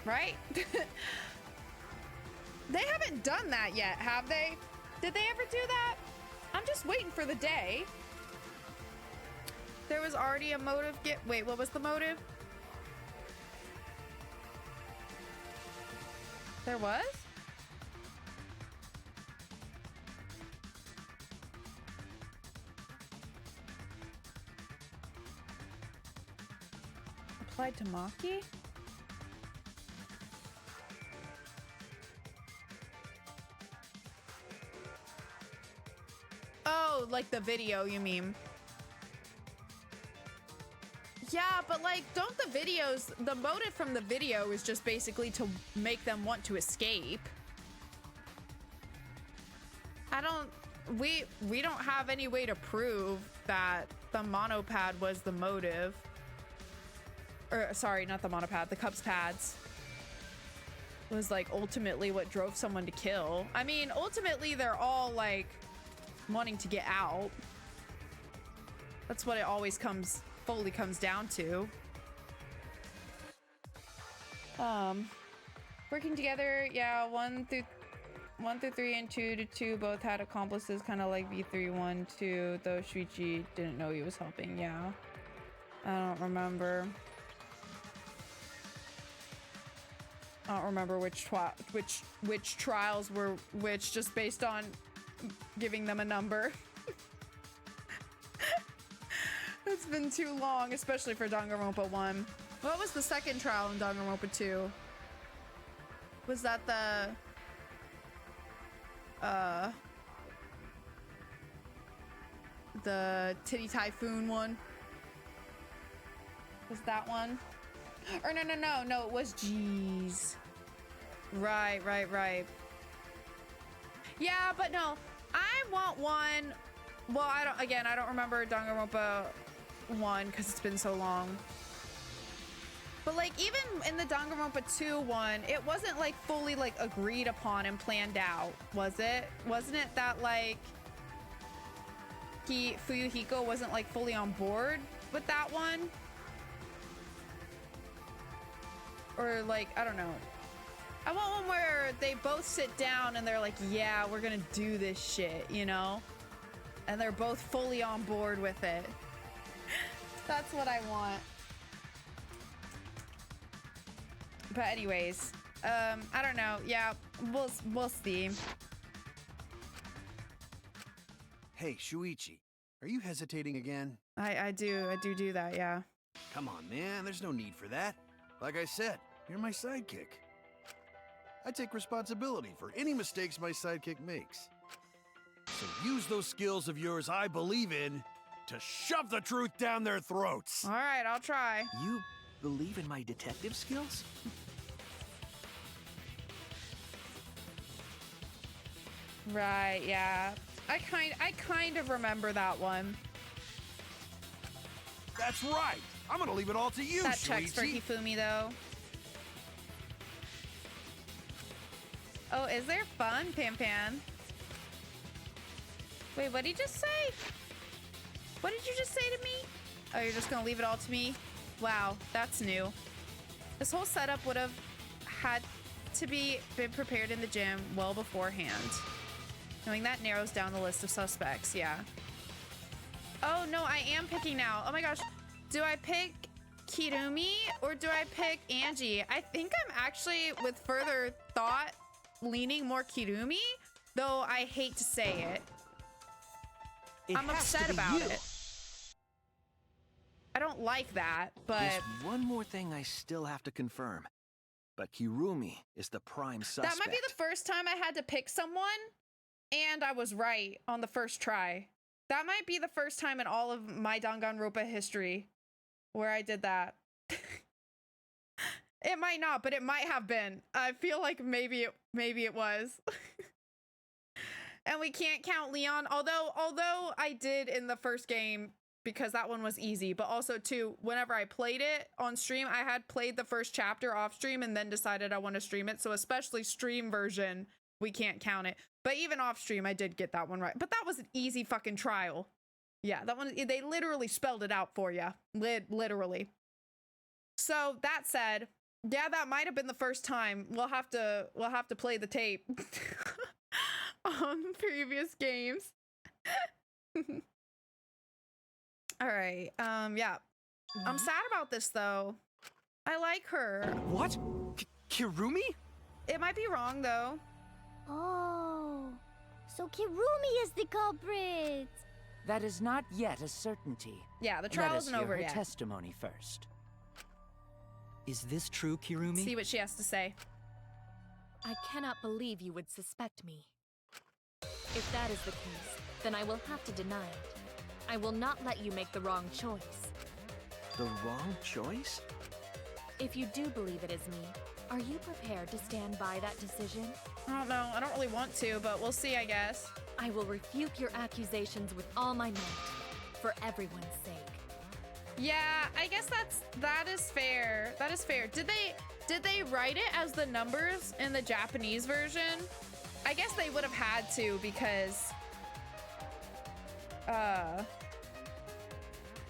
right? They haven't done that yet, have they? Did they ever do that? I'm just waiting for the day. There was already a motive. Wait, what was the motive? There was? Applied to Maki? Oh, like the video, you mean? Yeah, but like, don't the videos, the motive from the video is just basically to make them want to escape. We don't have any way to prove that the monopad was the motive. Or sorry, not the monopad, the Cubs pads was like ultimately what drove someone to kill. I mean, ultimately they're all like wanting to get out. That's what it always fully comes down to. Working together, yeah, 1 through 3 and 2 to 2 both had accomplices, kind of like V3 1 2, though Shuichi didn't know he was helping. Yeah, I don't remember which trials were which, just based on giving them a number. It's been too long, especially for Danganronpa 1. What was the second trial in Danganronpa 2? Was that the Titty Typhoon one? Was that one? Or no, it was G's. Right. Yeah, but no, I want one. Well, I don't remember Danganronpa 1 because it's been so long. But like, even in the Danganronpa 2 one, it wasn't like fully like agreed upon and planned out, was it? Wasn't it that like Fuyuhiko wasn't like fully on board with that one? Or like, I don't know. I want one where they both sit down and they're like, yeah, we're gonna do this shit, you know? And they're both fully on board with it. That's what I want. But anyways, I don't know. Yeah, we'll see. Hey, Shuichi, are you hesitating again? I do that, yeah. Come on, man, there's no need for that. Like I said, you're my sidekick. I take responsibility for any mistakes my sidekick makes. So use those skills of yours I believe in to shove the truth down their throats. All right, I'll try. You believe in my detective skills? Right, yeah. I kind of remember that one. That's right. I'm gonna leave it all to you, That checks for Shuichi. Hifumi, though. Oh, is there fun, Pan Pan? Wait, what did you just say? What did you just say to me? Oh, you're just gonna leave it all to me? Wow, that's new. This whole setup would have had to been prepared in the gym well beforehand. Knowing that narrows down the list of suspects, yeah. Oh no, I am picking now. Oh my gosh. Do I pick Kirumi or do I pick Angie? I think I'm actually, with further thought, leaning more Kirumi, though I hate to say it. I'm upset about it. I don't like that, but... There's one more thing I still have to confirm. But Kirumi is the prime suspect. That might be the first time I had to pick someone, and I was right on the first try. That might be the first time in all of my Danganronpa history where I did that. It might not, but it might have been. I feel like maybe it was. And we can't count Leon, although I did in the first game because that one was easy, but also too, whenever I played it on stream, I had played the first chapter off stream and then decided I want to stream it. So especially stream version, we can't count it. But even off stream, I did get that one right. But that was an easy fucking trial. Yeah, that one, they literally spelled it out for you. Literally. So that said, yeah, that might have been the first time. We'll have to play the tape on previous games. All right. Yeah. I'm sad about this though. I like her. What? Kirumi? It might be wrong though. Oh, so Kirumi is the culprit. That is not yet a certainty. Yeah, the trial isn't over Let us hear her yet. testimony first. Is this true, Kirumi? See what she has to say. I cannot believe you would suspect me. If that is the case, then I will have to deny it. I will not let you make the wrong choice. The wrong choice? If you do believe it is me, are you prepared to stand by that decision? I don't know. I don't really want to, but we'll see, I guess. I will refute your accusations with all my might, for everyone's sake. Yeah, I guess that is fair. That is fair. Did they write it as the numbers in the Japanese version? I guess they would have had to because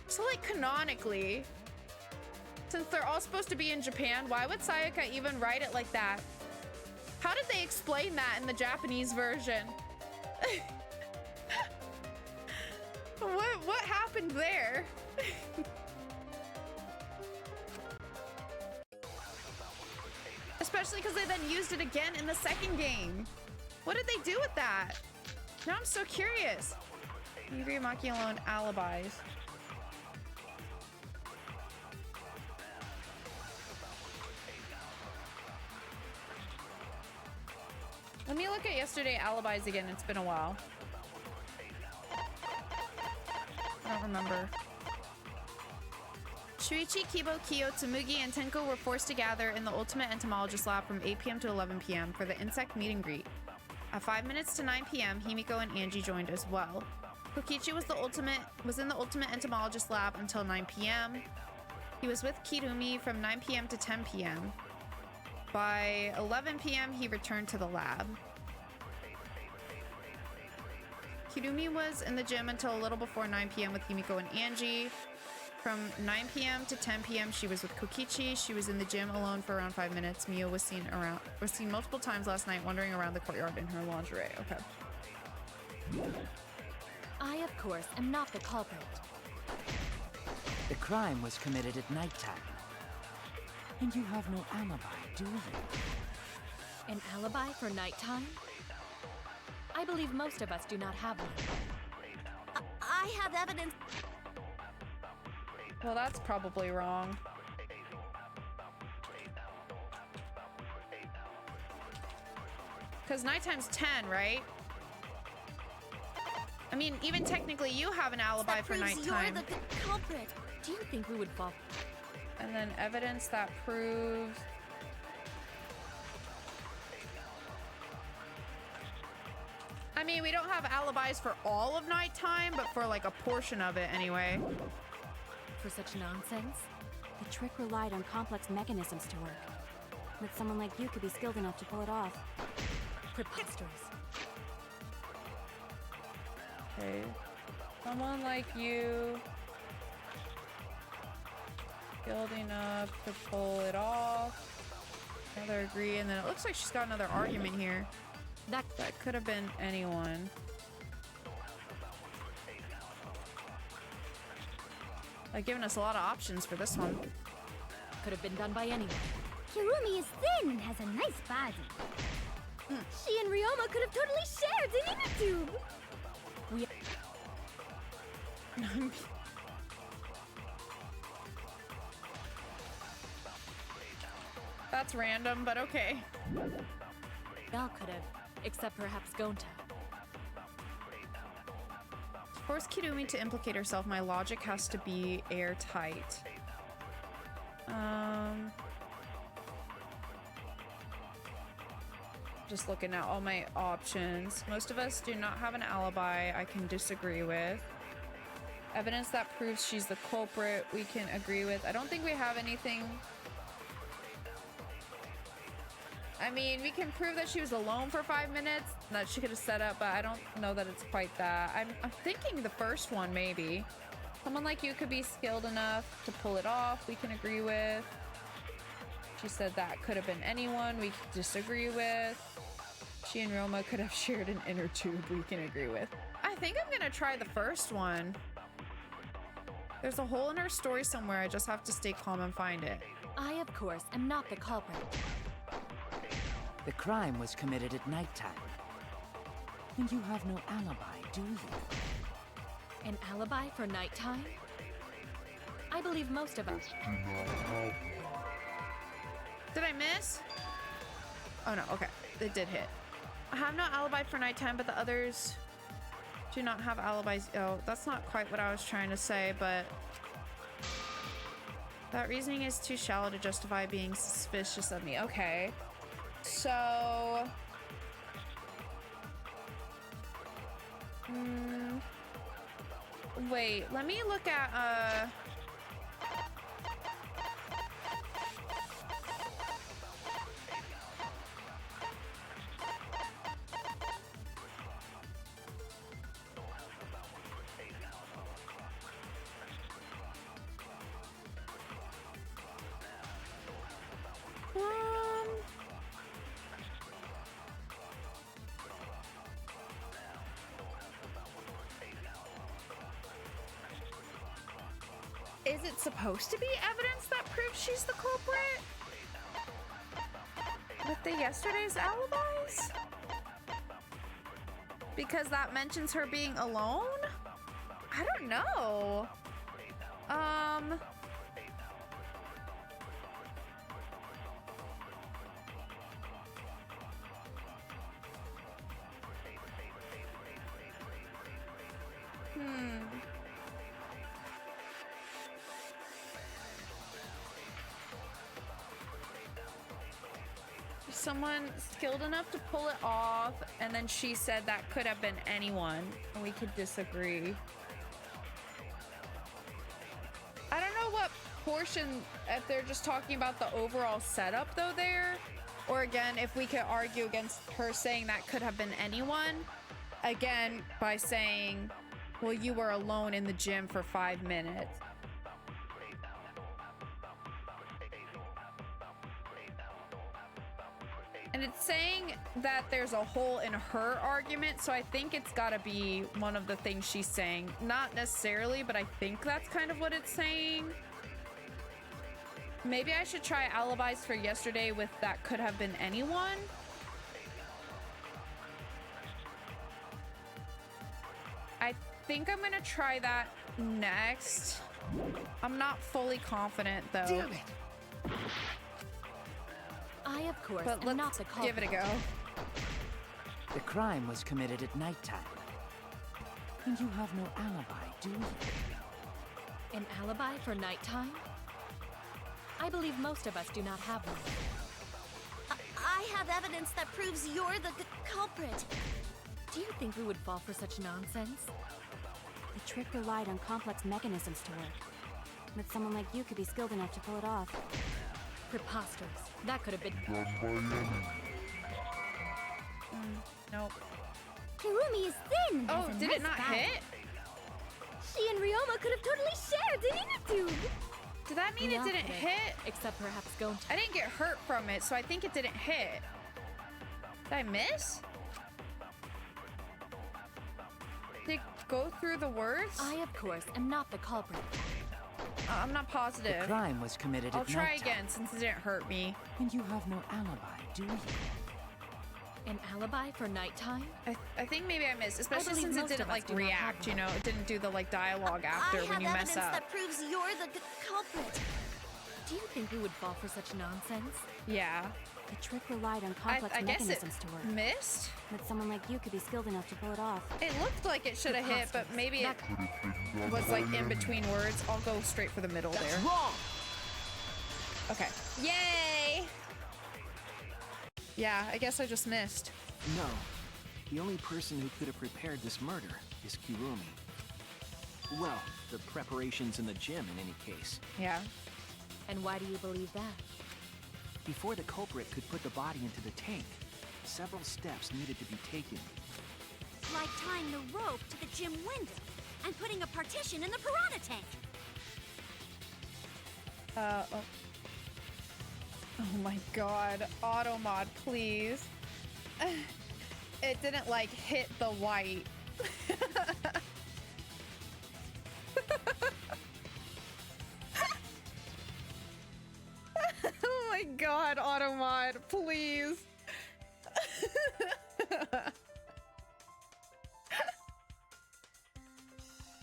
so like canonically, since they're all supposed to be in Japan, why would Sayaka even write it like that? How did they explain that in the Japanese version? What happened there? Especially because they then used it again in the second game. What did they do with that? Now I'm so curious. Yuri and Maki alone alibis. Let me look at yesterday alibis again. It's been a while. I don't remember. Shuichi, Kibo, Kyo, Tsumugi, and Tenko were forced to gather in the Ultimate Entomologist Lab from 8 p.m. to 11 p.m. for the insect meet and greet. At 5 minutes to 9 p.m., Himiko and Angie joined as well. Kokichi was in the Ultimate Entomologist Lab until 9 p.m. He was with Kirumi from 9 p.m. to 10 p.m. By 11 p.m., he returned to the lab. Kirumi was in the gym until a little before 9 p.m. with Himiko and Angie. From 9 p.m. to 10 p.m., she was with Kokichi. She was in the gym alone for around 5 minutes. Mio was seen multiple times last night wandering around the courtyard in her lingerie. Okay. I, of course, am not the culprit. The crime was committed at nighttime. And you have no alibi, do you? An alibi for nighttime? I believe most of us do not have one. I have evidence. Well, that's probably wrong. Because nighttime's 10, right? I mean, even technically you have an alibi That for proves nighttime. you're the culprit. Do you think we would fall? And then evidence that proves... I mean, we don't have alibis for all of nighttime, but for like a portion of it anyway. For such nonsense? The trick relied on complex mechanisms to work. But someone like you could be skilled enough to pull it off. Preposterous. Okay. Someone like you... skilled enough to pull it off. Another agree, and then it looks like she's got another argument here. That could have been anyone. Like, giving us a lot of options for this one. Could have been done by anyone. Kirumi is thin and has a nice body. She and Ryoma could have totally shared an inner tube. We... That's random, but okay. All could have, except perhaps Gonta. To force Kirumi to implicate herself, my logic has to be airtight. Just looking at all my options. Most of us do not have an alibi I can disagree with. Evidence that proves she's the culprit we can agree with. I don't think we have anything. I mean, we can prove that she was alone for 5 minutes, that she could have set up, but I don't know that it's quite that. I'm thinking the first one, maybe. Someone like you could be skilled enough to pull it off, we can agree with. She said that could have been anyone we could disagree with. She and Roma could have shared an inner tube we can agree with. I think I'm gonna try the first one. There's a hole in her story somewhere, I just have to stay calm and find it. I, of course, am not the culprit. The crime was committed at nighttime. And you have no alibi, do you? An alibi for nighttime? I believe most of us. Did I miss? Oh no, okay. It did hit. I have no alibi for nighttime, but the others do not have alibis. Oh, that's not quite what I was trying to say, but that reasoning is too shallow to justify being suspicious of me. Okay. So... wait, let me look at, is it supposed to be evidence that proves she's the culprit? With the yesterday's alibis? Because that mentions her being alone? I don't know. Someone skilled enough to pull it off, and then she said that could have been anyone, and we could disagree. I don't know what portion, if they're just talking about the overall setup though there, or again, if we could argue against her saying that could have been anyone, again, by saying, well, you were alone in the gym for 5 minutes. And it's saying that there's a hole in her argument, so I think it's gotta be one of the things she's saying. Not necessarily, but I think that's kind of what it's saying. Maybe I should try alibis for yesterday with that could have been anyone. I think I'm gonna try that next. I'm not fully confident though. Damn it! I, of course, But am not let's the culprit. give it a go. The crime was committed at nighttime. And you have no alibi, do you? An alibi for nighttime? I believe most of us do not have one. I have evidence that proves you're the culprit. Do you think we would fall for such nonsense? The trick relied on complex mechanisms to work. But someone like you could be skilled enough to pull it off. Preposterous. That could have been Done by enemy. Nope. Kirumi is thin. Oh, has a did nice it not body. hit? She and Ryoma could have totally shared an inner tube. Did that mean it didn't hit? Except perhaps Gonta. I didn't get hurt from it, so I think it didn't hit. Did I miss? Did it go through the words? I, of course, am not the culprit. I'm not positive. The crime was committed I'll at try nighttime. again since it didn't hurt me. And you have no alibi, do you? An alibi for nighttime? I think maybe I missed, especially believe since it most didn't of us like do not have react, you know, it didn't do the like dialogue after I when you have mess evidence up. that proves you're the culprit. Do you think we would fall for such nonsense? Yeah. The trick relied on complex I guess it mechanisms to work. missed? But someone like you could be skilled enough to pull it off. It looked like it should have hit, but maybe it was like in between words. I'll go straight for the middle there. That's wrong! Okay. Yay! Yeah, I guess I just missed. No. The only person who could have prepared this murder is Kirumi. Well, the preparations in the gym in any case. Yeah. And why do you believe that? Before the culprit could put the body into the tank, several steps needed to be taken. Like tying the rope to the gym window and putting a partition in the piranha tank. Oh. Oh my god. Automod, please. It didn't like hit the white. Oh my god, Automod, please.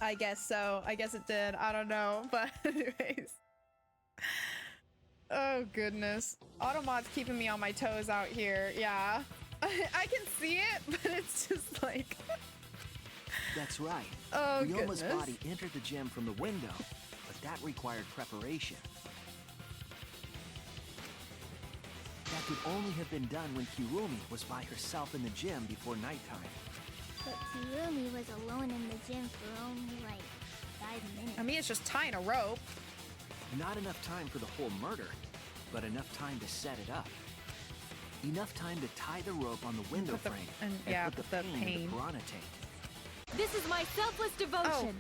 I guess so. I guess it did. I don't know. But anyways. Oh goodness. Automod's keeping me on my toes out here. Yeah. I can see it, but it's just like... That's right. Oh, Ryoma's goodness. body entered the gym from the window, but that required preparation. That could only have been done when Kirumi was by herself in the gym before nighttime. But Kirumi was alone in the gym for only like 5 minutes. I mean, it's just tying a rope. Not enough time for the whole murder, but enough time to set it up. Enough time to tie the rope on the window Put the- frame and- and yeah, put the put the pain in pain. the piranha tank. This is my selfless devotion.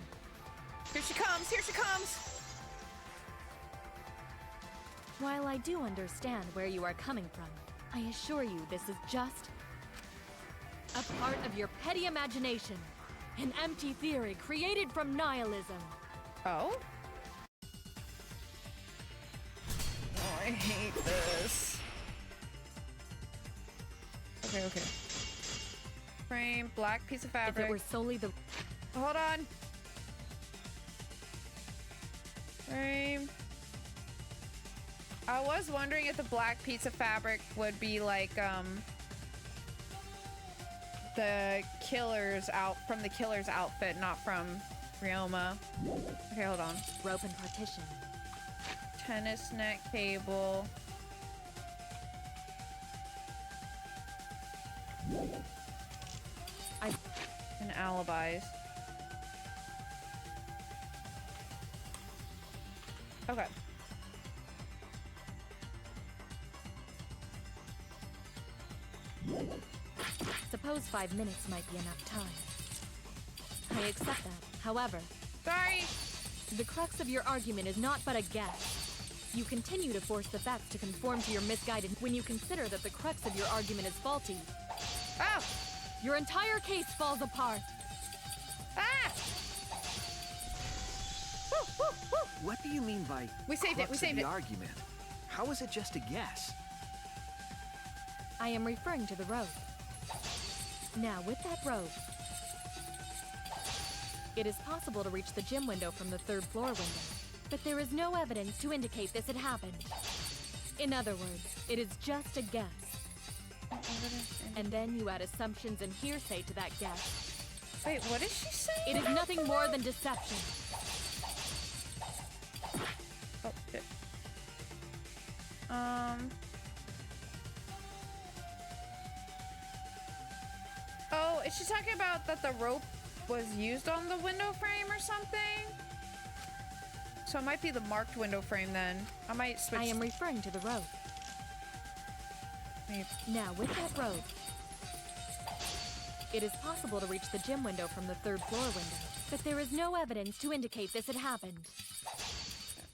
Here she comes. Here she comes. While I do understand where you are coming from, I assure you this is just a part of your petty imagination. An empty theory created from nihilism. Oh? Oh, I hate this. Okay, okay. Frame, black piece of fabric. If it were solely the... Hold on. Frame. I was wondering if the black piece of fabric would be like, the killer's from the killer's outfit, not from Ryoma. Okay, hold on. Rope and partition. Tennis net cable. And alibis. Okay. Suppose 5 minutes might be enough time. I accept that. However, sorry. The crux of your argument is not but a guess. You continue to force the facts to conform to your misguided when you consider that the crux of your argument is faulty. Ah! Your entire case falls apart. Ah! What do you mean by We saved it, we crux of saved the it. argument? How is it just a guess? I am referring to the rope. Now, with that rope, it is possible to reach the gym window from the 3rd floor window, but there is no evidence to indicate this had happened. In other words, it is just a guess. And then you add assumptions and hearsay to that guess. Wait, what is she saying? It is nothing more than deception. Oh, shit. Oh, is she talking about that the rope was used on the window frame or something? So it might be the marked window frame then. I might switch. I am referring to the rope. Wait. Now, with that rope, it is possible to reach the gym window from the 3rd floor window, but there is no evidence to indicate this had happened.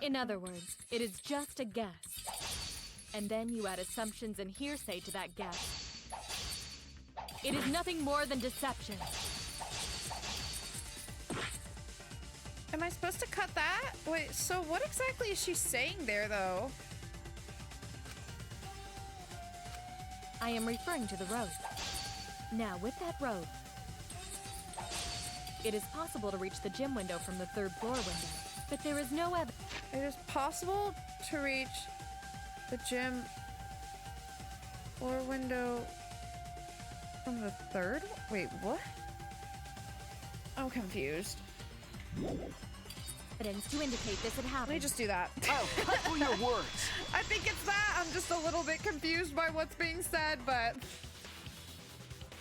In other words, it is just a guess. And then you add assumptions and hearsay to that guess. It is nothing more than deception. Am I supposed to cut that? Wait, so what exactly is she saying there, though? I am referring to the rope. Now, with that rope, it is possible to reach the gym window from the 3rd floor window, but there is no evidence. It is possible to reach the gym floor window from the 3rd? Wait, what? I'm confused. Evidence to indicate this had happened. Let me just do that. Oh, cut through your words. I think it's that. I'm just a little bit confused by what's being said, but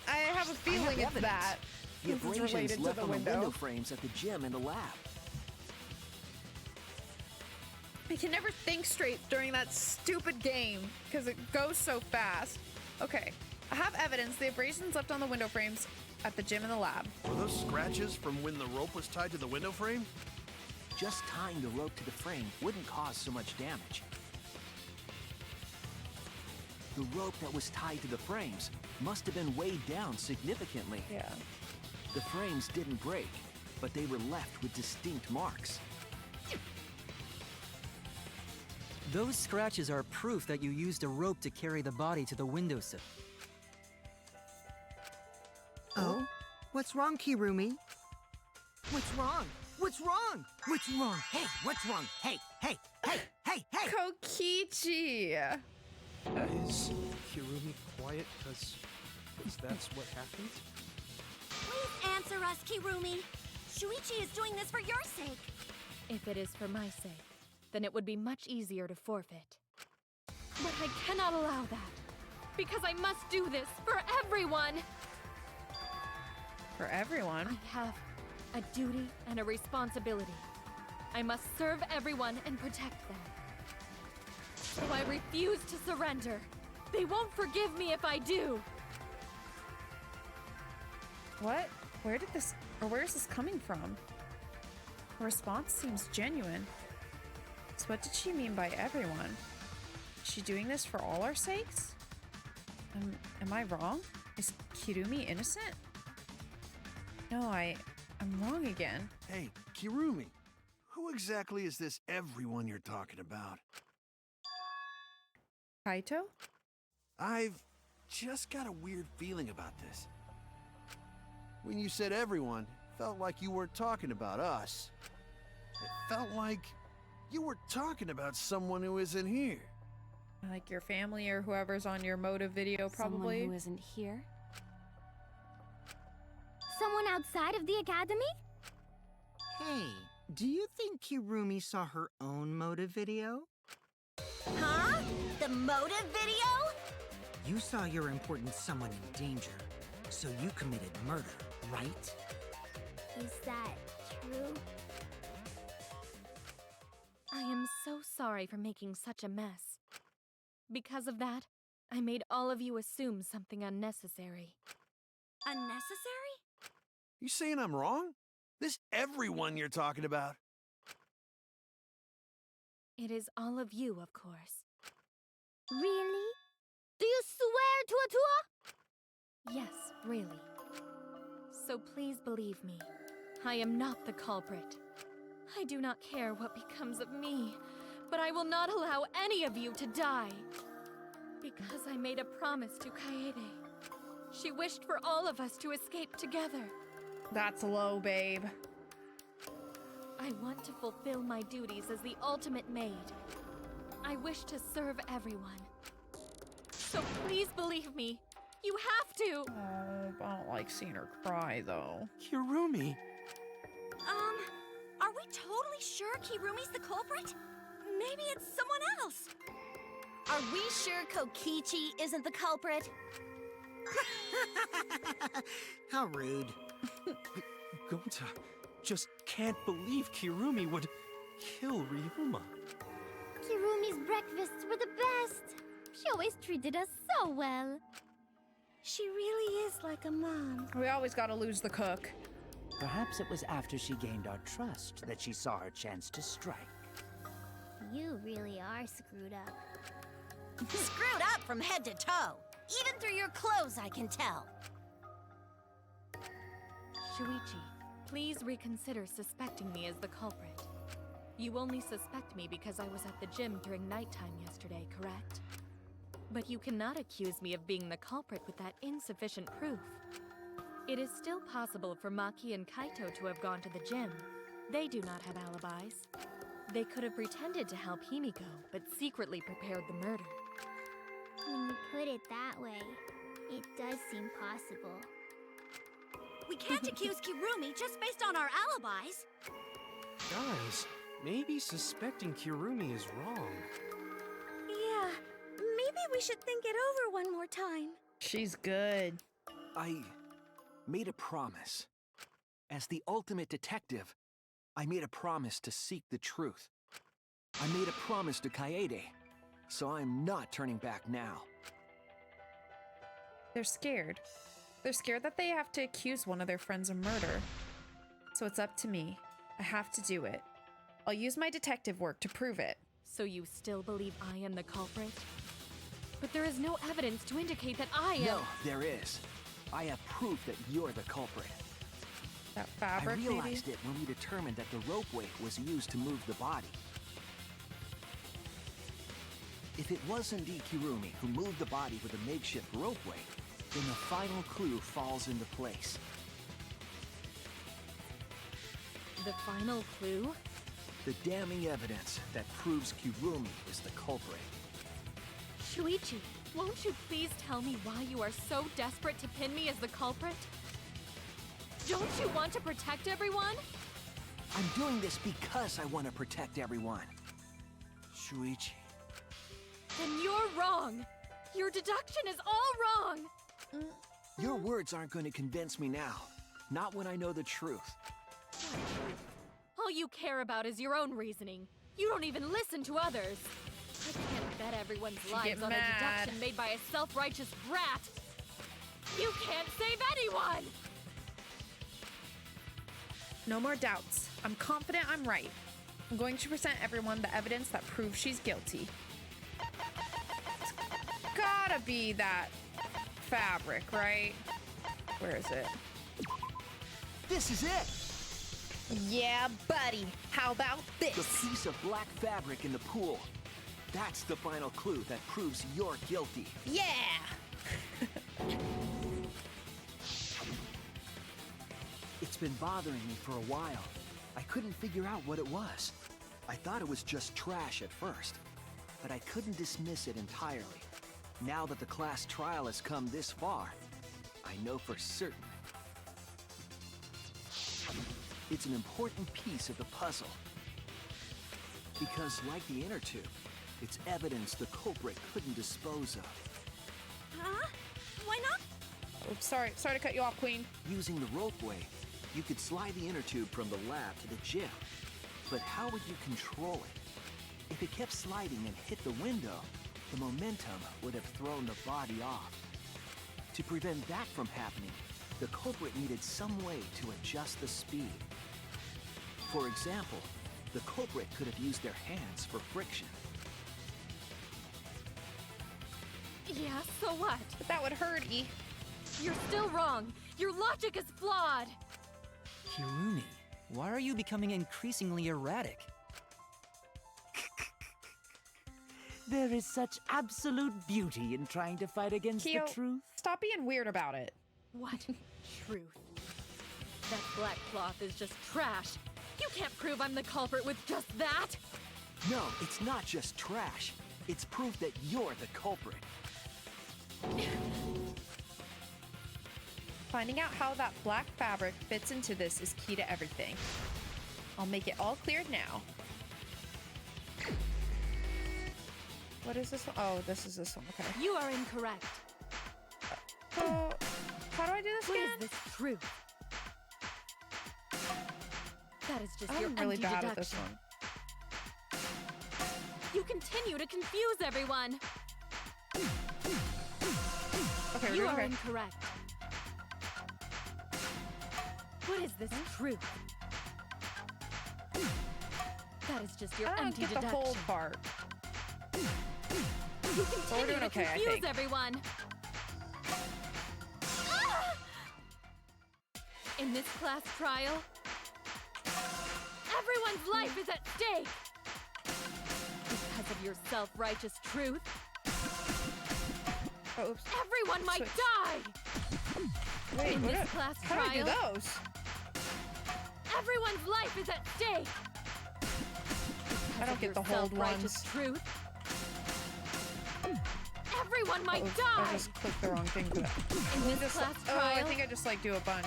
I have a feeling it's that. The This is abrasions related to left the on the window. window frames at the gym and the lab. I can never think straight during that stupid game because it goes so fast. Okay, I have evidence the abrasions left on the window frames at the gym and the lab. Were those scratches from when the rope was tied to the window frame? Just tying the rope to the frame wouldn't cause so much damage. The rope that was tied to the frames must have been weighed down significantly. Yeah. The frames didn't break, but they were left with distinct marks. Those scratches are proof that you used a rope to carry the body to the windowsill. Oh? What's wrong, Kirumi? What's wrong? What's wrong? What's wrong? Hey, what's wrong? Hey, hey, hey, hey, hey! Kokichi! Is Kirumi quiet because that's what happened? Please answer us, Kirumi. Shuichi is doing this for your sake. If it is for my sake, then it would be much easier to forfeit. But I cannot allow that, because I must do this for everyone! For everyone? I have a duty and a responsibility. I must serve everyone and protect them. So I refuse to surrender. They won't forgive me if I do. What? Where did this, or where is this coming from? Her response seems genuine. So what did she mean by everyone? Is she doing this for all our sakes? Am I wrong? Is Kirumi innocent? No, I'm wrong again. Hey, Kirumi, who exactly is this everyone you're talking about? Kaito? I've just got a weird feeling about this. When you said everyone, it felt like you weren't talking about us. It felt like you were talking about someone who isn't here. Like your family or whoever's on your motive video, probably. Someone who isn't here? Someone outside of the academy? Hey, do you think Kirumi saw her own motive video? Huh? The motive video? You saw your important someone in danger, so you committed murder, right? Is that true? I am so sorry for making such a mess. Because of that, I made all of you assume something unnecessary. Unnecessary? You saying I'm wrong? This everyone you're talking about? It is all of you, of course. Really? Do you swear to Atua? Yes, really. So please believe me. I am not the culprit. I do not care what becomes of me, but I will not allow any of you to die. Because I made a promise to Kaede. She wished for all of us to escape together. That's low, babe. I want to fulfill my duties as the ultimate maid. I wish to serve everyone. So please believe me. You have to! Oh, I don't like seeing her cry, though. Kirumi! Are we totally sure Kirumi's the culprit? Maybe it's someone else. Are we sure Kokichi isn't the culprit? How rude. Gonta just can't believe Kirumi would kill Ryoma. Kirumi's breakfasts were the best. She always treated us so well. She really is like a mom. We always gotta lose the cook. Perhaps it was after she gained our trust that she saw her chance to strike. You really are screwed up. Screwed up from head to toe. Even through your clothes, I can tell. Shuichi, please reconsider suspecting me as the culprit. You only suspect me because I was at the gym during nighttime yesterday, correct? But you cannot accuse me of being the culprit with that insufficient proof. It is still possible for Maki and Kaito to have gone to the gym. They do not have alibis. They could have pretended to help Himiko, but secretly prepared the murder. When you put it that way, it does seem possible. We can't accuse Kirumi just based on our alibis. Guys, maybe suspecting Kirumi is wrong. Yeah, maybe we should think it over one more time. She's good. I made a promise. As the ultimate detective, I made a promise to seek the truth. I made a promise to Kaede, so I'm not turning back now. They're scared. They're scared that they have to accuse one of their friends of murder. So it's up to me. I have to do it. I'll use my detective work to prove it. So you still believe I am the culprit? But there is no evidence to indicate that I am— No, there is. I have proof that you're the culprit. That fabric, I realized maybe? it when we determined that the ropeway was used to move the body. If it was indeed Kirumi who moved the body with a makeshift ropeway, then the final clue falls into place. The final clue? The damning evidence that proves Kirumi is the culprit. Shuichi, won't you please tell me why you are so desperate to pin me as the culprit? Don't you want to protect everyone? I'm doing this because I want to protect everyone. Shuichi. Then you're wrong! Your deduction is all wrong! Your words aren't going to convince me now. Not when I know the truth. All you care about is your own reasoning. You don't even listen to others. I can't bet everyone's lives on a deduction made by a self-righteous brat. You can't save anyone! No more doubts. I'm confident I'm right. I'm going to present everyone the evidence that proves she's guilty. It's gotta be that fabric, right? Where is it? This is it! Yeah, buddy. How about this? The piece of black fabric in the pool. That's the final clue that proves you're guilty. Yeah! It's been bothering me for a while. I couldn't figure out what it was. I thought it was just trash at first, but I couldn't dismiss it entirely. Now that the class trial has come this far, I know for certain. It's an important piece of the puzzle. Because like the inner tube, it's evidence the culprit couldn't dispose of. Huh? Why not? Oops, sorry to cut you off, Queen. Using the ropeway, you could slide the inner tube from the lab to the gym. But how would you control it? If it kept sliding and hit the window, the momentum would have thrown the body off. To prevent that from happening, the culprit needed some way to adjust the speed. For example, the culprit could have used their hands for friction. Yeah, so what? But that would hurt, E. You're still wrong. Your logic is flawed. Kirumi, why are you becoming increasingly erratic? There is such absolute beauty in trying to fight against Kyo, the truth. Stop being weird about it. What truth? That black cloth is just trash. You can't prove I'm the culprit with just that. No, it's not just trash. It's proof that you're the culprit. Finding out how that black fabric fits into this is key to everything. I'll make it all clear now. What is this one? Oh, this is this one. Okay. You are incorrect. So, how do I do this again? What is this truth? That is just your I'm really empty bad deduction. at this one. You continue to confuse everyone. Okay, we're you doing are okay. incorrect. What is this truth? That is just your I don't empty get the deduction. whole part. You continue doing to okay, I confuse think. everyone. In this class trial, everyone's life is at stake. Because of your self-righteous truth, Oh, oops. everyone might Switch. die. Wait, In what this do- class how do I do trial, those? everyone's life is at stake. I don't get the hold Self-righteous ones. truth. Everyone might Oops, die. I just clicked the wrong thing. In this Just, class oh, I trial, think I just like do a bunch.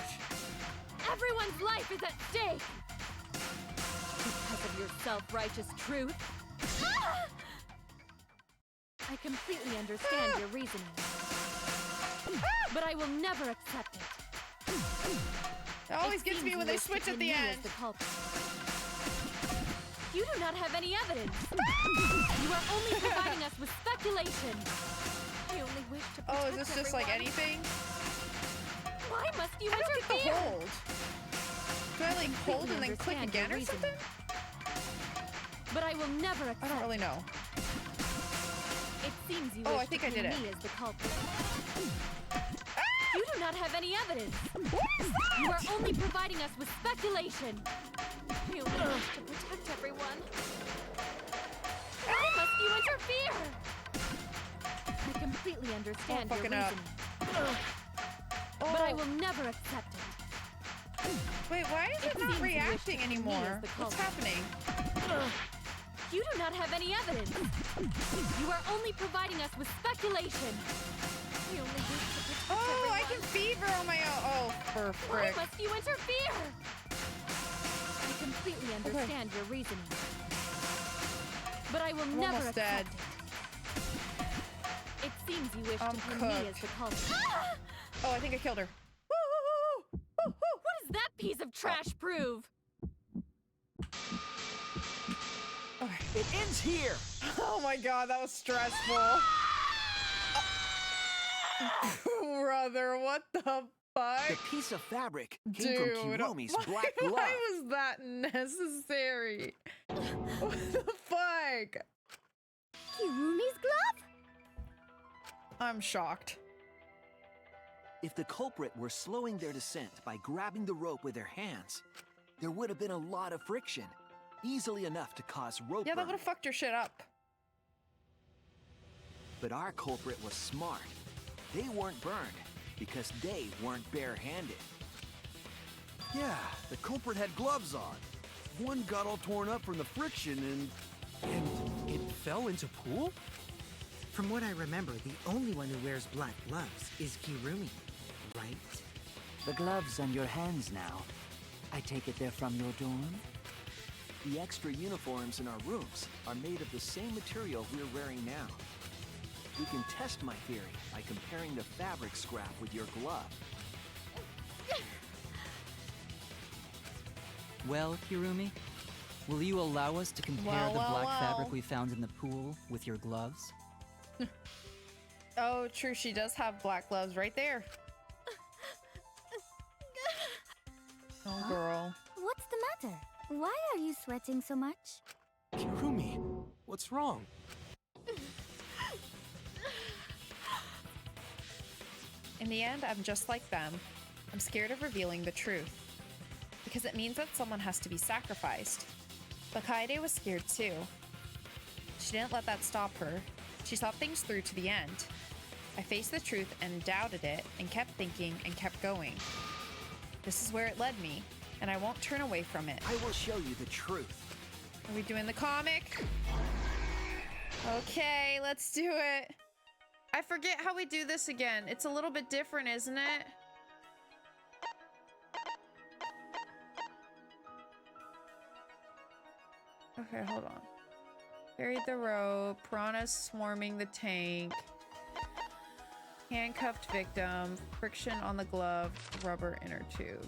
everyone's life is at stake. Because of your self-righteous truth. I completely understand your reasoning. But I will never accept it. It always gets seems me when you they wish to switch at pin the me as end. the culprit. You do not have any evidence. You are only providing us with speculation. I only wish to protect Oh, is this just like everyone. anything? Why must you I don't get the interfere? hold. Do I like hold and then click understand again your or reasoning. something? But I will never accept. I don't really know. It seems you Oh, wish I think to I did pin it. me as the culprit. You do not have any evidence. What is that? You are only providing us with speculation. You wish to protect everyone. Why must you interfere? I completely understand your fucking up. reasoning. But I will never accept it. Wait, why is it It not seems you wish to reacting pin me anymore? as the What's culprit. happening? You do not have any evidence. You are only providing us with speculation. We only wish to protect Oh, I everyone. can fever on my own. Oh, for Why frick. must you interfere? I completely understand your reasoning. But I will I'm never almost dead. accept it. It seems you wish I'm to pin me as cooked. the culprit. Oh, I think I killed her. What does that piece of trash prove? It ends here. Oh my god, that was stressful. Brother, what the fuck? The piece of fabric came Dude, from Kiromi's why, black glove. why was that necessary? What the fuck? Kirumi's glove? I'm shocked. If the culprit were slowing their descent by grabbing the rope with their hands, there would have been a lot of friction, easily enough to cause rope Yeah, that burn. would have fucked your shit up. But our culprit was smart. They weren't burned because they weren't barehanded. Yeah, the culprit had gloves on. One got all torn up from the friction And it fell into pool? From what I remember, the only one who wears black gloves is Kirumi, right? The gloves on your hands now. I take it they're from your dorm? The extra uniforms in our rooms are made of the same material we're wearing now. We can test my theory by comparing the fabric scrap with your glove. Well, Kirumi, will you allow us to compare Well, the well, black well. fabric we found in the pool with your gloves? Oh, true, she does have black gloves right there. Oh, girl. What's the matter? Why are you sweating so much? Kirumi, what's wrong? In the end, I'm just like them. I'm scared of revealing the truth. Because it means that someone has to be sacrificed. But Kaede was scared too. She didn't let that stop her. She thought things through to the end. I faced the truth and doubted it and kept thinking and kept going. This is where it led me, and I won't turn away from it. I will show you the truth. Are we doing the comic? Okay, let's do it. I forget how we do this again. It's a little bit different, isn't it? Okay, hold on. Buried the rope. Piranhas swarming the tank. Handcuffed victim. Friction on the glove. Rubber inner tube.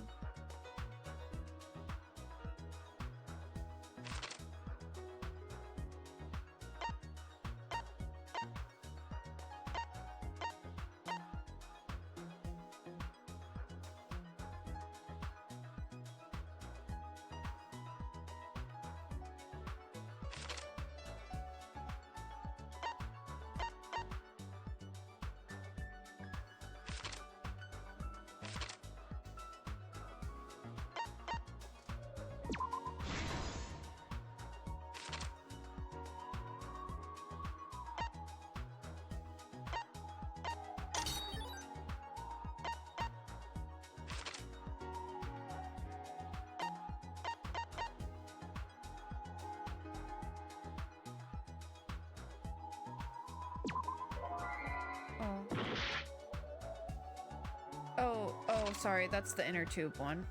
Oh, sorry, that's the inner tube one.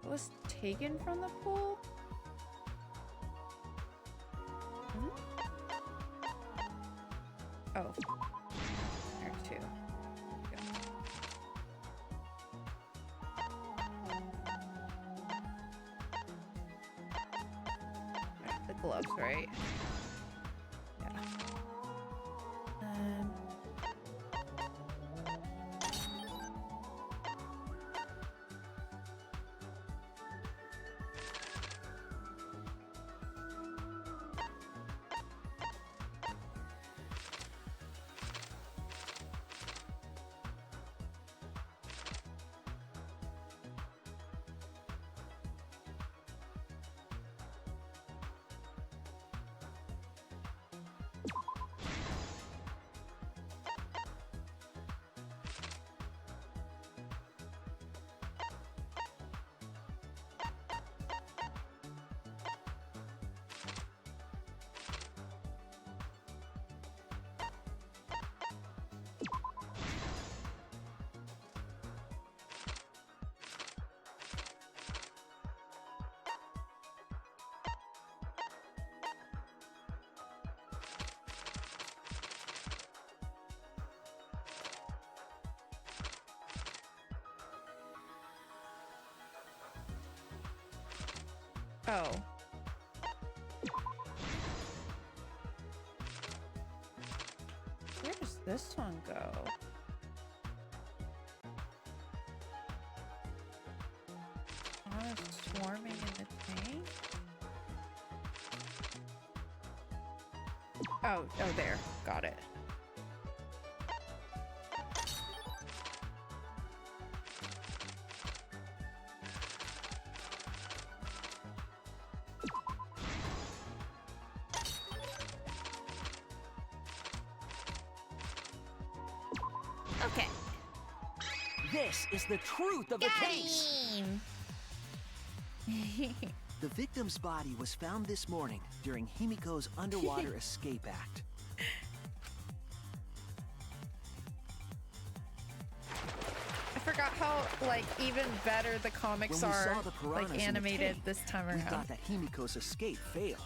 It was taken from the pool? Oh. Inner tube. The gloves, right? Oh. Where does this one go? Swarming in the tank? Oh, there. Got it. Okay. This is the truth of the case. The victim's body was found this morning during Himiko's underwater escape act. I forgot how, like, even better the comics When we are, saw the piranhas like, in the animated tank, this time we around. thought that Himiko's escape failed.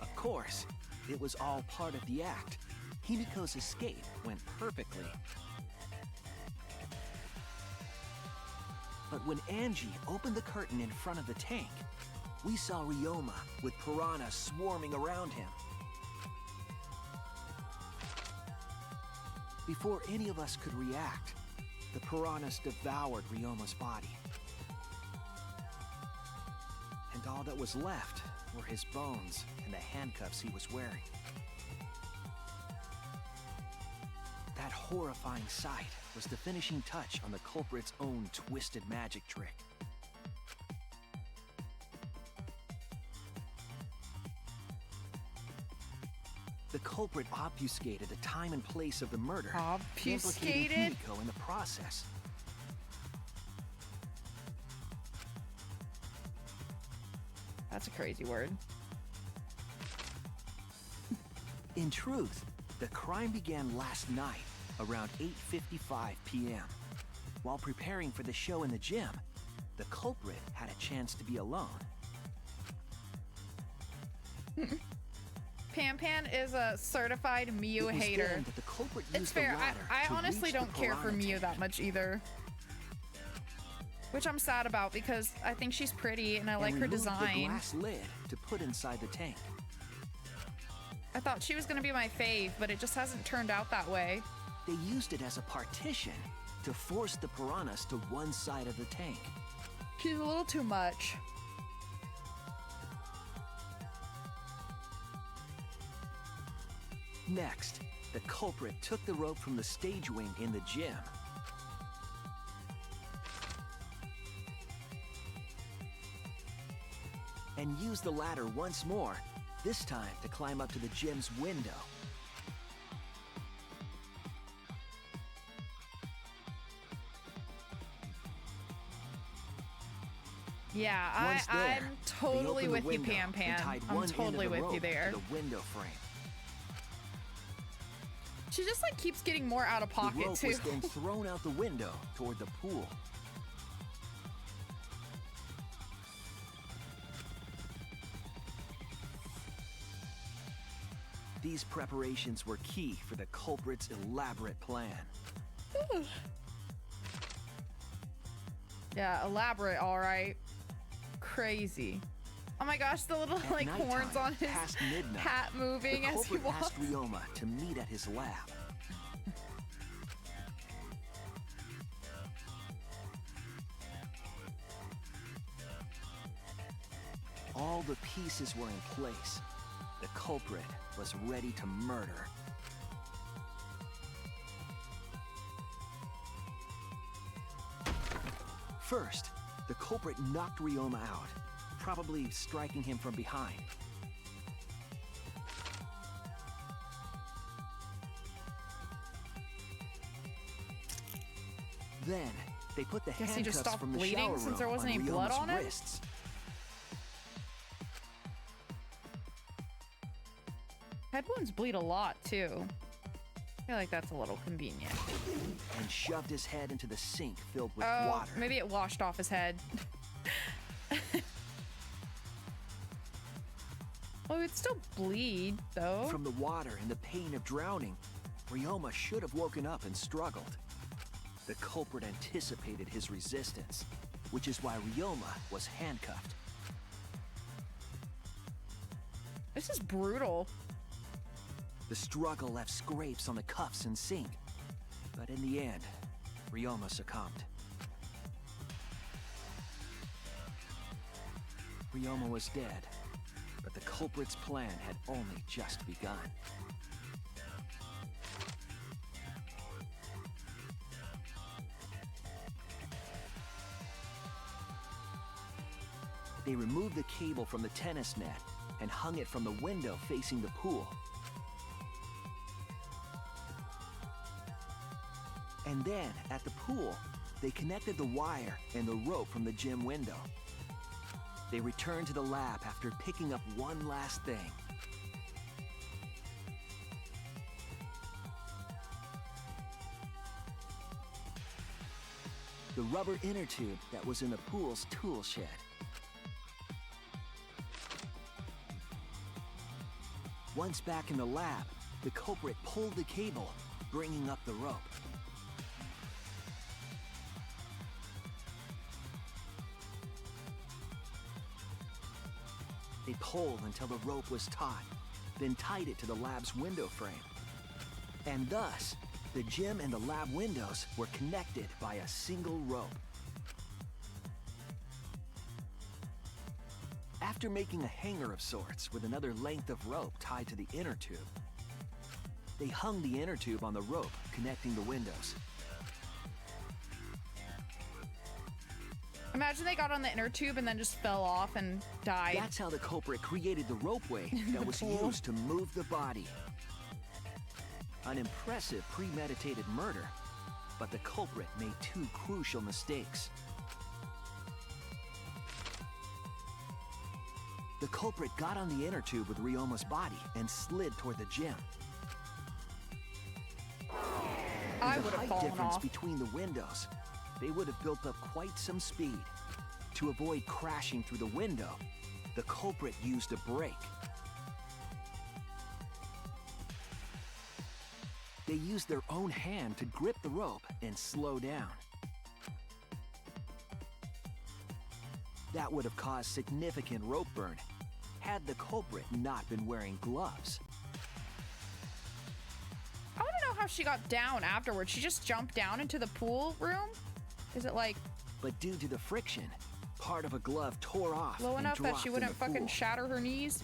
Of course, it was all part of the act. Himiko's escape went perfectly. But when Angie opened the curtain in front of the tank, we saw Ryoma with piranhas swarming around him. Before any of us could react, the piranhas devoured Ryoma's body. And all that was left were his bones and the handcuffs he was wearing. That horrifying sight was the finishing touch on the culprit's own twisted magic trick. The culprit obfuscated the time and place of the murder, Obfuscated? implicating Himiko in the process. That's a crazy word. In truth, the crime began last night around 8:55 p.m. while preparing for the show in the gym, the culprit had a chance to be alone. Pan Pan is a certified Mew It was hater. then that the culprit It's used fair. the ladder I to honestly reach the don't care for piranha Mew tank. that much either. Which I'm sad about because I think she's pretty and I like her removed the design. glass lid to put inside the tank. I thought she was gonna be my fave, but it just hasn't turned out that way. They used it as a partition to force the piranhas to one side of the tank. She's a little too much. Next, the culprit took the rope from the stage wing in the gym. And used the ladder once more, this time to climb up to the gym's window. Yeah, Once there, I'm they totally opened the with you, window Pan and Pan. tied I'm one end of totally the with rope you there. to the window frame. She just like keeps getting more out of The pocket rope too. was then thrown out the window toward the pool. These preparations were key for the culprit's elaborate plan. Yeah, elaborate, all right. Crazy. Oh my gosh, the little At like nighttime, horns on his past midnight, hat moving the as he culprit walks. asked Ryoma to meet at his lab. All the pieces were in place. The culprit was ready to murder. First, the culprit knocked Ryoma out, probably striking him from behind. Then, they put the Guess he just handcuffs stopped from the bleeding shower since there room wasn't on any blood Ryoma's on him? wrists. Head wounds bleed a lot too. I feel like that's a little convenient. And shoved his head into the sink filled with Oh, water. maybe it washed off his head. Oh, it'd still bleed though. From the water and the pain of drowning, Ryoma should have woken up and struggled. The culprit anticipated his resistance, which is why Ryoma was handcuffed. This is brutal. The struggle left scrapes on the cuffs and sink, but in the end, Ryoma succumbed. Ryoma was dead, but the culprit's plan had only just begun. They removed the cable from the tennis net and hung it from the window facing the pool. And then, at the pool, they connected the wire and the rope from the gym window. They returned to the lab after picking up one last thing. The rubber inner tube that was in the pool's tool shed. Once back in the lab, the culprit pulled the cable, bringing up the rope. They pulled until the rope was taut, then tied it to the lab's window frame. And thus, the gym and the lab windows were connected by a single rope. After making a hanger of sorts with another length of rope tied to the inner tube, they hung the inner tube on the rope connecting the windows. Imagine they got on the inner tube and then just fell off and died. That's how the culprit created the ropeway that was used to move the body. An impressive premeditated murder, but the culprit made two crucial mistakes. The culprit got on the inner tube with Ryoma's body and slid toward the gym. I The would have height fallen difference off. between the windows they would have built up quite some speed. To avoid crashing through the window, the culprit used a brake. They used their own hand to grip the rope and slow down. That would have caused significant rope burn had the culprit not been wearing gloves. I want to know how she got down afterwards. She just jumped down into the pool room? Is it like... But due to the friction, part of a glove tore off low and enough that dropped she in wouldn't the fucking pool. shatter her knees?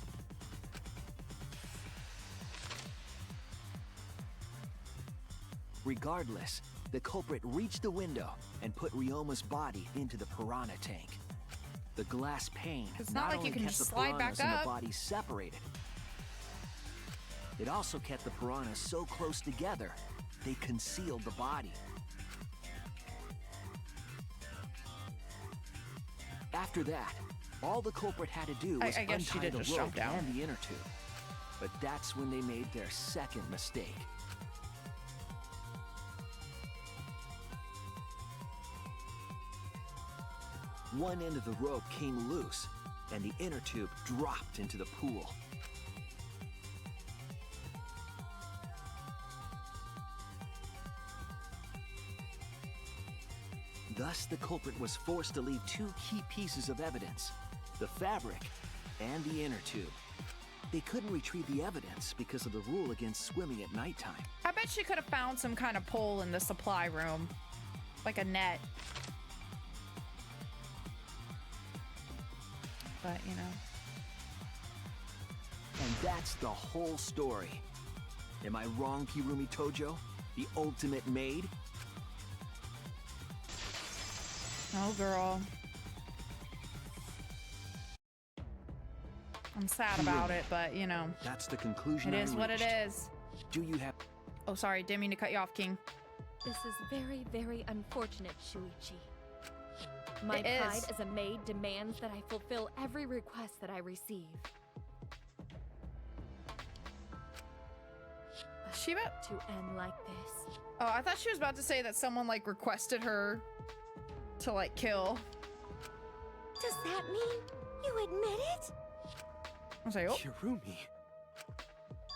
Regardless, the culprit reached the window and put Ryoma's body into the piranha tank. The glass pane It's not like only you can kept just the slide back piranhas and up. the bodies separated. It also kept the piranhas so close together, they concealed the body. After that, all the culprit had to do was I guess she untie did the just rope jump down. and the inner tube. But that's when they made their second mistake. One end of the rope came loose, and the inner tube dropped into the pool. Thus, the culprit was forced to leave two key pieces of evidence, the fabric and the inner tube. They couldn't retrieve the evidence because of the rule against swimming at nighttime. I bet she could have found some kind of pole in the supply room. Like a net. But, you know. And that's the whole story. Am I wrong, Kirumi Tojo? The ultimate maid? Oh, girl. I'm sad about it, but, you know. That's the conclusion It I is what it reached. is. Do you have... Oh, sorry. Didn't mean to cut you off, King. This is very, very unfortunate, Shuichi. My It is. pride as a maid demands that I fulfill every request that I receive. She about to end like this. Oh, I thought she was about to say that someone, like, requested her to, like, kill. Does that mean you admit it? I was like, oh. Kirumi.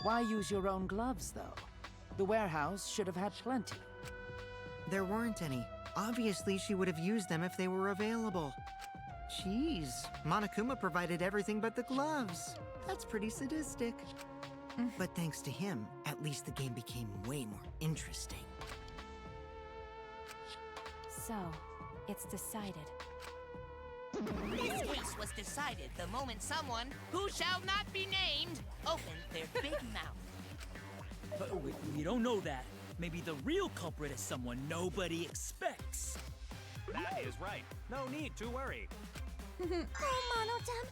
Why use your own gloves, though? The warehouse should have had plenty. There weren't any. Obviously, she would have used them if they were available. Jeez, Monokuma provided everything but the gloves. That's pretty sadistic. But thanks to him, at least the game became way more interesting. So, it's decided. This case was decided the moment someone, who shall not be named, opened their big mouth. But we don't know that. Maybe the real culprit is someone nobody expects. That is right. No need to worry. Oh, Monodam,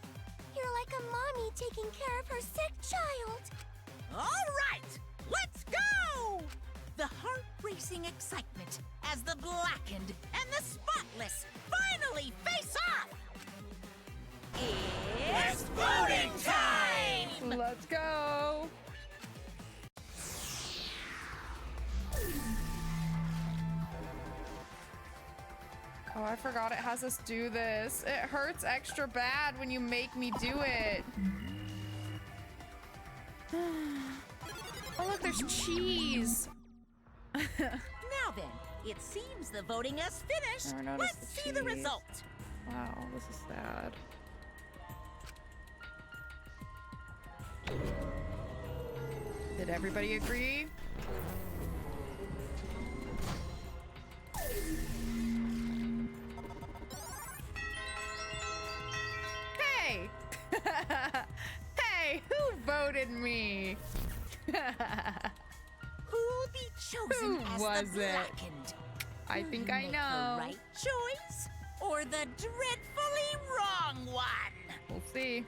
you're like a mommy taking care of her sick child. All right, let's go! The heart-racing excitement as the blackened and the spotless finally face off! It's voting time! Let's go! Oh, I forgot it has us do this. It hurts extra bad when you make me do it. Oh, look, there's cheese. Now then, it seems the voting has finished. Never noticed Let's the see the cheese. result. Wow, this is sad. Did everybody agree? Hey! Hey, who voted me? Who'll be chosen Who as was the it? blackened? I Will think you I make know. the right choice or the dreadfully wrong one? We'll see.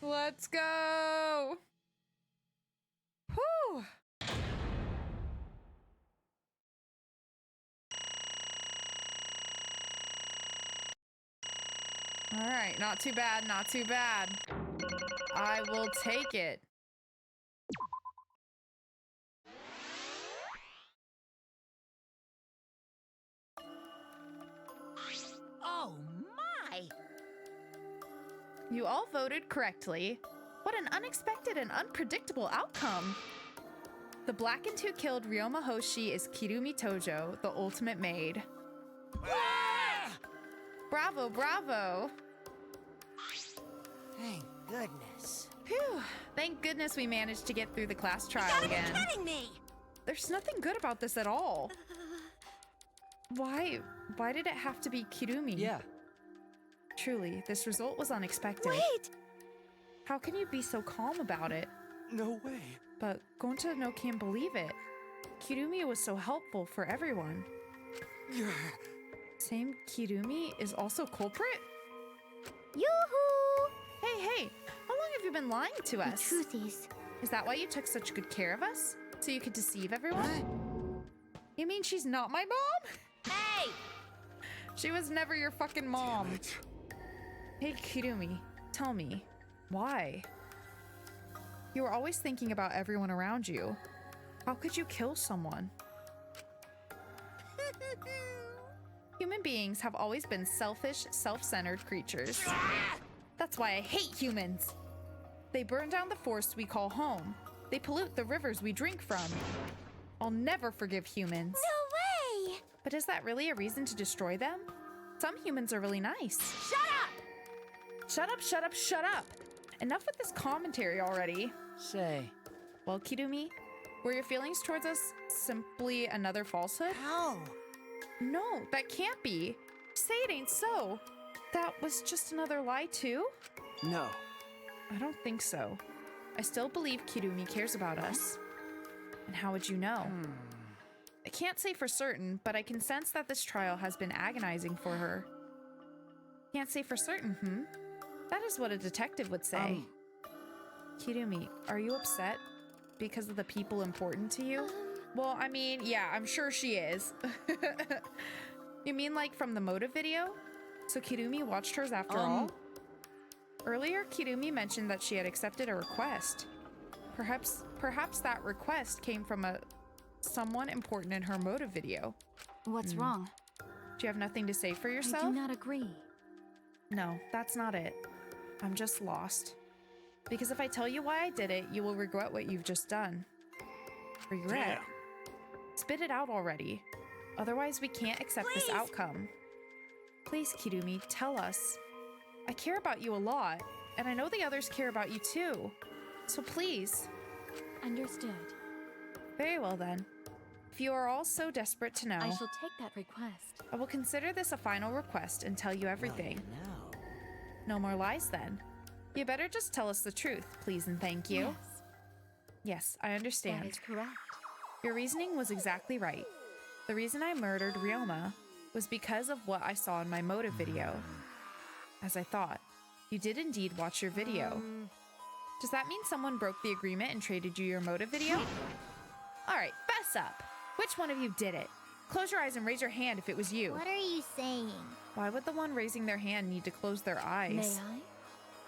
Let's go. Whew. All right, not too bad, not too bad. I will take it. Oh my! You all voted correctly. What an unexpected and unpredictable outcome. The blackened who killed Ryoma Hoshi is Kirumi Tojo, the ultimate maid. Bravo, bravo. Thank goodness. Phew. Thank goodness we managed to get through the class trial again. You gotta be kidding me! There's nothing good about this at all. Why did it have to be Kirumi? Yeah. Truly, this result was unexpected. Wait! How can you be so calm about it? No way. But Gonta no can't believe it. Kirumi was so helpful for everyone. Same Kirumi is also culprit? Yoo-hoo! Hey, how long have you been lying to us? The truth is that why you took such good care of us? So you could deceive everyone? You mean she's not my mom? Hey! She was never your fucking mom. Hey, Kirumi, tell me, why? You were always thinking about everyone around you. How could you kill someone? Human beings have always been selfish, self-centered creatures. That's why I hate humans. They burn down the forest we call home. They pollute the rivers we drink from. I'll never forgive humans. no way! But is that really a reason to destroy them? Some humans are really nice. Shut up! Shut up, shut up, shut up! Enough with this commentary already. Say. Well, Kirumi, were your feelings towards us simply another falsehood? How? No, that can't be. Say it ain't so. That was just another lie too? No. I don't think so. I still believe Kirumi cares about us. And how would you know? I can't say for certain, but I can sense that this trial has been agonizing for her. Can't say for certain, That is what a detective would say. Kirumi, are you upset because of the people important to you? Well, I mean, yeah, I'm sure she is. You mean like from the motive video? So Kirumi watched hers after all? Earlier, Kirumi mentioned that she had accepted a request. Perhaps that request came from someone important in her motive video. What's wrong? Do you have nothing to say for yourself? I do not agree. No, that's not it. I'm just lost. Because if I tell you why I did it, you will regret what you've just done. Regret? Spit it out already. Otherwise, we can't accept this outcome. Please, Kirumi, tell us. I care about you a lot, and I know the others care about you too. So please. Understood. Very well then. If you are all so desperate to know, I shall take that request. I will consider this a final request and tell you everything. No more lies then. You better just tell us the truth, please and thank you. Yes. Yes, I understand. That is correct. Your reasoning was exactly right. The reason I murdered Ryoma was because of what I saw in my motive video. As I thought, you did indeed watch your video. Does that mean someone broke the agreement and traded you your motive video? All right, fess up. Which one of you did it? Close your eyes and raise your hand if it was you. What are you saying? Why would the one raising their hand need to close their eyes? May I?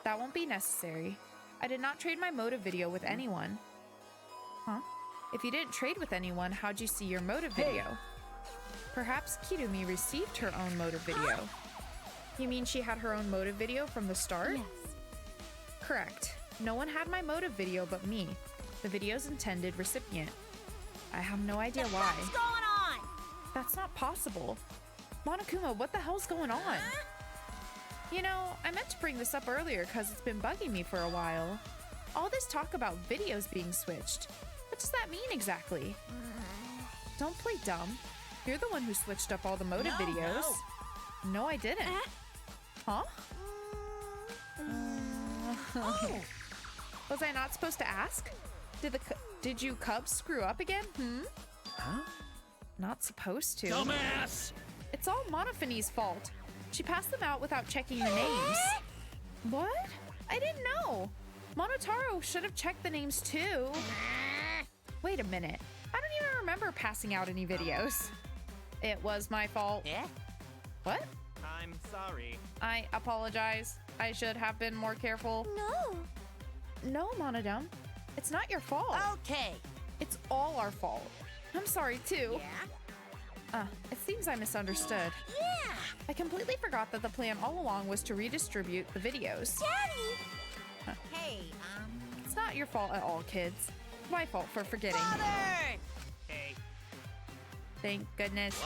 That won't be necessary. I did not trade my motive video with anyone. Huh? If you didn't trade with anyone, how'd you see your motive video? Perhaps Kirumi received her own motive video. You mean she had her own motive video from the start? Yes. Correct. No one had my motive video but me, the video's intended recipient. I have no idea why. What's going on? That's not possible. Monokuma, what the hell's going on? You know, I meant to bring this up earlier because it's been bugging me for a while. All this talk about videos being switched. What does that mean exactly? Don't play dumb. You're the one who switched up all the motive videos. No, I didn't. Huh? Okay. Was I not supposed to ask? Did you cubs screw up again? Huh? Not supposed to. Dumbass! It's all Monophanie's fault. She passed them out without checking the names. What? I didn't know. Monotaro should have checked the names too. Wait a minute. I don't even remember passing out any videos. It was my fault. Yeah? What? I'm sorry. I apologize. I should have been more careful. No. No, Monodum. It's not your fault. Okay. It's all our fault. I'm sorry, too. Yeah? It seems I misunderstood. Yeah! I completely forgot that the plan all along was to redistribute the videos. Daddy! Hey, It's not your fault at all, kids. It's my fault for forgetting. Father! Hey. Thank goodness.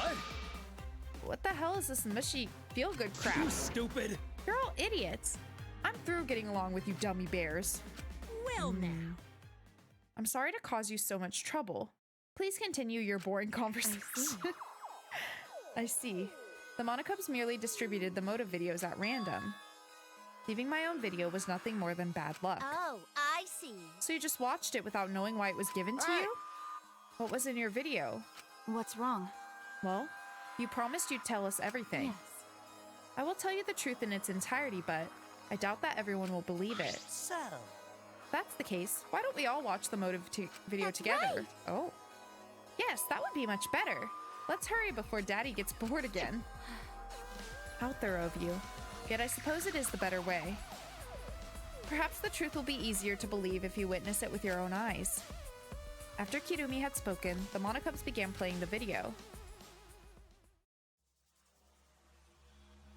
What the hell is this mushy feel-good crap? You stupid! You're all idiots. I'm through getting along with you dummy bears. Well, now. I'm sorry to cause you so much trouble. Please continue your boring conversation. I see. The Monocubs merely distributed the motive videos at random. Leaving my own video was nothing more than bad luck. Oh, I see. So you just watched it without knowing why it was given to you? What was in your video? What's wrong? Well, you promised you'd tell us everything. Yes. I will tell you the truth in its entirety, but I doubt that everyone will believe it. So, If that's the case, why don't we all watch the motive video That's together? right. Oh. Yes, that would be much better. Let's hurry before Daddy gets bored again. How thorough of you. Yet I suppose it is the better way. Perhaps the truth will be easier to believe if you witness it with your own eyes. After Kirumi had spoken, the Monocubs began playing the video.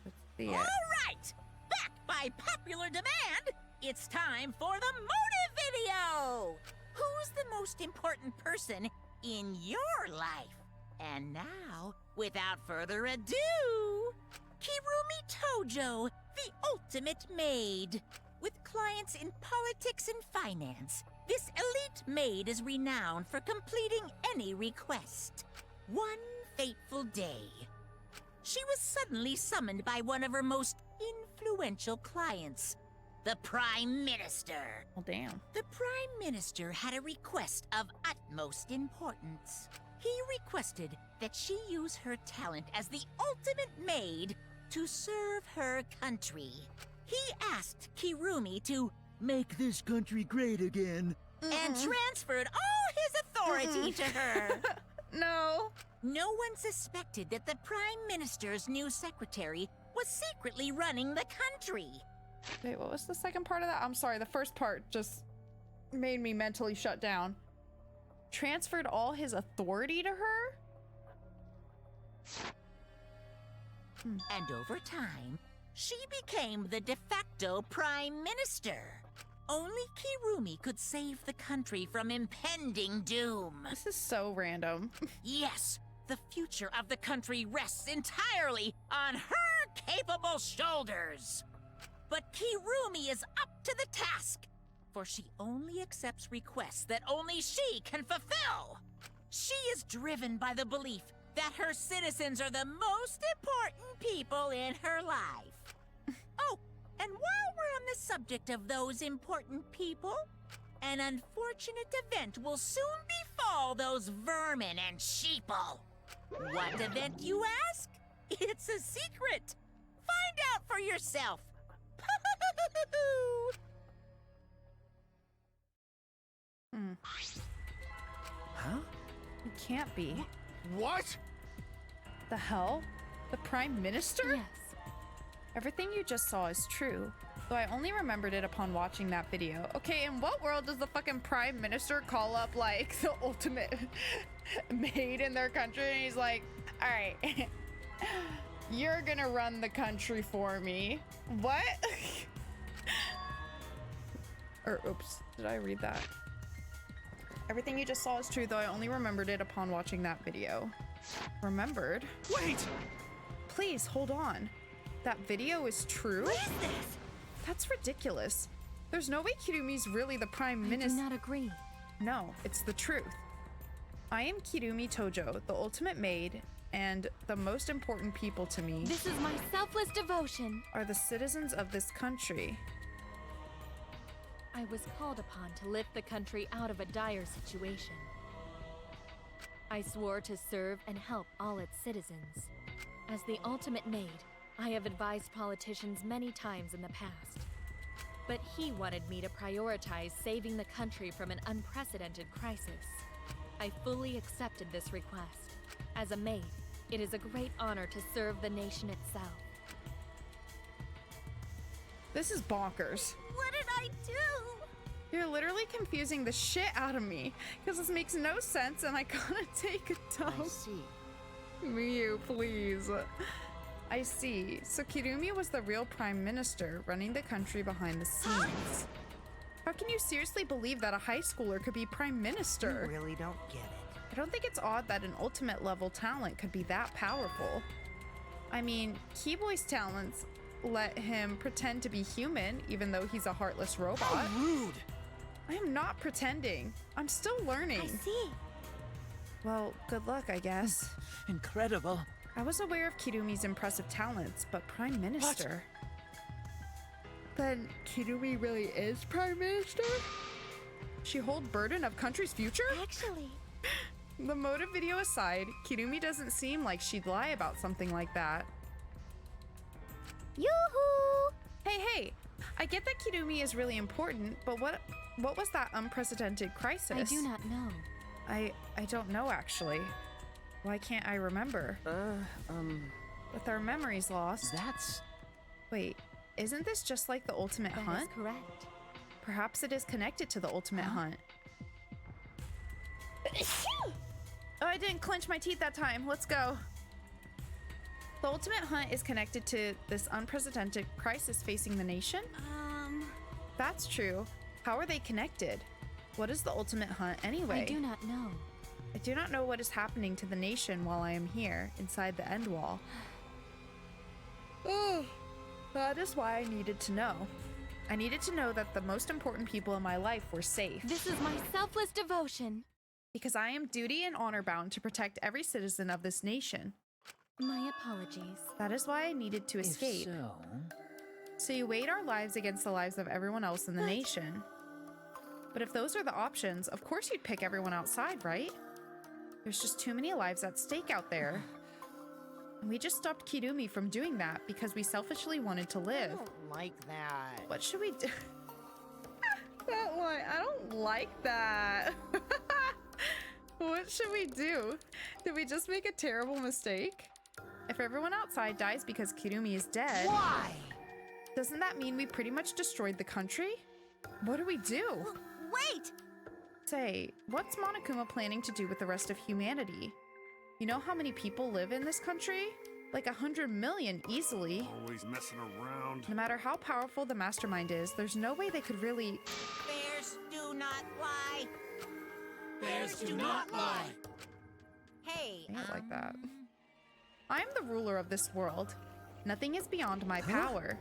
Let's see it. all right! Back by popular demand, it's time for the motive video! Who's the most important person in your life? And now, without further ado, Kirumi Tojo, the ultimate maid. With clients in politics and finance, this elite maid is renowned for completing any request. One fateful day, she was suddenly summoned by one of her most influential clients, the Prime Minister. Oh, damn. The Prime Minister had a request of utmost importance. He requested that she use her talent as the ultimate maid to serve her country. He asked Kirumi to Make this country great again. and transferred all his authority to her. No. No one suspected that the Prime Minister's new secretary was secretly running the country. Wait, what was the second part of that? I'm sorry, the first part just made me mentally shut down. Transferred all his authority to her? And over time, she became the de facto Prime Minister. Only Kirumi could save the country from impending doom. This is so random. Yes, the future of the country rests entirely on her capable shoulders. But Kirumi is up to the task, for she only accepts requests that only she can fulfill. She is driven by the belief that her citizens are the most important people in her life. Oh, and while we're on the subject of those important people, an unfortunate event will soon befall those vermin and sheeple. What event, you ask? It's a secret. Find out for yourself. Huh? It can't be. What? The hell? The Prime Minister? Yes. Everything you just saw is true, though I only remembered it upon watching that video. Okay, in what world does the fucking Prime Minister call up, like, the ultimate maid in their country, and he's like, alright, you're gonna run the country for me. What? Or, oops, did I read that? Everything you just saw is true, though I only remembered it upon watching that video. Remembered? Wait! Please, hold on. That video is true? What is this? That's ridiculous. There's no way Kirumi's really the Prime Minister. I do not agree. No, it's the truth. I am Kirumi Tojo, the ultimate maid, and the most important people to me This is my selfless devotion. are the citizens of this country. I was called upon to lift the country out of a dire situation. I swore to serve and help all its citizens. As the ultimate maid, I have advised politicians many times in the past. But he wanted me to prioritize saving the country from an unprecedented crisis. I fully accepted this request. As a maid, it is a great honor to serve the nation itself. This is bonkers. What did I do? You're literally confusing the shit out of me, because this makes no sense and I gotta take a dump. I see. Miyu, please. I see. So Kirumi was the real prime minister running the country behind the scenes. How can you seriously believe that a high schooler could be prime minister? You really don't get it. I don't think it's odd that an ultimate level talent could be that powerful. I mean, Keyboy's talents let him pretend to be human, even though he's a heartless robot. How rude! I am not pretending. I'm still learning. I see. Well, good luck, I guess. Incredible. I was aware of Kirumi's impressive talents, but Prime Minister? Then Kirumi really is Prime Minister? She hold burden of country's future? Actually. The motive video aside, Kirumi doesn't seem like she'd lie about something like that. Yoo-hoo! Hey, I get that Kirumi is really important, but what was that unprecedented crisis? I do not know. I don't know, actually. Why can't I remember? With our memories lost. That's... Wait, isn't this just like the ultimate hunt? That is correct. Perhaps it is connected to the ultimate hunt. Oh, I didn't clench my teeth that time. Let's go. The ultimate hunt is connected to this unprecedented crisis facing the nation? That's true. How are they connected? What is the ultimate hunt anyway? I do not know. I do not know what is happening to the nation while I am here, inside the end wall. Oh, that is why I needed to know. I needed to know that the most important people in my life were safe. This is my selfless devotion. Because I am duty and honor bound to protect every citizen of this nation. My apologies. That is why I needed to escape. So you weighed our lives against the lives of everyone else in the nation. But if those are the options, of course you'd pick everyone outside, right? There's just too many lives at stake out there. And we just stopped Kirumi from doing that because we selfishly wanted to live. I don't like that. What should we do? That one, I don't like that. What should we do? Did we just make a terrible mistake? If everyone outside dies because Kirumi is dead... Why? Doesn't that mean we pretty much destroyed the country? What do we do? Wait! Say, what's Monokuma planning to do with the rest of humanity? You know how many people live in this country? Like 100 million easily. Always messing around. No matter how powerful the mastermind is, there's no way they could really... Bears do not lie. Bears do not lie. Hey, I don't like that. I'm the ruler of this world. Nothing is beyond my power.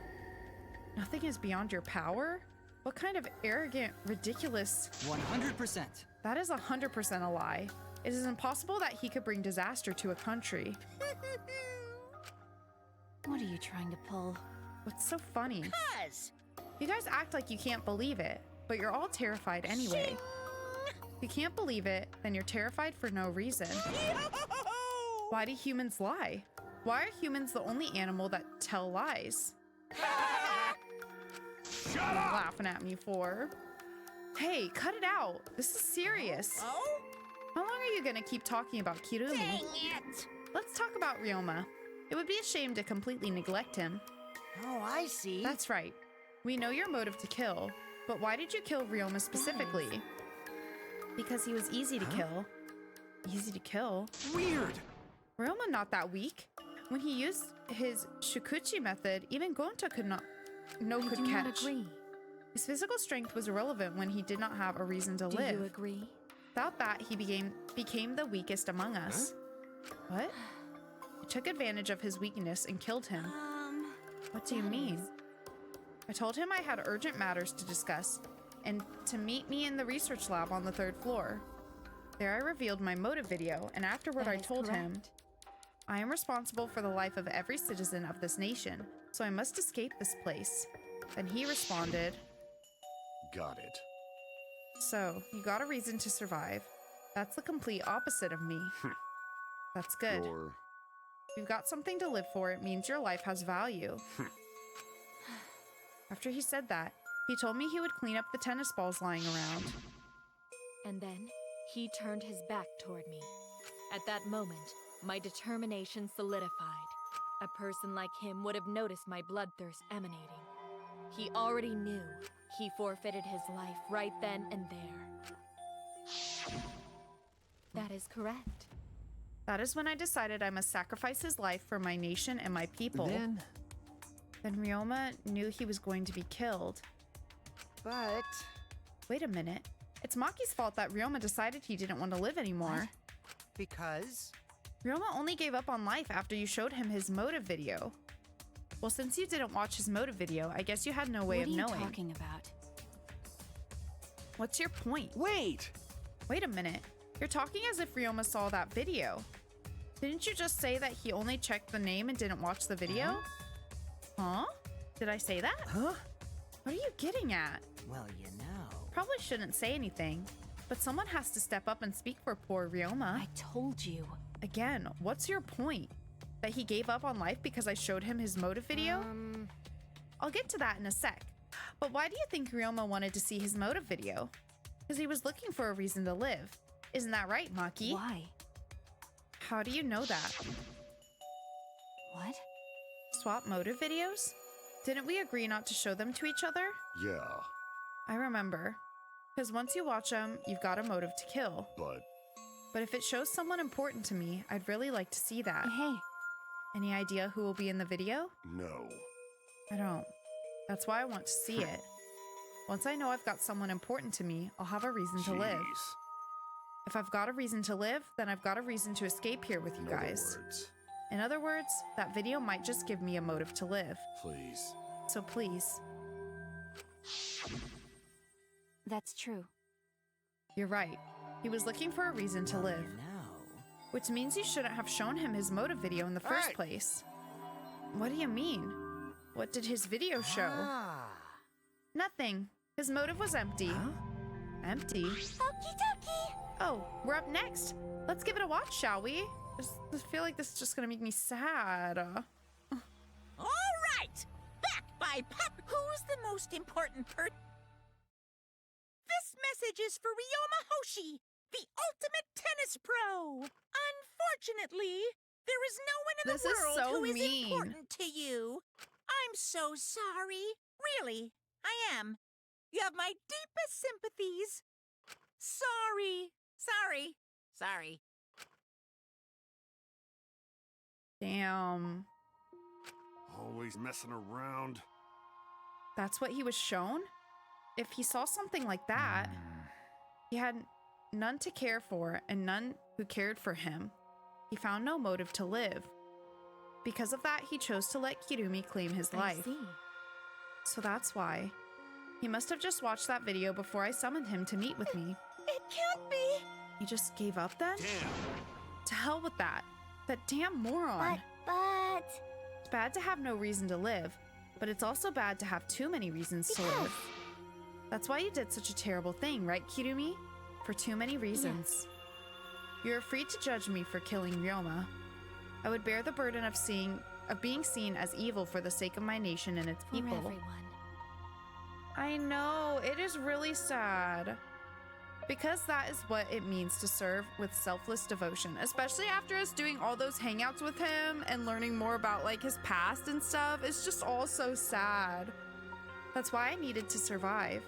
Nothing is beyond your power? What kind of arrogant, ridiculous... 100%. That is 100% a lie. It is impossible that he could bring disaster to a country. What are you trying to pull? What's so funny? 'Cause You guys act like you can't believe it, but you're all terrified anyway. If you can't believe it, then you're terrified for no reason. Why do humans lie? Why are humans the only animal that tell lies? Shut What are you up! laughing at me for? Hey, cut it out. This is serious. Oh? How long are you gonna keep talking about Kirumi? Dang it! Let's talk about Ryoma. It would be a shame to completely neglect him. Oh, I see. That's right. We know your motive to kill, but why did you kill Ryoma specifically? Because he was easy to kill. Easy to kill? Weird! Ryoma not that weak. When he used his Shukuchi method, even Gonta could not I do catch. not agree. His physical strength was irrelevant when he did not have a reason to Do live. you agree? Without that, he became the weakest among us. What? I took advantage of his weakness and killed him. What do you mean? I told him I had urgent matters to discuss and to meet me in the research lab on the 3rd floor. There I revealed my motive video, and afterward I told him, I am responsible for the life of every citizen of this nation, so I must escape this place. Then he responded, Got it. So, you got a reason to survive. That's the complete opposite of me. That's good. Sure. If you've got something to live for, it means your life has value. After he said that, he told me he would clean up the tennis balls lying around. And then he turned his back toward me. At that moment, my determination solidified. A person like him would have noticed my bloodthirst emanating. He already knew. He forfeited his life right then and there. That is correct. That is when I decided I must sacrifice his life for my nation and my people. Then Ryoma knew he was going to be killed. But... Wait a minute. It's Maki's fault that Ryoma decided he didn't want to live anymore. Because? Ryoma only gave up on life after you showed him his motive video. Well, since you didn't watch his motive video, I guess you had no way of knowing. What are you talking about? What's your point? Wait! Wait a minute. You're talking as if Ryoma saw that video. Didn't you just say that he only checked the name and didn't watch the video? Huh? Did I say that? Huh? What are you getting at? Well, you know. Probably shouldn't say anything, but someone has to step up and speak for poor Ryoma. I told you. Again, what's your point? That he gave up on life because I showed him his motive video? I'll get to that in a sec. But why do you think Ryoma wanted to see his motive video? Because he was looking for a reason to live. Isn't that right, Maki? Why? How do you know that? What? Swap motive videos? Didn't we agree not to show them to each other? Yeah, I remember. Because once you watch them, you've got a motive to kill. But if it shows someone important to me, I'd really like to see that. Hey. Any idea who will be in the video? no. I don't. That's why I want to see it. Once I know I've got someone important to me, I'll have a reason to live. If I've got a reason to live, then I've got a reason to escape here with you guys. In other words, that video might just give me a motive to live. Please. So please. That's true. You're right. He was looking for a reason to live. Which means you shouldn't have shown him his motive video in the first place. What do you mean? What did his video show? Nothing. His motive was empty. Empty? Okie dokie. Oh, we're up next. Let's give it a watch, shall we? I feel like this is just gonna make me sad. All right! Back by Pop. Who's the most important This message is for Ryoma Hoshi, the ultimate tennis pro. Unfortunately, there is no one in This the is world so who is mean. important to you. I'm so sorry. Really, I am. You have my deepest sympathies. Sorry. Damn. Always messing around. That's what he was shown? If he saw something like that, he had none to care for and none who cared for him. He found no motive to live. Because of that, he chose to let Kirumi claim his life. I see. So that's why. He must have just watched that video before I summoned him to meet with me. It can't be. He just gave up then? Damn. To hell with that. That damn moron. But... It's bad to have no reason to live, but it's also bad to have too many reasons to live. That's why you did such a terrible thing, right, Kirumi? For too many reasons. You're free to judge me for killing Ryoma. I would bear the burden of being seen as evil for the sake of my nation and its people. For everyone. I know, it is really sad. Because that is what it means to serve with selfless devotion, especially after us doing all those hangouts with him and learning more about like his past and stuff. It's just all so sad. That's why I needed to survive.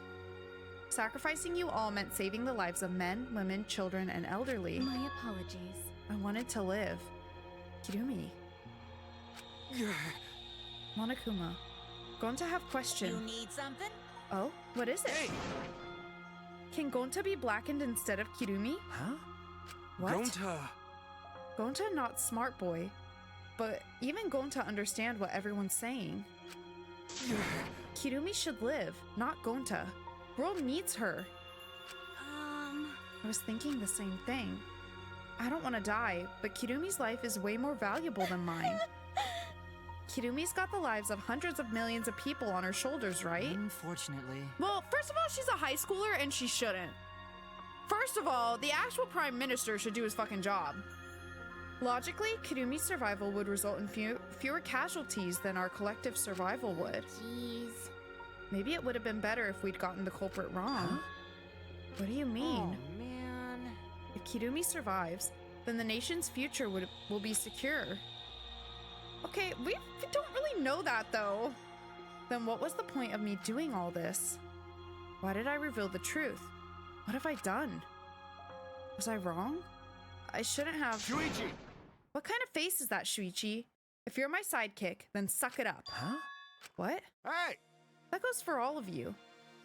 Sacrificing you all meant saving the lives of men, women, children, and elderly. My apologies. I wanted to live. Kirumi. Monokuma. Gonta have question. You need something? Oh, what is it? Hey! Can Gonta be blackened instead of Kirumi? Huh? What? Gonta not smart boy. But even Gonta understand what everyone's saying. Kirumi should live, not Gonta. World needs her. I was thinking the same thing. I don't want to die, but Kirumi's life is way more valuable than mine. Kirumi's got the lives of hundreds of millions of people on her shoulders, right? Unfortunately. Well, first of all, she's a high schooler and she shouldn't. First of all, the actual prime minister should do his fucking job. Logically, Kirumi's survival would result in fewer casualties than our collective survival would. Jeez. Maybe it would have been better if we'd gotten the culprit wrong. What do you mean? Oh, man. If Kirumi survives, then the nation's future will be secure. Okay, we don't really know that, though. Then what was the point of me doing all this? Why did I reveal the truth? What have I done? Was I wrong? I shouldn't have... Shuichi! What kind of face is that, Shuichi? If you're my sidekick, then suck it up. Huh? What? Hey! That goes for all of you.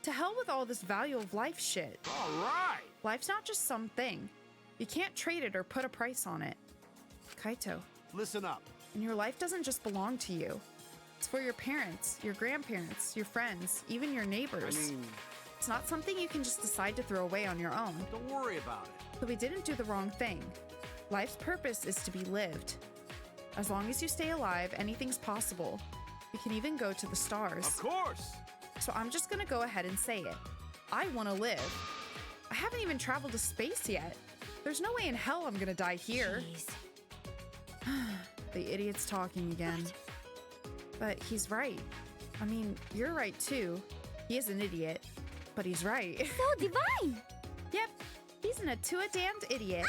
To hell with all this value of life shit. All right! Life's not just something. You can't trade it or put a price on it. Kaito. Listen up. And your life doesn't just belong to you. It's for your parents, your grandparents, your friends, even your neighbors. It's not something you can just decide to throw away on your own. Don't worry about it. So we didn't do the wrong thing. Life's purpose is to be lived. As long as you stay alive, anything's possible. You can even go to the stars. Of course! So I'm just gonna go ahead and say it. I wanna live. I haven't even traveled to space yet. There's no way in hell I'm gonna die here. The idiot's talking again. But he's right. I mean, you're right too. He is an idiot, but he's right. So divine! Yep, he's a damned idiot.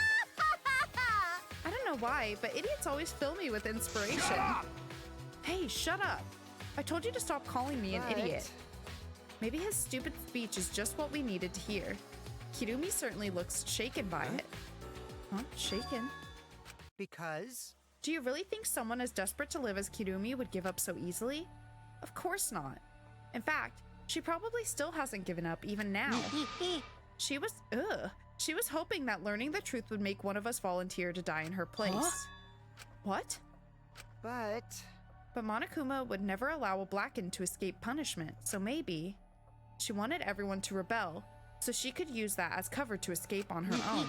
I don't know why, but idiots always fill me with inspiration. Shut up! Hey, shut up. I told you to stop calling me an idiot. Maybe his stupid speech is just what we needed to hear. Kirumi certainly looks shaken by it. Huh? Shaken? Because? Do you really think someone as desperate to live as Kirumi would give up so easily? Of course not. In fact, she probably still hasn't given up even now. She was hoping that learning the truth would make one of us volunteer to die in her place. Huh? What? But Monokuma would never allow a Blackened to escape punishment, so maybe she wanted everyone to rebel, so she could use that as cover to escape on her own.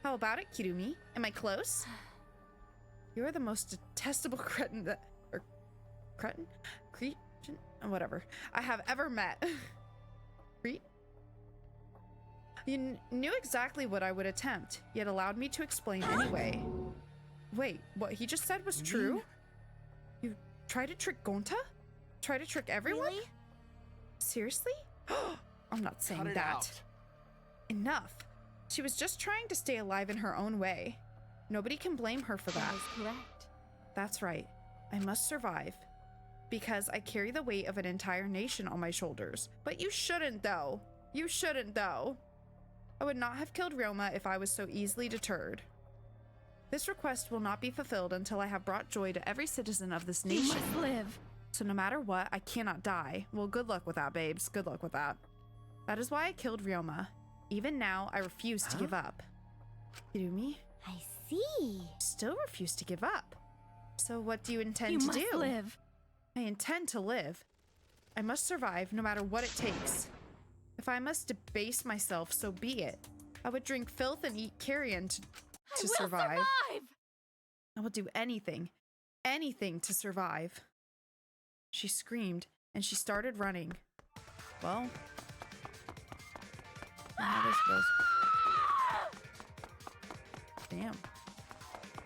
How about it, Kirumi? Am I close? You're the most detestable cretin that... or... cretin? Cretin? Whatever. I have ever met. You knew exactly what I would attempt, yet allowed me to explain anyway. Wait, what he just said was true? You try to trick Gonta? Try to trick everyone? Really? Seriously? I'm not saying Cut it that. out. Enough. She was just trying to stay alive in her own way. Nobody can blame her for that. That is correct. That's right. I must survive. Because I carry the weight of an entire nation on my shoulders. But you shouldn't, though. You shouldn't, though. I would not have killed Ryoma if I was so easily deterred. This request will not be fulfilled until I have brought joy to every citizen of this nation. You must live. So no matter what, I cannot die. Well, good luck with that, babes. Good luck with that. That is why I killed Ryoma. Even now, I refuse to give up. Kirumi? I see. Still refuse to give up. So what do you intend to do? You must live. I intend to live. I must survive no matter what it takes. If I must debase myself, so be it. I would drink filth and eat carrion to survive. I will do anything to survive. She screamed, and she started running. Well, how this goes. Damn.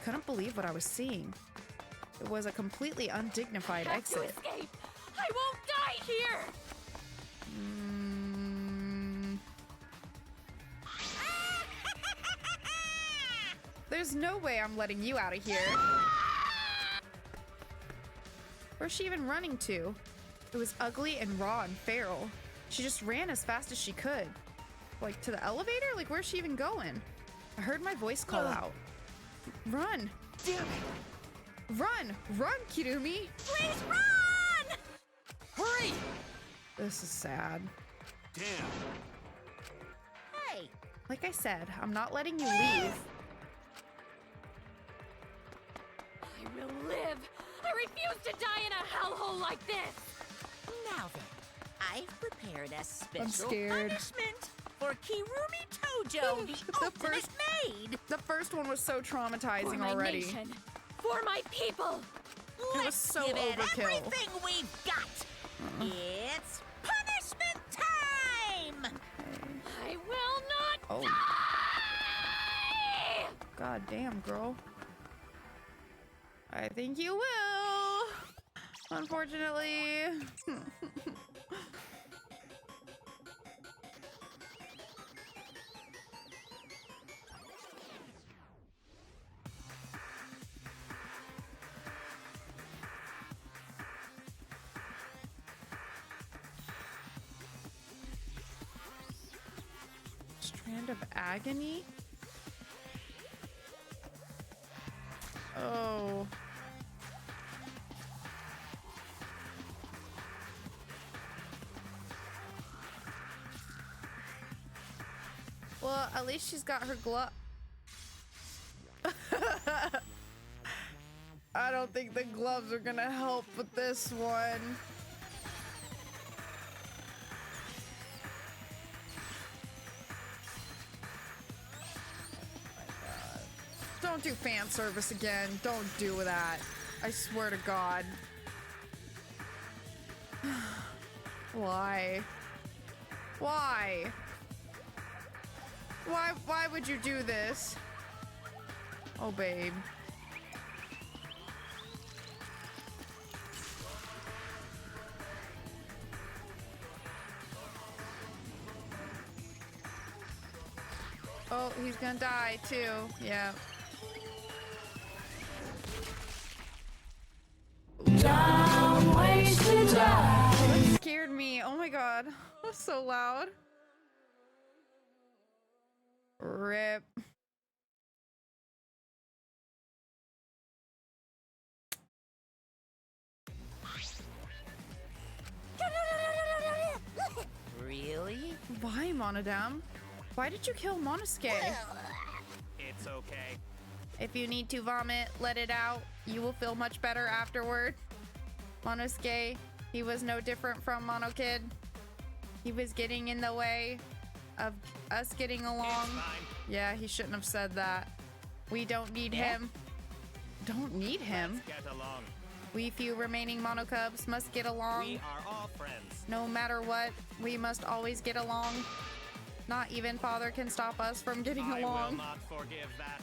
Couldn't believe what I was seeing. It was a completely undignified exit. Escape. I won't die here. There's no way I'm letting you out of here. Where's she even running to? It was ugly and raw and feral. She just ran as fast as she could. Like, to the elevator? Like, where's she even going? I heard my voice call out. Run! Damn it! Run! Run, Kirumi! Please run! Hurry! This is sad. Damn. Hey, Like I said, I'm not letting you leave. I will live. I refuse to die in a hellhole like this. Now then, I've prepared a special scared. punishment for Kirumi Tojo, the ultimate maid. The first one was so For traumatizing my already. nation. For my people. It was Let's so give it overkill. everything we've got. It's punishment time. I will not Oh. die. God damn, girl. I think you will. Unfortunately. Strand of agony? Oh. Well, at least she's got her glove. I don't think the gloves are gonna help with this one. Don't do fan service again. Don't do that. I swear to God. Why? Why? Why would you do this? Oh, babe. Oh, he's gonna die too. Yeah. That scared me. Oh my God. That was so loud. Rip. Really? Why, Monodam? Why did you kill Monosuke? It's okay. If you need to vomit, let it out. You will feel much better afterward. Monosuke, he was no different from Monokid. He was getting in the way of us getting along. Yeah, he shouldn't have said that. We don't need him. Don't need him? Let's get along. We few remaining Monocubs must get along. We are all friends. No matter what, we must always get along. Not even Father can stop us from getting I along. will not forgive that.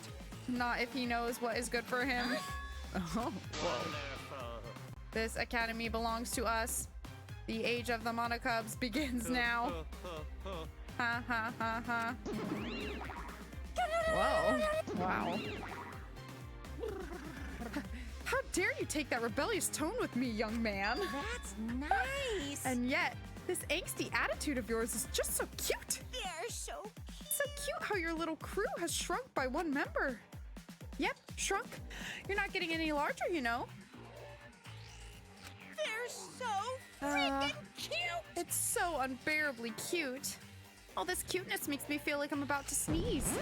Not if he knows what is good for him. Oh, whoa. Wonderful. This academy belongs to us. The age of the Monocubs begins now. Ha ha ha ha. Whoa. Wow. How dare you take that rebellious tone with me, young man? That's nice. And yet, this angsty attitude of yours is just so cute. They're so So cute how your little crew has shrunk by one member. Yep, shrunk. You're not getting any larger, you know. They're so freaking cute. It's so unbearably cute. All this cuteness makes me feel like I'm about to sneeze.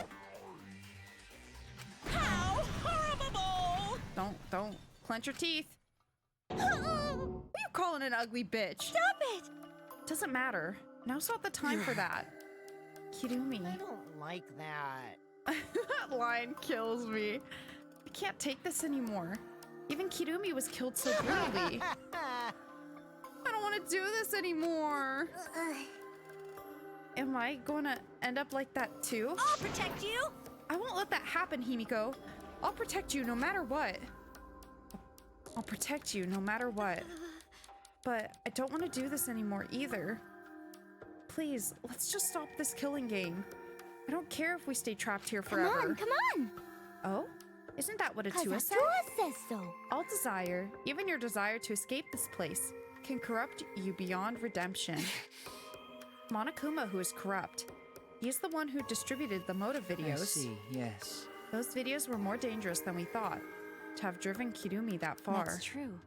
How horrible! Don't clench your teeth. Who you calling an ugly bitch? Stop it! Doesn't matter. Now's not the time for that. Kirumi. I don't like that. That line kills me. I can't take this anymore. Even Kirumi was killed so brutally. I don't want to do this anymore. Am I going to end up like that too? I'll protect you! I won't let that happen, Himiko. I'll protect you no matter what. I'll protect you no matter what. But I don't want to do this anymore either. Please, let's just stop this killing game. I don't care if we stay trapped here forever. Come on! Oh? Isn't that what Cause Atua said? Atua says so. All desire, even your desire to escape this place, can corrupt you beyond redemption. Monokuma, who is corrupt. He's the one who distributed the motive videos. I see, yes. Those videos were more dangerous than we thought, to have driven Kirumi that far. That's true.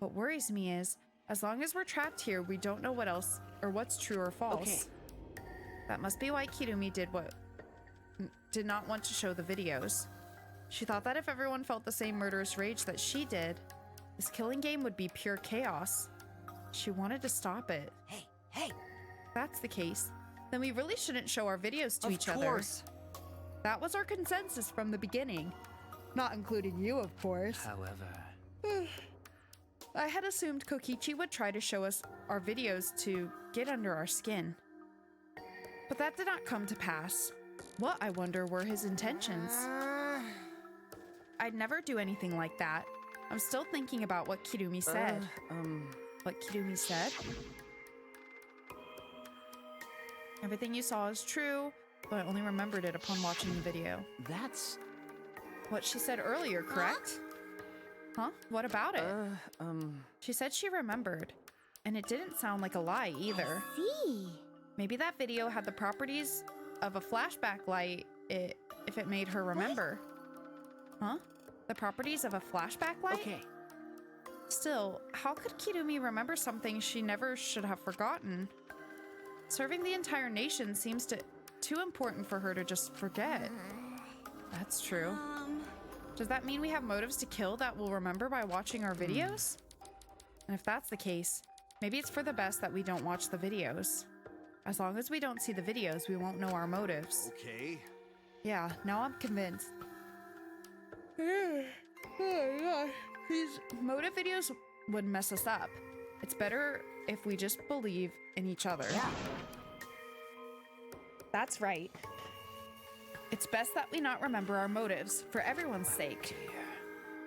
What worries me is, as long as we're trapped here, we don't know what else, or what's true or false. Okay. That must be why Kirumi did not want to show the videos. She thought that if everyone felt the same murderous rage that she did, this killing game would be pure chaos. She wanted to stop it. Hey, hey! If that's the case, then we really shouldn't show our videos to each Of other. course. That was our consensus from the beginning. Not including you, of course. However... I had assumed Kokichi would try to show us our videos to get under our skin. But that did not come to pass. What, I wonder, were his intentions? I'd never do anything like that. I'm still thinking about what Kirumi said. What Kirumi said? Everything you saw is true, but I only remembered it upon watching the video. That's... What she said earlier, correct? Huh? What about it? She said she remembered, and it didn't sound like a lie either. See? Maybe that video had the properties of a flashback light if it made her remember. Huh? The properties of a flashback light? Okay. Still, how could Kirumi remember something she never should have forgotten? Serving the entire nation seems too important for her to just forget. That's true. Does that mean we have motives to kill that we'll remember by watching our videos? And if that's the case, maybe it's for the best that we don't watch the videos. As long as we don't see the videos, we won't know our motives. Okay. Yeah, now I'm convinced. These motive videos would mess us up. It's better if we just believe in each other. Yeah. That's right. It's best that we not remember our motives, for everyone's sake.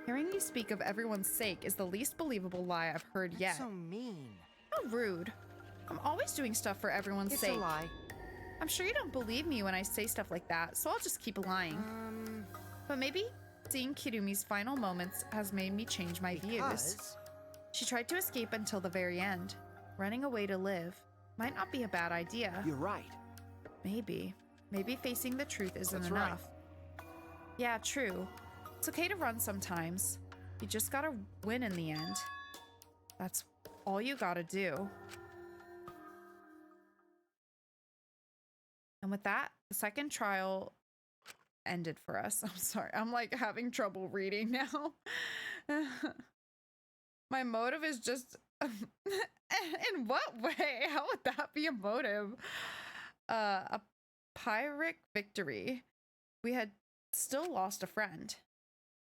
Hearing you speak of everyone's sake is the least believable lie I've heard yet. So mean. How rude. I'm always doing stuff for everyone's sake. It's a lie. I'm sure you don't believe me when I say stuff like that, so I'll just keep lying. But maybe seeing Kirumi's final moments has made me change my views. She tried to escape until the very end. Running away to live might not be a bad idea. You're right. Maybe. Maybe facing the truth isn't That's enough. right. Yeah, true. It's okay to run sometimes. You just gotta win in the end. That's all you gotta do. And with that, the second trial ended for us. I'm sorry. I'm like having trouble reading now. My motive is just... In what way? How would that be a motive? A Pyrrhic victory. We had still lost a friend.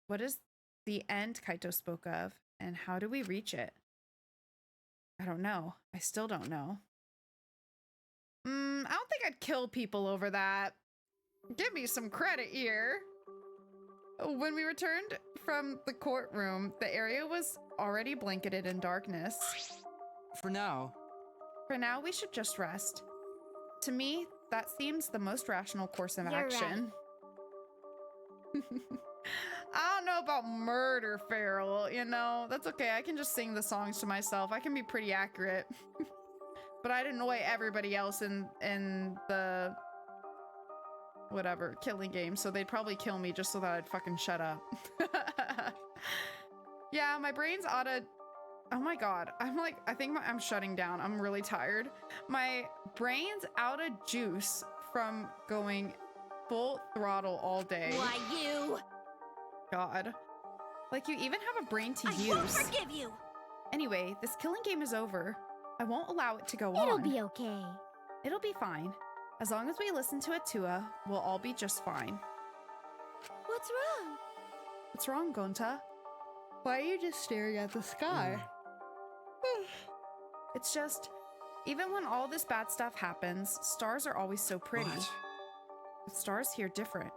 What is the end Kaito spoke of, and how do we reach it? I don't know. I still don't know. I don't think I'd kill people over that. Give me some credit here. When we returned from the courtroom, the area was already blanketed in darkness. For now, we should just rest. To me, that seems the most rational course of action. I don't know about murder, Feral, you know? That's okay, I can just sing the songs to myself. I can be pretty accurate. But I'd annoy everybody else in the... whatever, killing game, so they'd probably kill me just so that I'd fucking shut up. Yeah, my brain's oughta... Oh my god, I think I'm shutting down. I'm really tired. My brain's out of juice from going full throttle all day. Why, you? God. Like, you even have a brain to use. I won't forgive you! Anyway, this killing game is over. I won't allow it to go on. It'll be okay. It'll be fine. As long as we listen to Atua, we'll all be just fine. What's wrong? What's wrong, Gonta? Why are you just staring at the sky? It's just, even when all this bad stuff happens, stars are always so pretty. What? The stars here different.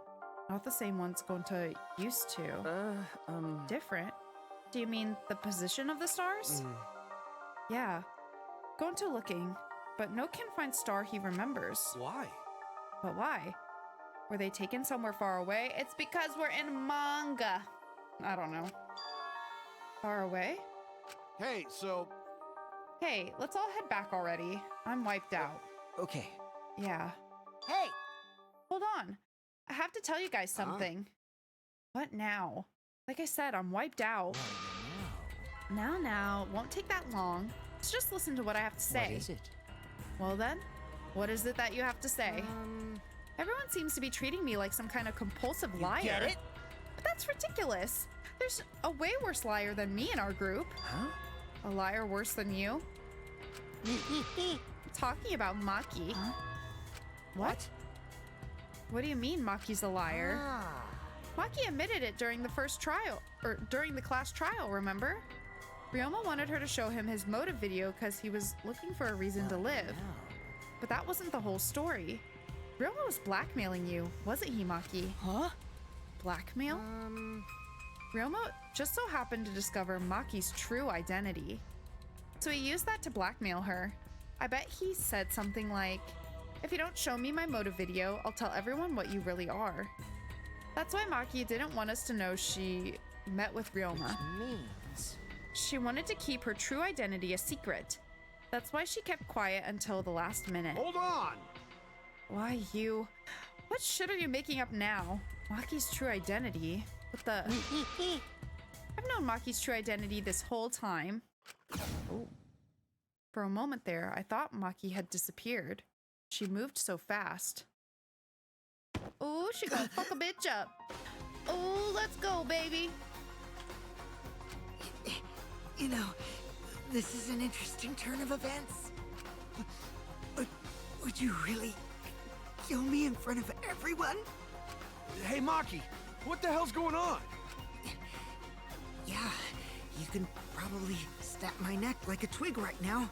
Not the same ones Gonta used to. Different? Do you mean the position of the stars? Yeah. Gonta looking, but no can find star he remembers. Why? But why? Were they taken somewhere far away? It's because we're in manga. I don't know. Far away? Hey, so... Hey, let's all head back already. I'm wiped out. Okay. Yeah. Hey! Hold on. I have to tell you guys something. What now? Like I said, I'm wiped out. Now. Won't take that long. Let's just listen to what I have to say. What is it? Well then, what is it that you have to say? Everyone seems to be treating me like some kind of compulsive liar. Get it? But that's ridiculous. There's a way worse liar than me in our group. Huh? A liar worse than you? Talking about Maki. Huh? What? What do you mean Maki's a liar? Maki admitted it during the first trial, or during the class trial, remember? Ryoma wanted her to show him his motive video because he was looking for a reason to live. But that wasn't the whole story. Ryoma was blackmailing you, wasn't he, Maki? Huh? Blackmail? Ryoma just so happened to discover Maki's true identity. So he used that to blackmail her. I bet he said something like, if you don't show me my motive video, I'll tell everyone what you really are. That's why Maki didn't want us to know she met with Ryoma. Which means... She wanted to keep her true identity a secret. That's why she kept quiet until the last minute. Hold on! Why you? What shit are you making up now? Maki's true identity? What the? I've known Maki's true identity this whole time. Oh. For a moment there, I thought Maki had disappeared. She moved so fast. Oh, she gonna fuck a bitch up. Oh, let's go, baby. You know, this is an interesting turn of events. Would you really kill me in front of everyone? Hey, Maki, what the hell's going on? Yeah, you can probably snap my neck like a twig right now,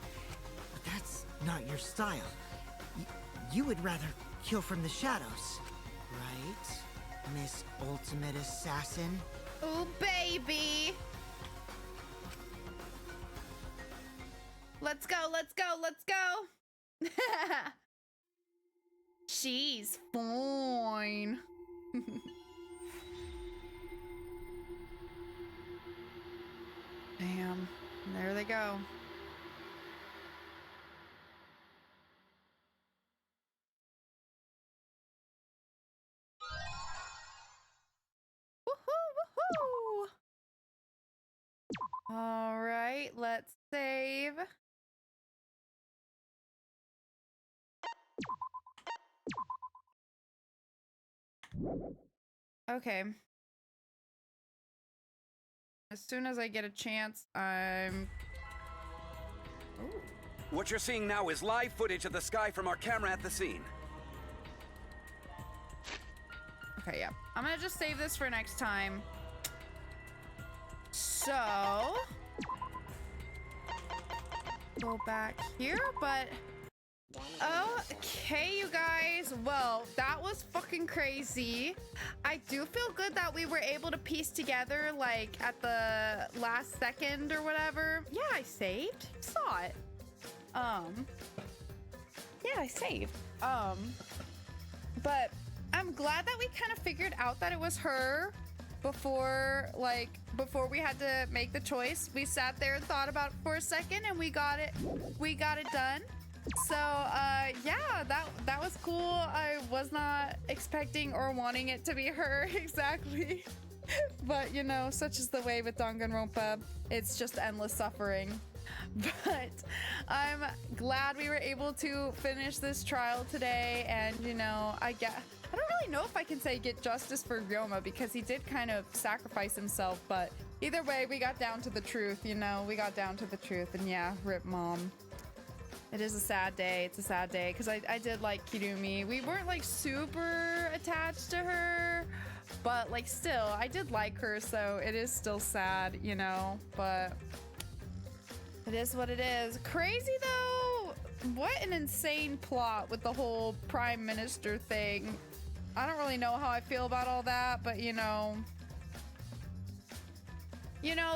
but that's not your style. You would rather kill from the shadows, right, Miss Ultimate Assassin? Oh, baby. Let's go, let's go, let's go. She's fine. Damn, there they go. Woohoo, woohoo! All right, let's save. Okay. As soon as I get a chance, I'm... Ooh. What you're seeing now is live footage of the sky from our camera at the scene. Okay, yeah. I'm gonna just save this for next time. So... go back here, but... okay, you guys. Well, that was fucking crazy. I do feel good that we were able to piece together, like, at the last second or whatever. Yeah, I saved. Saw it. Yeah, I saved. But I'm glad that we kind of figured out that it was her before we had to make the choice. We sat there and thought about it for a second and we got it done. So, yeah, that was cool. I was not expecting or wanting it to be her exactly. But, you know, such is the way with Danganronpa. It's just endless suffering. But I'm glad we were able to finish this trial today. And, you know, I don't really know if I can say get justice for Ryoma because he did kind of sacrifice himself. But either way, we got down to the truth, you know. We got down to the truth. And yeah, rip mom. It is a sad day. It's a sad day because I did like Kirumi. We weren't like super attached to her, but like still, I did like her, so it is still sad, you know, but it is what it is. Crazy though. What an insane plot with the whole prime minister thing. I don't really know how I feel about all that, but you know,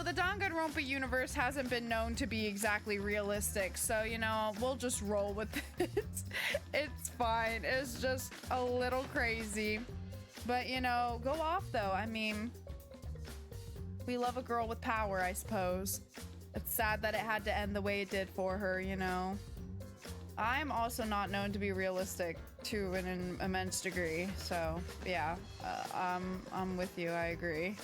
the Danganronpa universe hasn't been known to be exactly realistic, so, you know, we'll just roll with it. It's fine. It's just a little crazy. But, you know, go off, though. I mean, we love a girl with power, I suppose. It's sad that it had to end the way it did for her, you know. I'm also not known to be realistic to an immense degree, so, yeah. I'm with you. I agree.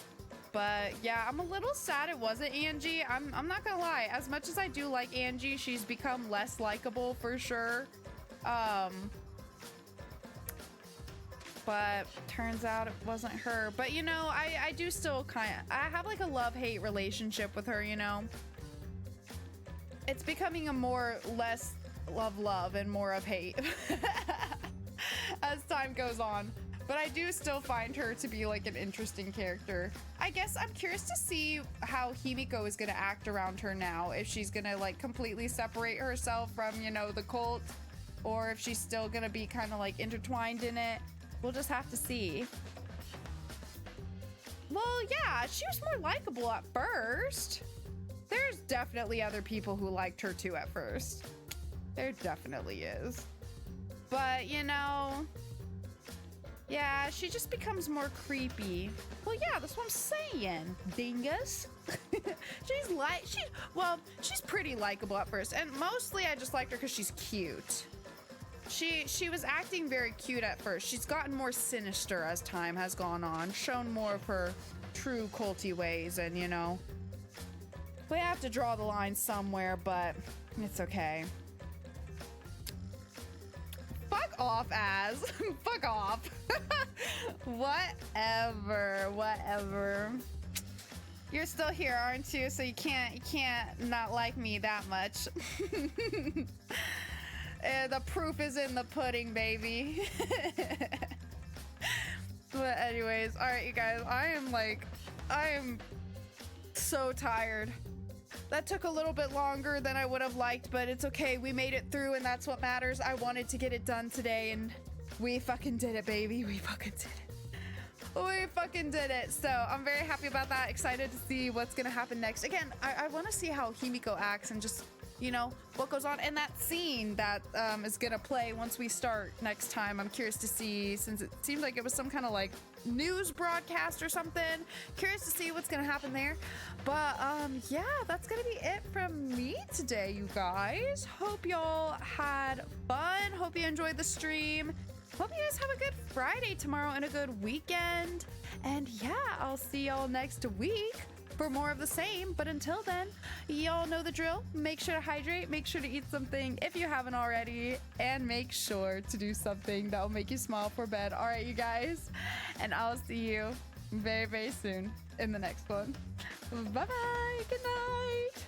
But yeah, I'm a little sad it wasn't Angie. I'm not gonna lie. As much as I do like Angie, she's become less likable for sure. But turns out it wasn't her. But you know, I do still I have like a love-hate relationship with her, you know. It's becoming a less love and more of hate as time goes on. But I do still find her to be like an interesting character. I guess I'm curious to see how Himiko is gonna act around her now. If she's gonna like completely separate herself from, you know, the cult, or if she's still gonna be kind of like intertwined in it. We'll just have to see. Well, yeah, she was more likable at first. There's definitely other people who liked her too at first. There definitely is. But, you know, yeah, she just becomes more creepy. Well, yeah, that's what I'm saying, dingus. She's pretty likable at first, and mostly I just liked her because she's cute. She was acting very cute at first. She's gotten more sinister as time has gone on, shown more of her true culty ways, and you know, we have to draw the line somewhere, but it's okay. Fuck off, Az. Fuck off. Whatever. You're still here, aren't you? So you can't not like me that much. The proof is in the pudding, baby. But anyways, all right, you guys, I am so tired. That took a little bit longer than I would have liked, but it's okay. We made it through, and that's what matters. I wanted to get it done today, and we fucking did it, baby. We fucking did it. We fucking did it. So I'm very happy about that. Excited to see what's gonna happen next. Again, I want to see how Himiko acts and just, you know, what goes on in that scene that is gonna play once we start next time. I'm curious to see, since it seems like it was some kind of like news broadcast or something. Curious to see what's gonna happen there. But yeah, that's gonna be it from me today, you guys. Hope y'all had fun. Hope you enjoyed the stream. Hope you guys have a good Friday tomorrow and a good weekend. And yeah, I'll see y'all next week for more of the same. But until then, y'all know the drill. Make sure to hydrate, make sure to eat something if you haven't already, and make sure to do something that will make you smile for bed. All right, you guys, and I'll see you very, very soon in the next one. Bye-bye. Good night.